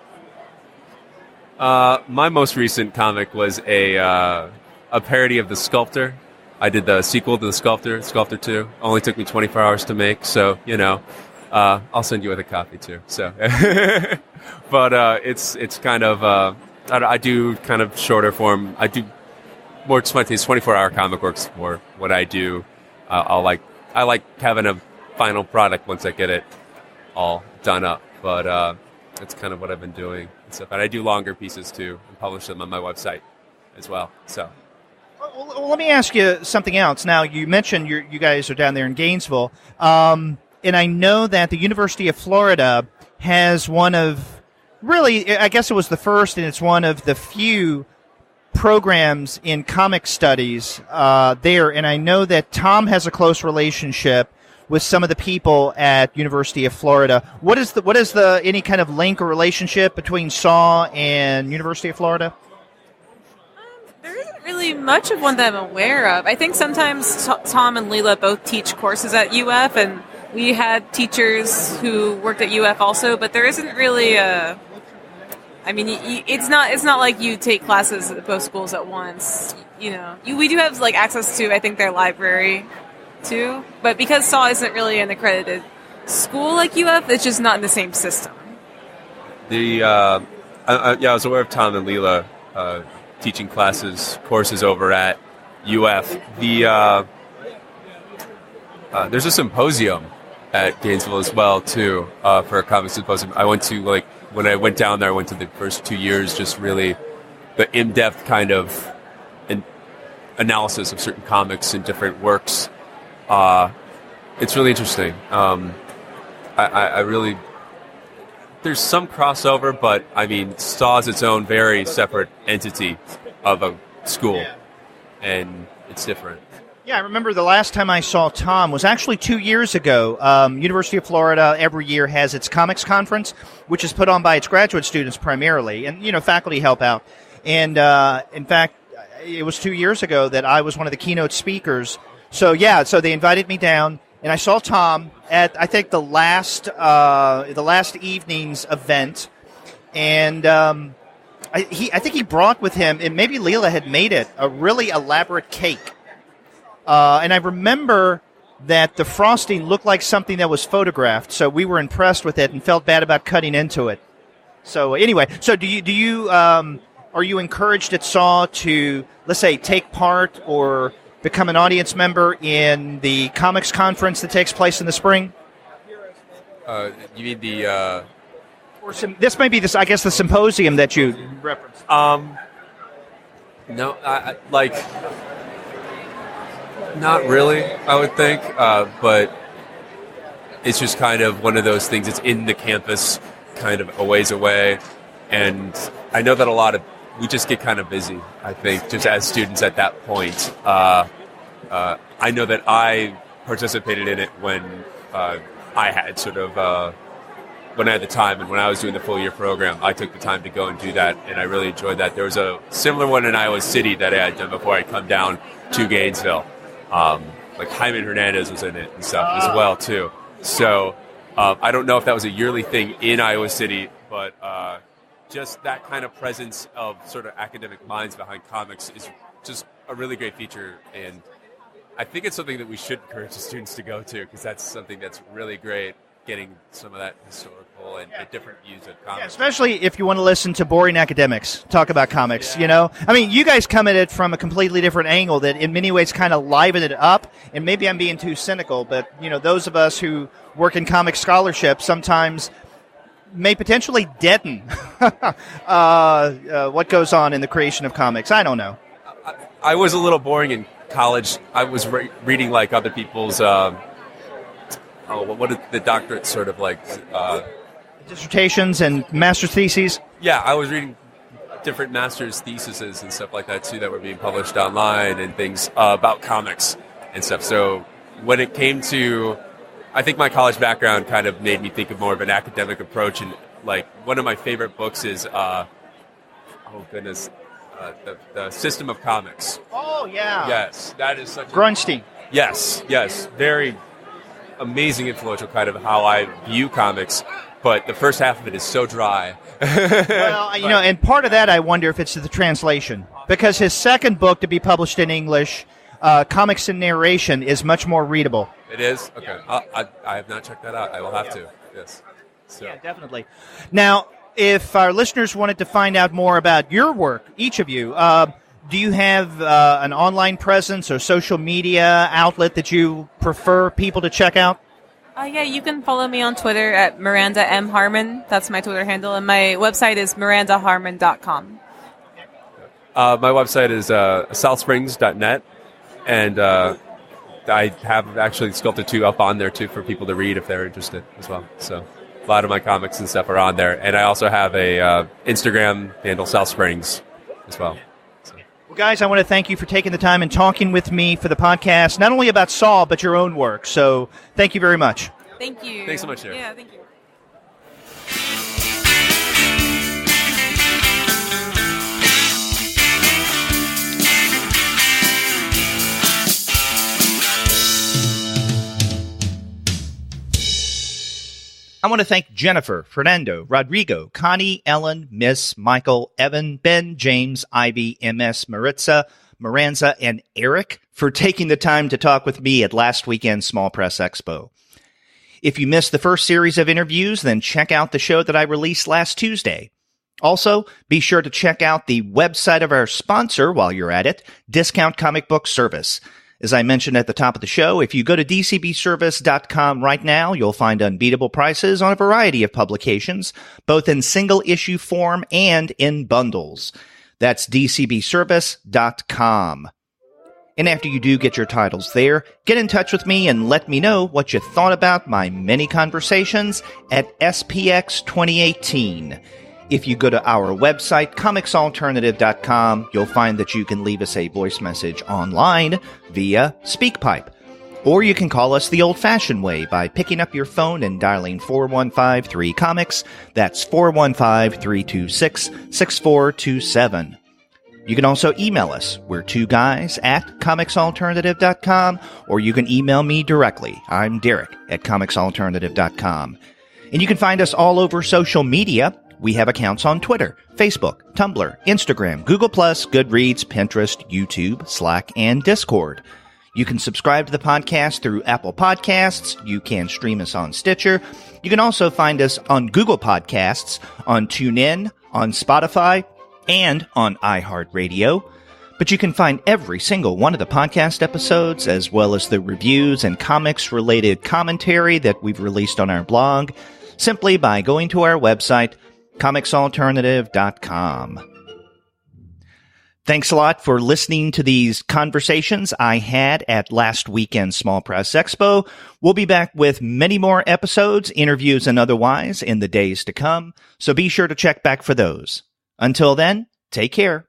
My most recent comic was a parody of The Sculptor. I did the sequel to The Sculptor, Sculptor 2. Only took me 24 hours to make, so I'll send you with a copy too. So, but it's kind of I do kind of shorter form. I do more 24-hour comic works for what I do. I like having a final product once I get it all done up. But that's kind of what I've been doing and stuff. And I do longer pieces too and publish them on my website as well. So. Well, let me ask you something else. Now, you mentioned you guys are down there in Gainesville. And I know that the University of Florida has one of, really, I guess it was the first, and it's one of the few programs in comic studies there. And I know that Tom has a close relationship with some of the people at University of Florida. What is the any kind of link or relationship between SAW and University of Florida? There isn't really much of one that I'm aware of. I think sometimes Tom and Leela both teach courses at UF, and we had teachers who worked at UF also, but there isn't really it's not like you take classes at both schools at once. We do have like access to, I think, their library too, but because SAW isn't really an accredited school like UF, it's just not in the same system. I I was aware of Tom and Leela teaching courses over at UF. There's a symposium at Gainesville as well, too, for a comic symposium. I went to, when I went down there, I went to the first 2 years, just really the in-depth kind of analysis of certain comics and different works. It's really interesting. I really... There's some crossover, but, I mean, SAW is its own very separate entity of a school, and it's different. Yeah, I remember the last time I saw Tom was actually 2 years ago. University of Florida every year has its comics conference, which is put on by its graduate students primarily, and, faculty help out. And, in fact, it was 2 years ago that I was one of the keynote speakers. So they invited me down, and I saw Tom at, I think, the last evening's event, and I think he brought with him, and maybe Leela had made it, a really elaborate cake. And I remember that the frosting looked like something that was photographed, so we were impressed with it and felt bad about cutting into it. So anyway, do you are you encouraged at SAW to, let's say, take part or become an audience member in the comics conference that takes place in the spring? You mean the... This may be, I guess, the symposium that you referenced. No, not really, I would think, but it's just kind of one of those things. It's in the campus, kind of a ways away, and I know that we just get kind of busy, I think, just as students at that point. I know that I participated in it when I had when I had the time, and when I was doing the full year program, I took the time to go and do that, and I really enjoyed that. There was a similar one in Iowa City that I had done before I come down to Gainesville. Jaime Hernandez was in it and stuff as well, too. So I don't know if that was a yearly thing in Iowa City, but just that kind of presence of sort of academic minds behind comics is just a really great feature, and I think it's something that we should encourage the students to go to, because that's something that's really great, getting some of that historical and different views of comics. Yeah, especially if you want to listen to boring academics talk about comics, I mean, you guys come at it from a completely different angle that in many ways kind of liven it up, and maybe I'm being too cynical, but, those of us who work in comic scholarship sometimes may potentially deaden what goes on in the creation of comics. I don't know. I was a little boring in college. I was reading other people's what are the doctorate sort of dissertations and master's theses? Yeah, I was reading different master's theses and stuff like that too that were being published online and things about comics and stuff. So when it came to, I think my college background kind of made me think of more of an academic approach, and one of my favorite books is the System of Comics. Oh yeah. Yes, that is such Grunstein. Yes, very amazing, influential kind of how I view comics, but the first half of it is so dry. Well, and part of that I wonder if it's the translation, because his second book to be published in English, Comics and Narration, is much more readable. It is? Okay. I have not checked that out. I will have to. Yes. So. Yeah, definitely. Now, if our listeners wanted to find out more about your work, each of you, do you have an online presence or social media outlet that you prefer people to check out? Yeah, you can follow me on Twitter at Miranda M. Harmon. That's my Twitter handle. And my website is mirandaharmon.com. My website is southsprings.net. And I have actually sculpted 2 up on there, too, for people to read if they're interested as well. So a lot of my comics and stuff are on there. And I also have a Instagram handle, South Springs, as well. Well, guys, I want to thank you for taking the time and talking with me for the podcast, not only about SAW, but your own work. So thank you very much. Thank you. Thanks so much, Sarah. Yeah, thank you. I want to thank Jennifer, Fernando, Rodrigo, Coni, Ellen, Miss, Michael, Evan, Ben, James, Ivy, MS, Maritsa, Maransa, and Eric for taking the time to talk with me at last weekend's Small Press Expo. If you missed the first series of interviews, then check out the show that I released last Tuesday. Also, be sure to check out the website of our sponsor while you're at it, Discount Comic Book Service. As I mentioned at the top of the show, if you go to dcbservice.com right now, you'll find unbeatable prices on a variety of publications, both in single-issue form and in bundles. That's dcbservice.com. And after you do get your titles there, get in touch with me and let me know what you thought about my many conversations at SPX 2018. If you go to our website, comicsalternative.com, you'll find that you can leave us a voice message online via SpeakPipe. Or you can call us the old-fashioned way by picking up your phone and dialing 415-3-COMICS. That's 415-326-6427. You can also email us. We're two guys at comicsalternative.com, or you can email me directly. I'm Derek at comicsalternative.com. And you can find us all over social media. We have accounts on Twitter, Facebook, Tumblr, Instagram, Google+, Goodreads, Pinterest, YouTube, Slack, and Discord. You can subscribe to the podcast through Apple Podcasts. You can stream us on Stitcher. You can also find us on Google Podcasts, on TuneIn, on Spotify, and on iHeartRadio. But you can find every single one of the podcast episodes, as well as the reviews and comics-related commentary that we've released on our blog, simply by going to our website, comicsalternative.com. Thanks a lot for listening to these conversations I had at last weekend's Small Press Expo. We'll be back with many more episodes, interviews, and otherwise in the days to come, so be sure to check back for those. Until then, take care.